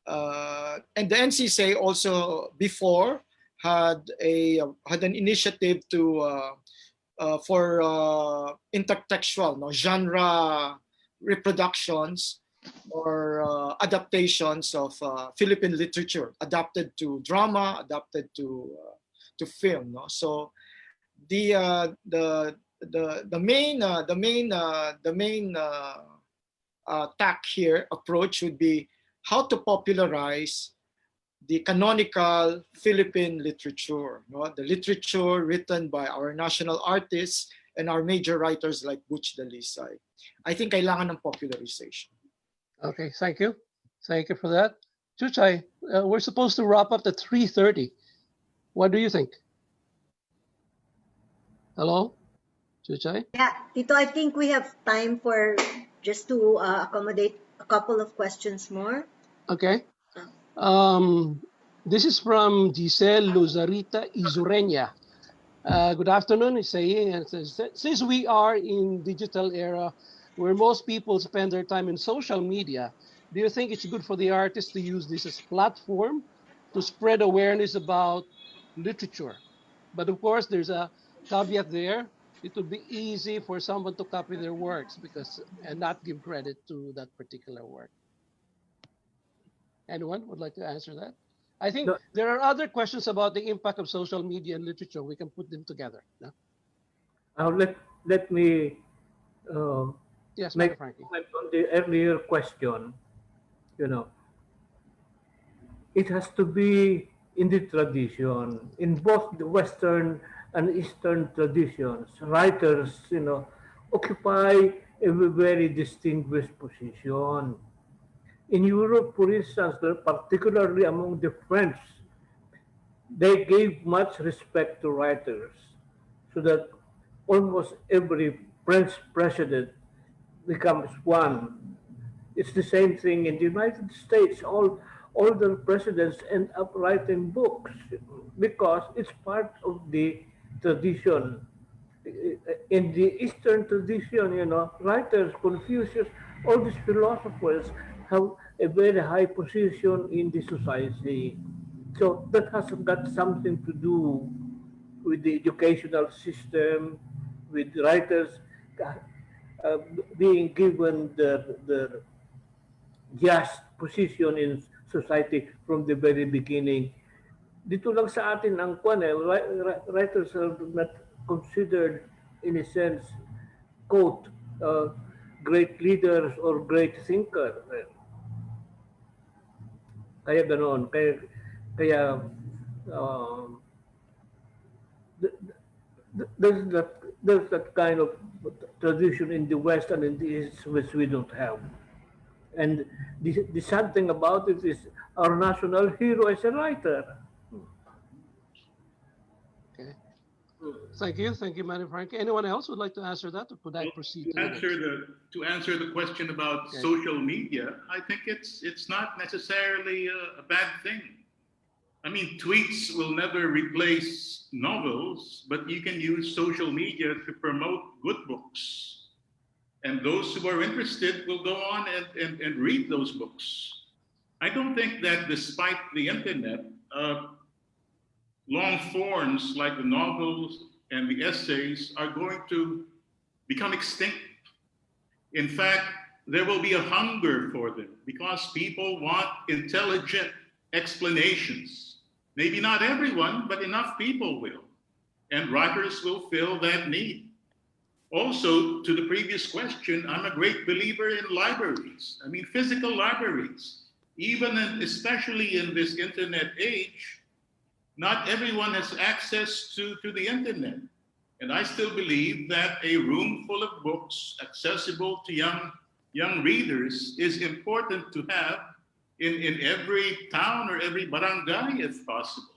the NCCA also before had an initiative for intertextual, genre reproductions or adaptations of Philippine literature, adapted to drama, adapted to film. So the tack here approach would be how to popularize the canonical Philippine literature, no? The literature written by our national artists and our major writers like Butch, Dalisay. I think kailangan ng popularization. Okay, thank you. Thank you for that. Chuchay, we're supposed to wrap up at 3:30. What do you think? Hello? Chuchay? Yeah, Tito, I think we have time for just to accommodate a couple of questions more. Okay. This is from Giselle Luzarita Izureña. Good afternoon, he's saying, and says, since we are in digital era where most people spend their time in social media, do you think it's good for the artists to use this as platform to spread awareness about literature? But of course, there's a caveat there. It would be easy for someone to copy their works and not give credit to that particular work. Anyone would like to answer that? I think there are other questions about the impact of social media and literature. We can put them together. No? Let me yes, make Frankie. comment on the earlier question. You know, it has to be in the tradition, in both the Western and Eastern traditions. Writers, you know, occupy a very distinguished position. In Europe, for instance, particularly among the French, they gave much respect to writers, so that almost every French president becomes one. It's the same thing in the United States. All the presidents end up writing books because it's part of the tradition. In the Eastern tradition, you know, writers, Confucius, all these philosophers have a very high position in the society. So that has got something to do with the educational system, with writers being given the just position in society from the very beginning. Dito lang sa atin ang writers are not considered, in a sense, quote, great leaders or great thinkers. Kaya ganoon. Kaya there's that kind of tradition in the West and in the East which we don't have. And the sad thing about it is our national hero is a writer. Okay. Thank you, Madam Frankie. Anyone else would like to answer that, or could I proceed to answer the question about social media? I think it's not necessarily a bad thing. I mean, tweets will never replace novels, but you can use social media to promote good books. And those who are interested will go on and read those books. I don't think that despite the internet, long forms like the novels and the essays are going to become extinct. In fact, there will be a hunger for them because people want intelligent explanations. Maybe not everyone, but enough people will. And writers will fill that need. Also, to the previous question, I'm a great believer in libraries. I mean, physical libraries. Even and especially in this internet age, not everyone has access to the internet. And I still believe that a room full of books accessible to young readers is important to have in every town or every barangay if possible.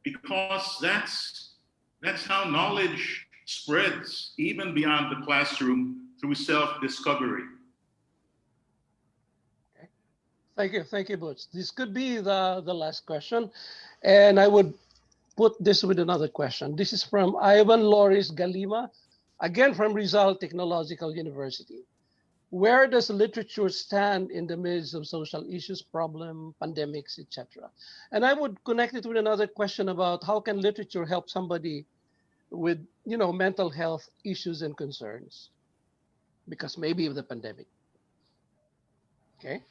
Because that's how knowledge spreads even beyond the classroom through self-discovery. Thank you, Butch. This could be the last question, and I would put this with another question. This is from Ivan Loris Galima, again from Rizal Technological University. Where does literature stand in the midst of social issues, problem, pandemics, etc.? And I would connect it with another question about how can literature help somebody with, mental health issues and concerns because maybe of the pandemic. Okay.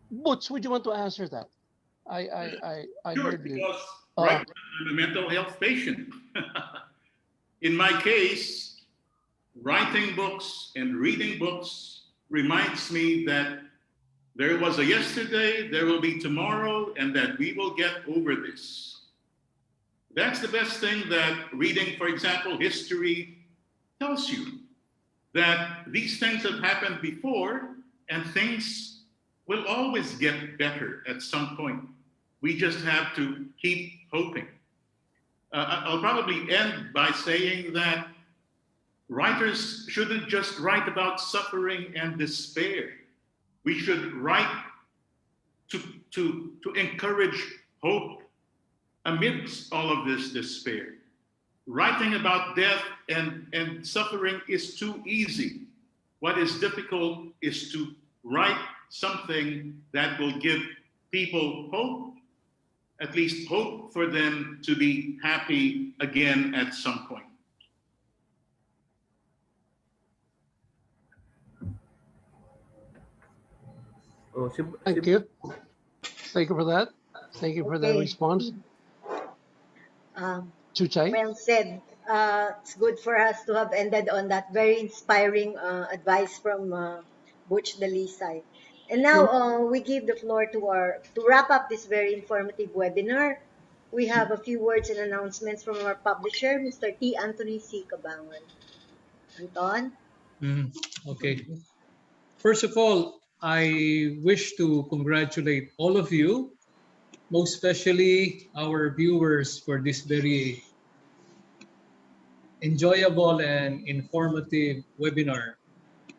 Butch, would you want to answer that? I Sure, heard you. because right, I'm a mental health patient. In my case, writing books and reading books reminds me that there was a yesterday, there will be tomorrow, and that we will get over this. That's the best thing that reading, for example, history tells you, that these things have happened before and things will always get better at some point. We just have to keep hoping. I'll probably end by saying that writers shouldn't just write about suffering and despair. We should write to encourage hope amidst all of this despair. Writing about death and suffering is too easy. What is difficult is to write something that will give people hope, at least hope for them to be happy again at some point. Thank you. Thank you for that. Thank you for that Okay. response. Chuchay? Well said. It's good for us to have ended on that very inspiring advice from Butch Dalisay. And now we give the floor to wrap up this very informative webinar. We have a few words and announcements from our publisher, Mr. T. Anthony C. Cabangon. Anton? Okay. First of all, I wish to congratulate all of you, most especially our viewers, for this very enjoyable and informative webinar.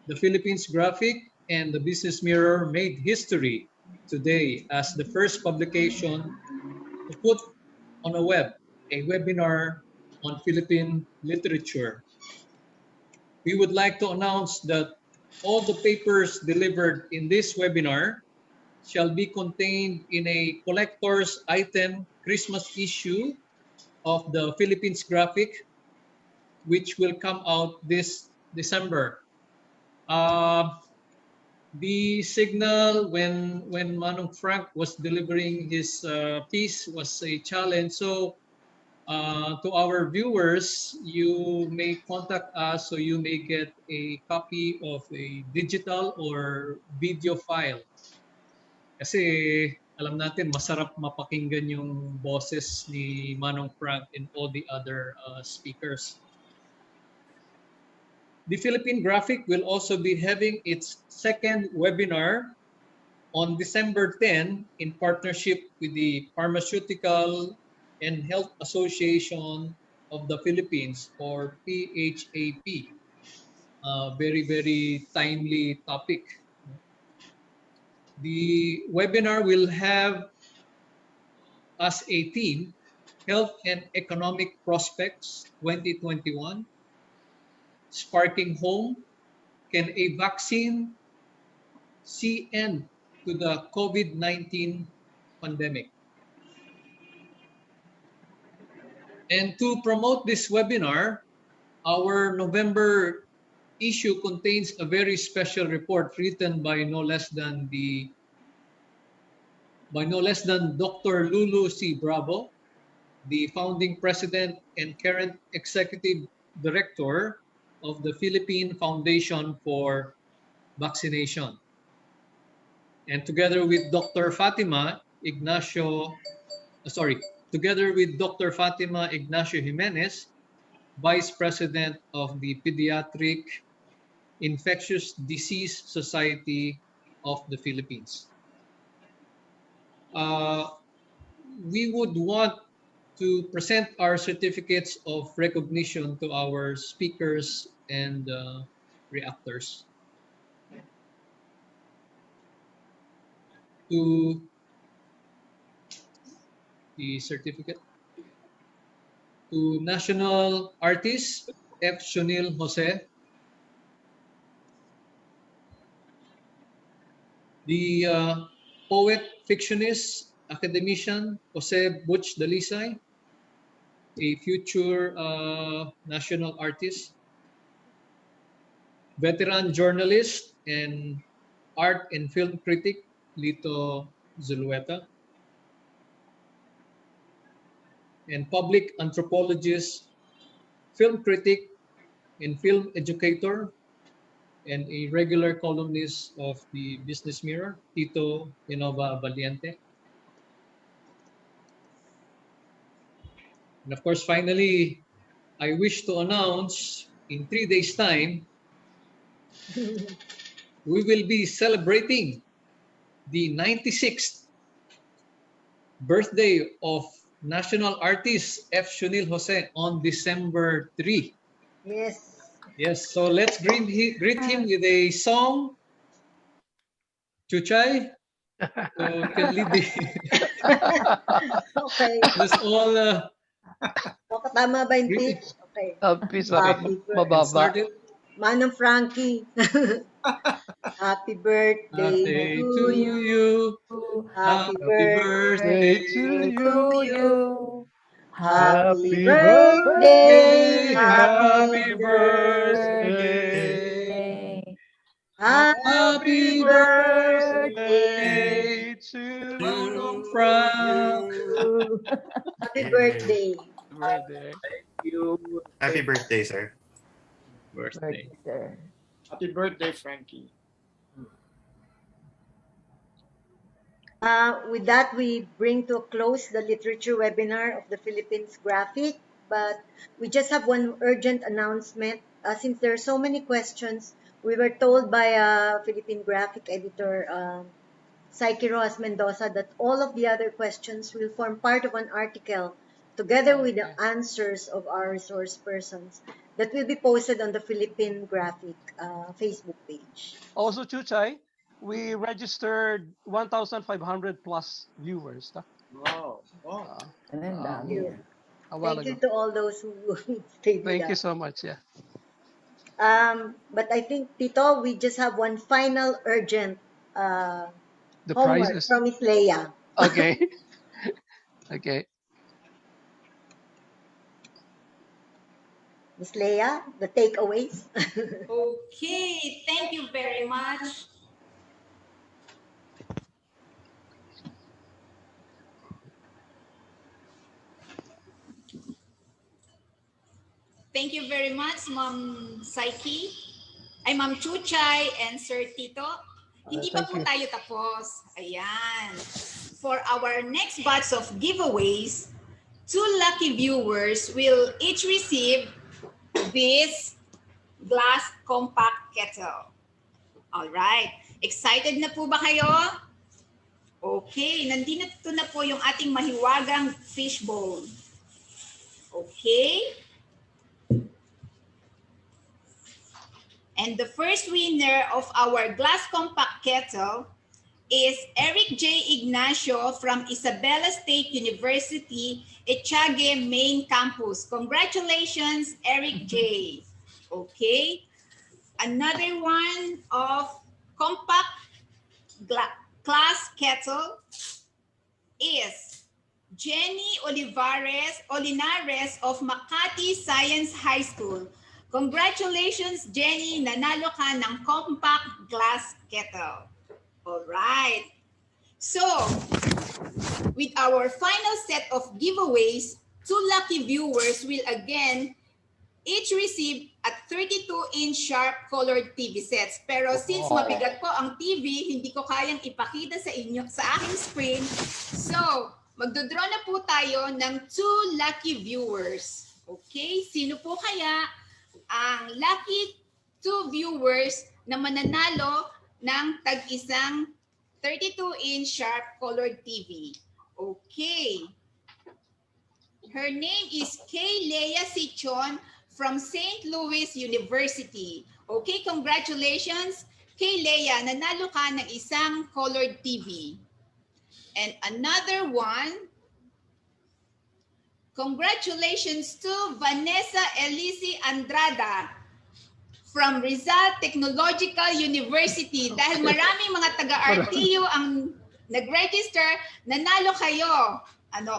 The Philippines Graphic and the Business Mirror made history today as the first publication to put on a webinar on Philippine literature. We would like to announce that all the papers delivered in this webinar shall be contained in a collector's item Christmas issue of the Philippines Graphic, which will come out this December. The signal when Manong Frank was delivering his piece was a challenge. So to our viewers, you may contact us so you may get a copy of a digital or video file. Kasi alam natin masarap mapakinggan yung boses ni Manong Frank and all the other speakers. The Philippine Graphic will also be having its second webinar on December 10 in partnership with the Pharmaceutical and Health Association of the Philippines, or PHAP. Very, very timely topic. The webinar will have as a theme, Health and Economic Prospects 2021, Sparking Home, Can a Vaccine See End to the COVID-19 pandemic? And to promote this webinar, our November issue contains a very special report written by no less than Dr. Lulu C. Bravo, the founding president and current executive director of the Philippine Foundation for Vaccination. And together with Dr. Fatima Ignacio Jimenez, Vice President of the Pediatric Infectious Disease Society of the Philippines. We would want to present our certificates of recognition to our speakers and reactors. To the certificate to National Artist F. Sionil Jose, the poet, fictionist, academician Jose Butch Dalisay, a future national artist, veteran journalist and art and film critic Lito Zulueta, and public anthropologist, film critic, and film educator, and a regular columnist of the Business Mirror, Tito Genova Valiente. And of course, finally, I wish to announce in 3 days' time, we will be celebrating the 96th birthday of national artist F. Sionil Jose on December 3. Yes. Yes, so let's greet him with a song. Chuchay, so can lead the... Okay. Let's all... Tama ba yung pitch? Okay. Happy Happy mababa. birthday. Manong Frankie. Happy birthday to you. Happy birthday to you. Happy birthday. Happy birthday. Happy birthday to Frank. Happy birthday. Thank you. Happy birthday, sir. Birthday. Happy birthday, Frankie. With that, we bring to a close the literature webinar of the Philippines Graphic, but we just have one urgent announcement. Since there are so many questions, we were told by Philippine Graphic editor, Psyche Rojas Mendoza, that all of the other questions will form part of an article together with the answers of our resource persons that will be posted on the Philippine Graphic Facebook page. Also, Chuchay, we registered 1,500 plus viewers. Wow. Thank you. A while Thank you ago. to all those who stayed with Thank you us. so much. Yeah. But I think, Tito, we just have one final urgent The homework prizes. from Miss Leia. Okay. Okay. Miss Leia, the takeaways. Okay, thank you very much. Thank you very much, Ma'am Psyche. Ay, Ma'am Chuchay and Sir Tito. Hindi pa thank po you. tayo tapos. Ayan. For our next batch of giveaways, 2 lucky viewers will each receive this glass compact kettle. All right. Excited na po ba kayo? Okay. Nandito na po yung ating mahiwagang fishbowl. Okay. And the first winner of our glass compact kettle is Eric J. Ignacio from Isabela State University, Echage Main Campus. Congratulations, Eric J. Okay. Another one of compact glass kettle is Jenny Olinares of Makati Science High School. Congratulations, Jenny! Nanalo ka ng compact glass kettle. All right. So, with our final set of giveaways, 2 lucky viewers will again each receive a 32-inch sharp colored TV sets. Pero since mabigat po ang TV, hindi ko kayang ipakita sa inyo sa aking screen. So, magdodraw na po tayo ng 2 lucky viewers. Okay? Sino po kaya ang lucky 2 viewers na mananalo ng tag-isang 32-inch sharp colored TV? Okay. Her name is Kay Leia Sichon from St. Louis University. Okay, congratulations. Kay Leia, nanalo ka ng isang colored TV. And another one, congratulations to Vanessa Elise Andrada from Rizal Technological University. Dahil maraming mga taga-RTU ang nag-register, nanalo kayo.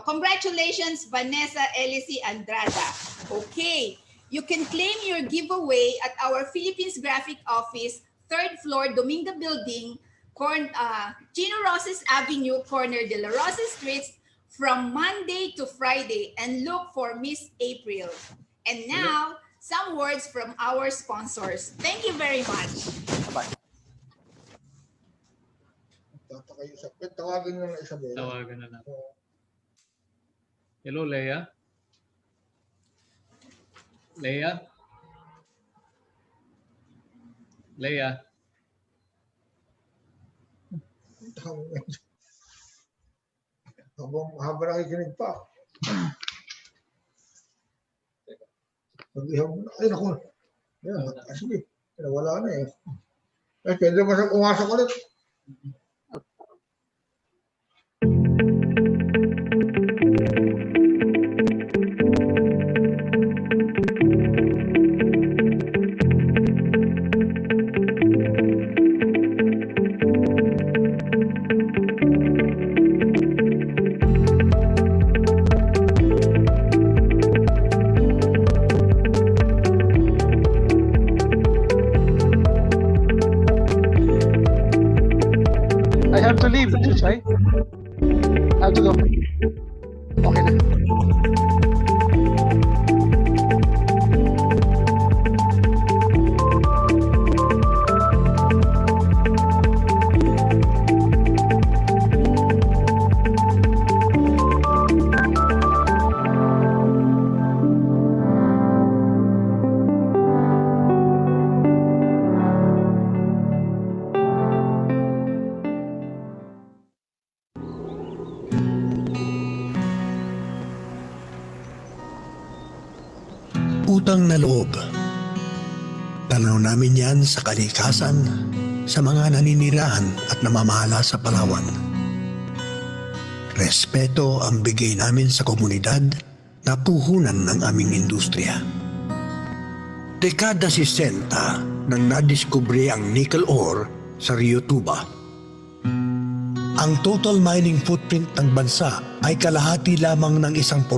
Congratulations, Vanessa Elise Andrada. Okay, you can claim your giveaway at our Philippines Graphic Office, 3rd floor, Dominga Building, Chino Rosas Avenue, corner de la Rosa Streets, from Monday to Friday and look for Miss April. And now, some words from our sponsors. Thank you very much. Bye-bye. Tawagan na lang. Hello, Leia? Leia? Leia? Habang nakikinig pa. Ay, naku. Yan, sige. Wala na eh. Eh, pwede ba siya pumasok ulit? I have to leave, Chuchay. I have to go. Okay na. Utang na loob. Tanaw namin yan sa kalikasan, sa mga naninirahan at namamahala sa Palawan. Respeto ang bigay namin sa komunidad na puhunan ng aming industriya. Dekada 60 nang nadiskubre ang nickel ore sa Rio Tuba. Ang total mining footprint ng bansa ay kalahati lamang ng 1%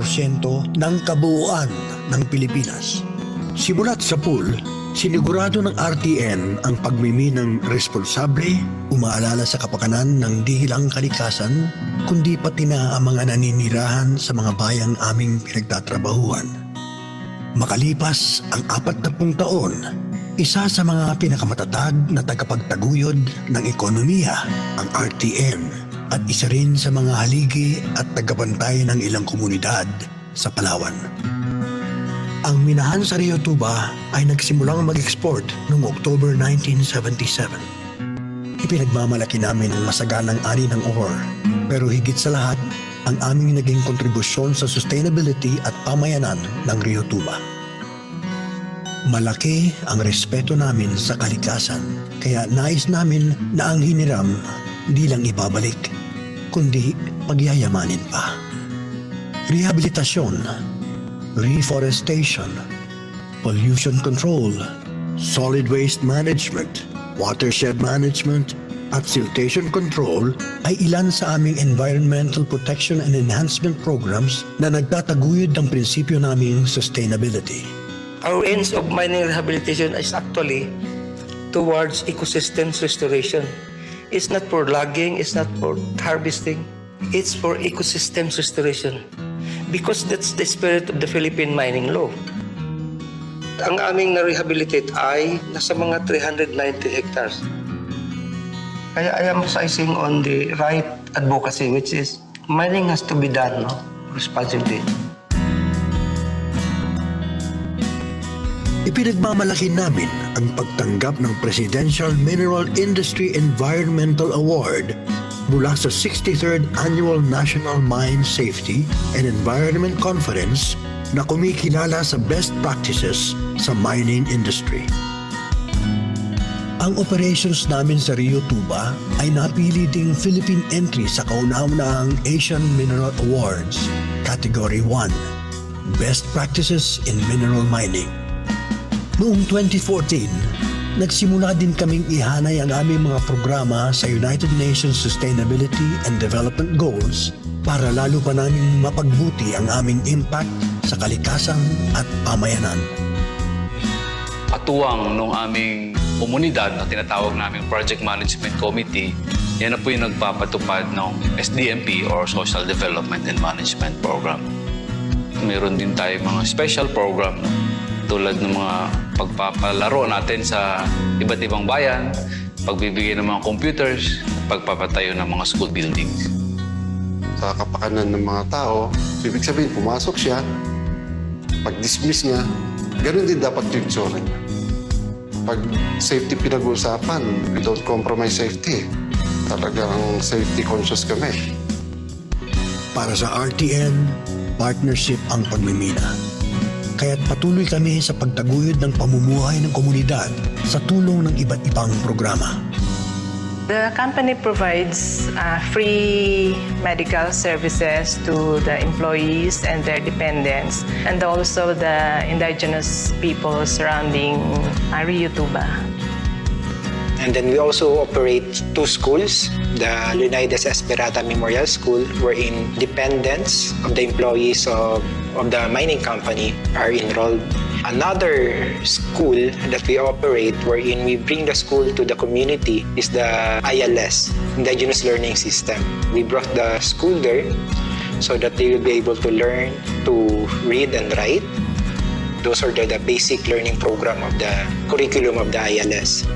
ng kabuuan ng Pilipinas. Simulat sa pool, sinigurado ng RTN ang pagmiminang responsable, umaalala sa kapakanan ng di lang kalikasan, kundi pati na ang mga naninirahan sa mga bayang aming pinagtatrabahuan. Makalipas ang 40 taon, isa sa mga pinakamatatag na tagapagtaguyod ng ekonomiya ang RTN at isa rin sa mga haligi at tagabantay ng ilang komunidad sa Palawan. Ang minahan sa Rio Tuba ay nagsimulang mag-export noong October 1977. Ipinagmamalaki namin ang masaganang ani ng ore, pero higit sa lahat, ang aming naging kontribusyon sa sustainability at pamayanan ng Rio Tuba. Malaki ang respeto namin sa kalikasan, kaya nais namin na ang hiniram di lang ibabalik, kundi pagyayamanin pa. Rehabilitasyon, reforestation, pollution control, solid waste management, watershed management, at siltation control ay ilan sa aming environmental protection and enhancement programs na nagtataguyod ng prinsipyo naming sustainability. Our aims of mining rehabilitation is actually towards ecosystems restoration. It's not for logging, it's not for harvesting, it's for ecosystems restoration. Because that's the spirit of the Philippine mining law. Ang aming na-rehabilitate ay nasa mga 390 hectares. Kaya I am emphasizing on the right advocacy, which is mining has to be done responsibly. Ipinagmamalaki namin ang pagtanggap ng Presidential Mineral Industry Environmental Award mula sa 63rd Annual National Mine Safety and Environment Conference na kumikilala sa best practices sa mining industry. Ang operations namin sa Rio Tuba ay napili ding Philippine entry sa kauna-unahang Asian Mineral Awards, Category 1, Best Practices in Mineral Mining. Noong 2014, nagsimula din kaming ihanay ang aming mga programa sa United Nations Sustainability and Development Goals para lalo pa namin mapagbuti ang aming impact sa kalikasan at pamayanan. Katuwang nung aming komunidad na tinatawag naming Project Management Committee Yan na po yung nagpapatupad ng SDMP or Social Development and Management Program. Meron din tayo mga special program tulad ng mga pagpapalaro natin sa iba't ibang bayan, pagbibigay ng mga computers, pagpapatayo ng mga school buildings. Sa kapakanan ng mga tao, ibig sabihin pumasok siya, pag-dismiss niya, ganun din dapat yung itsura niya. Pag safety pinag-uusapan, we don't compromise safety. Talagang safety conscious kami. Para sa RTN, partnership ang pagmimina. Kaya't patuloy kami sa pagtaguyod ng pamumuhay ng komunidad sa tulong ng iba't ibang programa. The company provides free medical services to the employees and their dependents, and also the indigenous people surrounding Rio Tuba. And then we also operate 2 schools, the Leonidas Esperata Memorial School, wherein dependents of the employees of the mining company are enrolled. Another school that we operate wherein we bring the school to the community is the ILS, Indigenous Learning System. We brought the school there so that they will be able to learn to read and write. Those are the basic learning program of the curriculum of the ILS.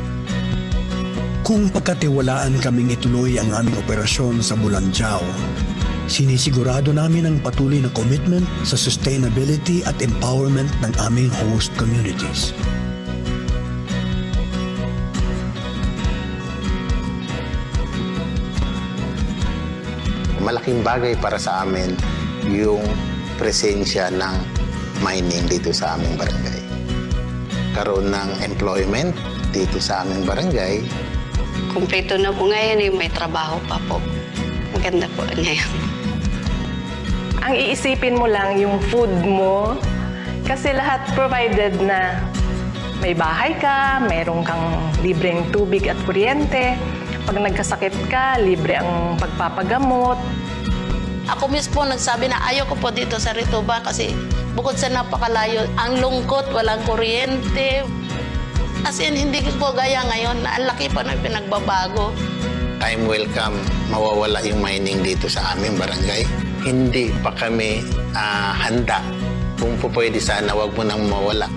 Kung pagkatiwalaan kaming ituloy ang aming operasyon sa Bulanjao, sinisigurado namin ang patuloy na commitment sa sustainability at empowerment ng aming host communities. Malaking bagay para sa amin yung presensya ng mining dito sa aming barangay. Karoon ng employment dito sa aming barangay. Kumpleto na po ngayon, may trabaho pa po. Maganda po ngayon. Ang iisipin mo lang yung food mo kasi lahat provided na may bahay ka, mayroon kang libreng tubig at kuryente. Pag nagkasakit ka, libre ang pagpapagamot. Ako mismo nagsabi na ayoko po dito sa Rituba kasi bukod sa napakalayo, ang lungkot, walang kuryente. As in, hindi ko gaya ngayon na ang laki pa na pinagbabago. Time will come, mawawala yung mining dito sa aming barangay. Hindi pa kami handa. Kung po pwede sana, wag mo nang mawala.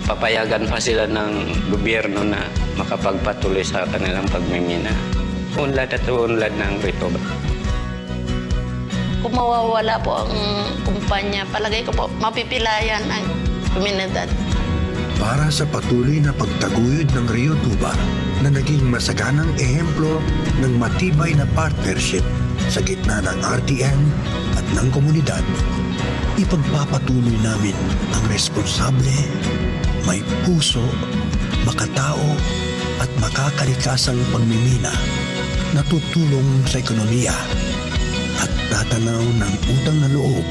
Papayagan pa sila ng gobyerno na makapagpatuloy sa kanilang pagmimina. Unlad at unlad ng Rituba. Kung mawawala po ang kumpanya, palagay ko po mapipilayan ang komunidad. Para sa patuloy na pagtaguyod ng Rio Tuba na naging masaganang ehemplo ng matibay na partnership sa gitna ng RTN at ng komunidad, ipagpapatuloy namin ang responsable, may puso, makatao at makakalikasang pagmimina na tutulong sa ekonomiya at tatanaw ng utang na loob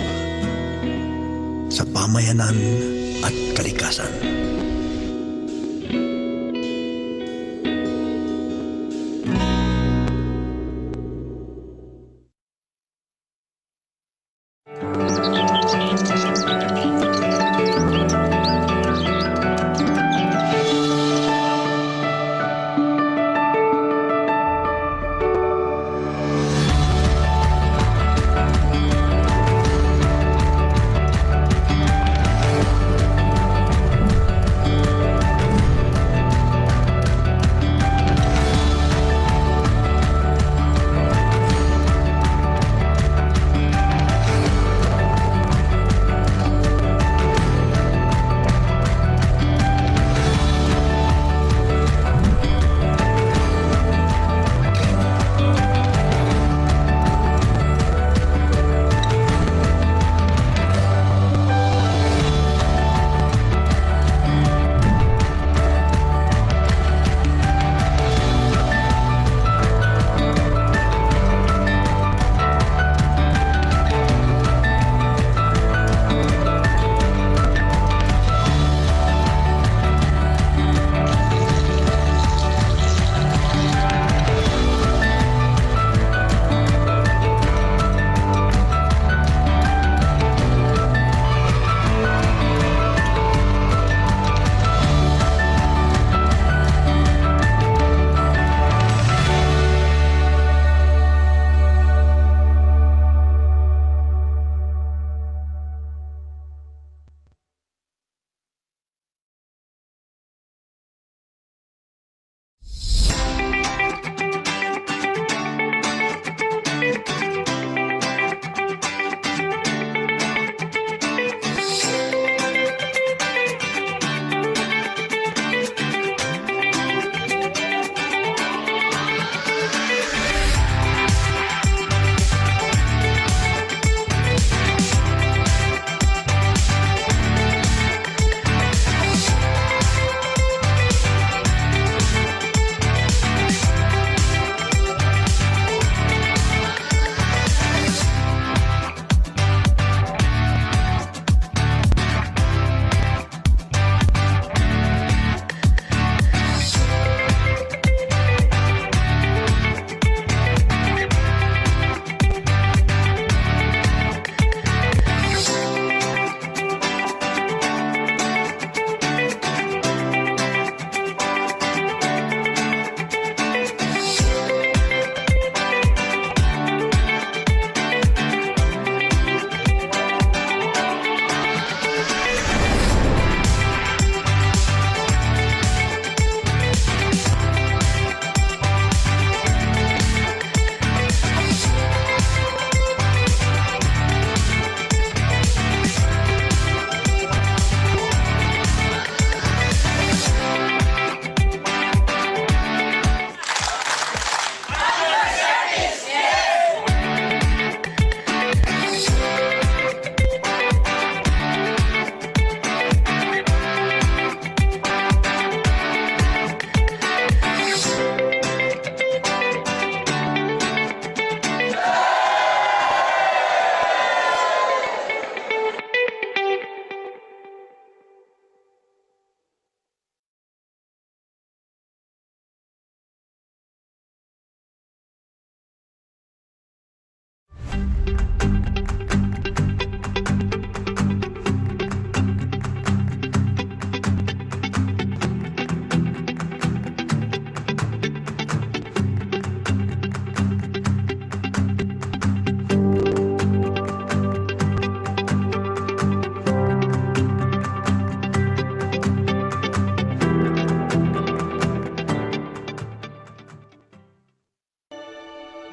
sa pamayanan at kalikasan.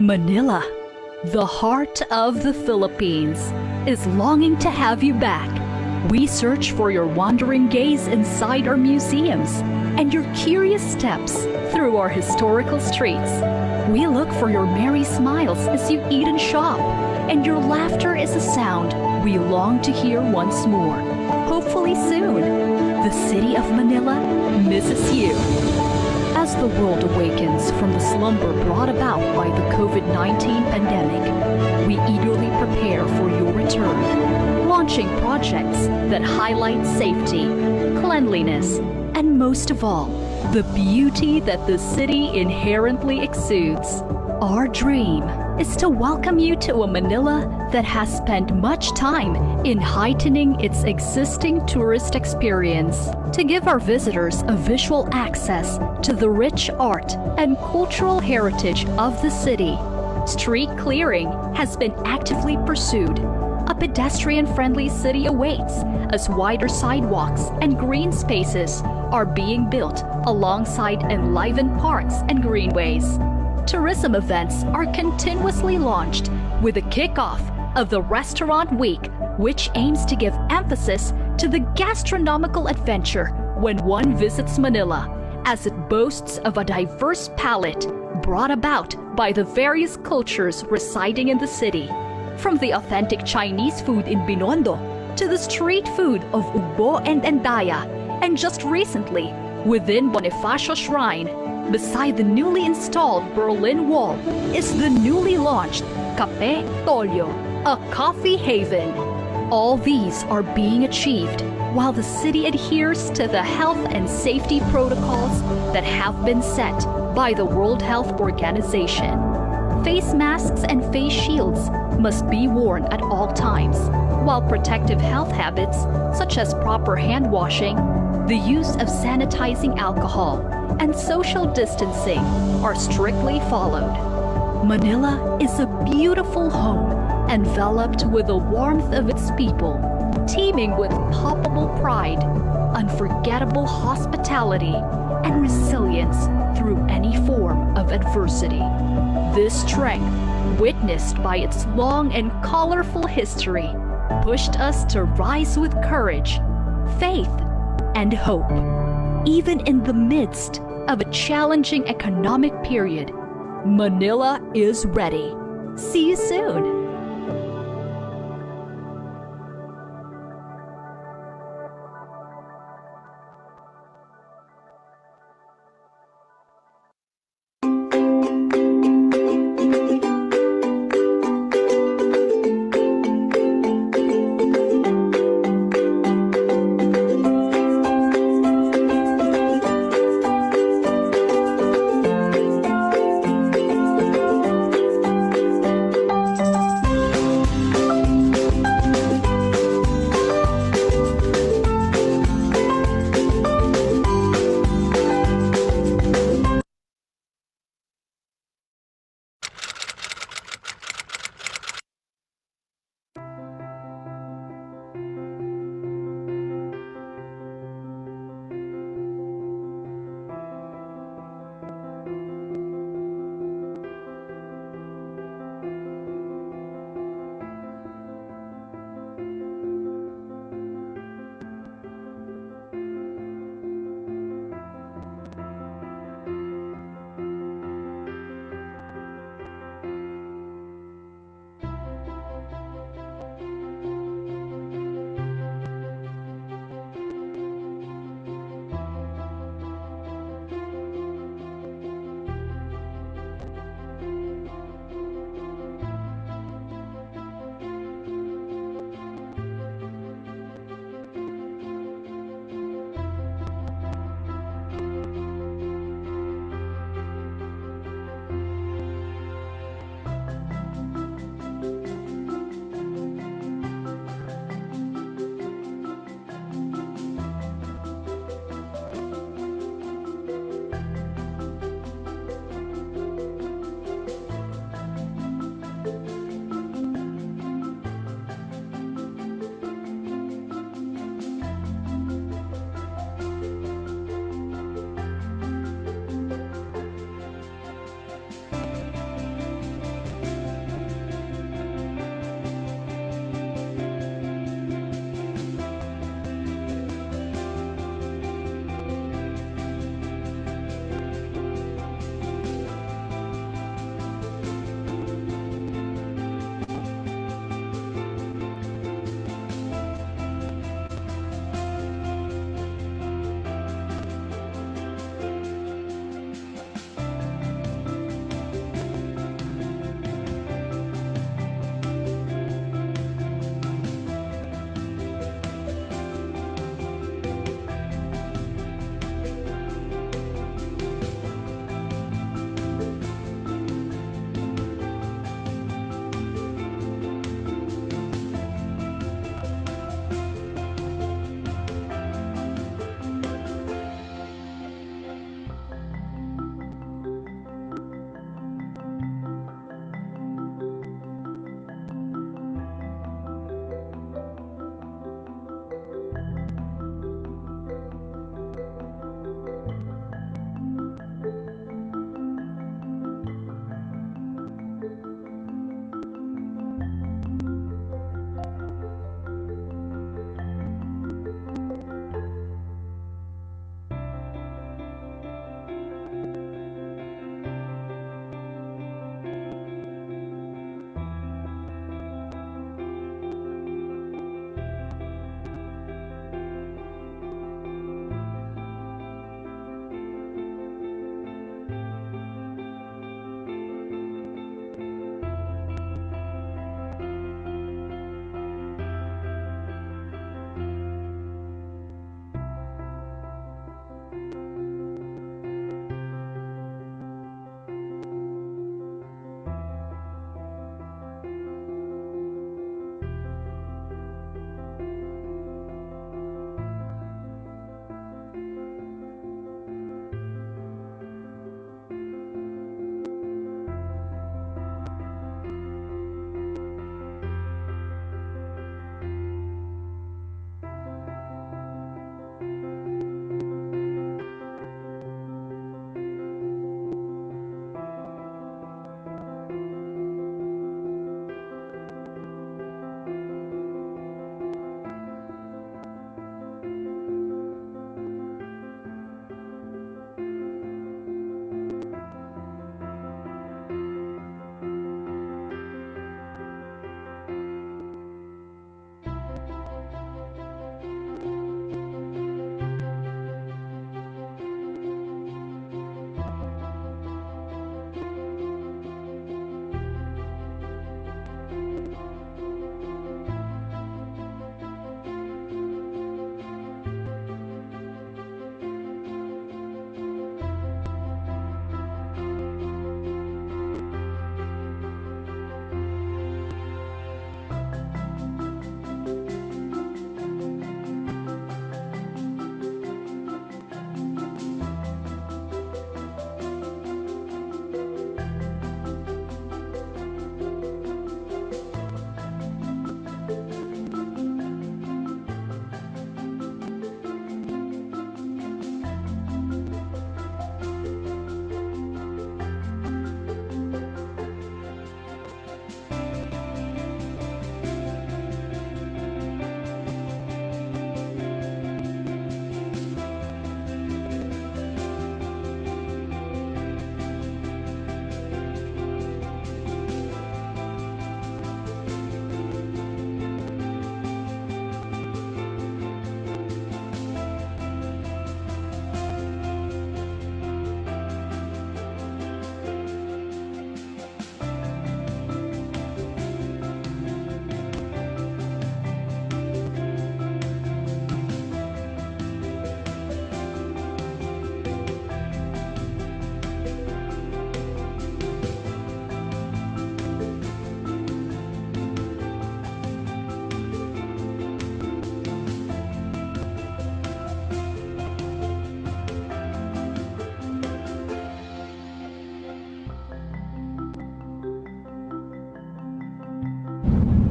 Manila, the heart of the Philippines, is longing to have you back. We search for your wandering gaze inside our museums and your curious steps through our historical streets. We look for your merry smiles as you eat and shop, and your laughter is a sound we long to hear once more. Hopefully soon, the city of Manila misses you. As the world awakens from the slumber brought about by the COVID-19 pandemic, we eagerly prepare for your return, launching projects that highlight safety, cleanliness, and most of all, the beauty that the city inherently exudes. Our dream is to welcome you to a Manila that has spent much time in heightening its existing tourist experience, to give our visitors a visual access to the rich art and cultural heritage of the city. Street clearing has been actively pursued. A pedestrian-friendly city awaits as wider sidewalks and green spaces are being built alongside enlivened parks and greenways. Tourism events are continuously launched with the kickoff of the Restaurant Week, which aims to give emphasis to the gastronomical adventure when one visits Manila, as it boasts of a diverse palette brought about by the various cultures residing in the city. From the authentic Chinese food in Binondo to the street food of Ugbo and Endaya, and just recently, within Bonifacio Shrine, beside the newly installed Berlin Wall, is the newly launched Cafe Tolyo, a coffee haven. All these are being achieved while the city adheres to the health and safety protocols that have been set by the World Health Organization. Face masks and face shields must be worn at all times, while protective health habits such as proper hand washing, the use of sanitizing alcohol, and social distancing are strictly followed. Manila is a beautiful home enveloped with the warmth of its people, teeming with palpable pride, unforgettable hospitality, and resilience through any form of adversity. This strength, witnessed by its long and colorful history, pushed us to rise with courage, faith, and hope. Even in the midst of a challenging economic period, Manila is ready. See you soon.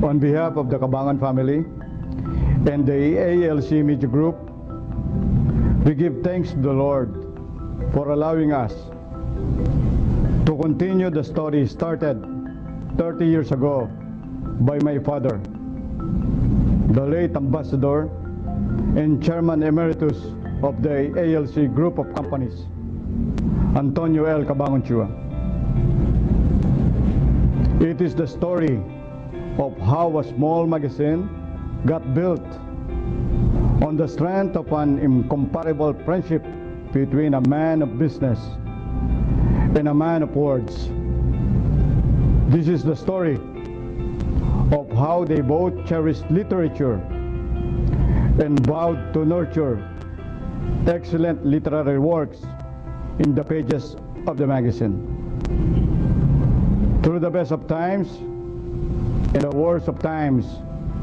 On behalf of the Cabangan family and the ALC Media Group, we give thanks to the Lord for allowing us to continue the story started 30 years ago by my father, the late Ambassador and Chairman Emeritus of the ALC Group of Companies, Antonio L. Cabangon Chua. It is the story of how a small magazine got built on the strength of an incomparable friendship between a man of business and a man of words. This is the story of how they both cherished literature and vowed to nurture excellent literary works in the pages of the magazine. Through the best of times and the worst of times,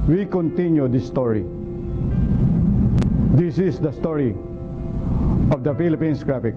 we continue this story. This is the story of the Philippines Graphic.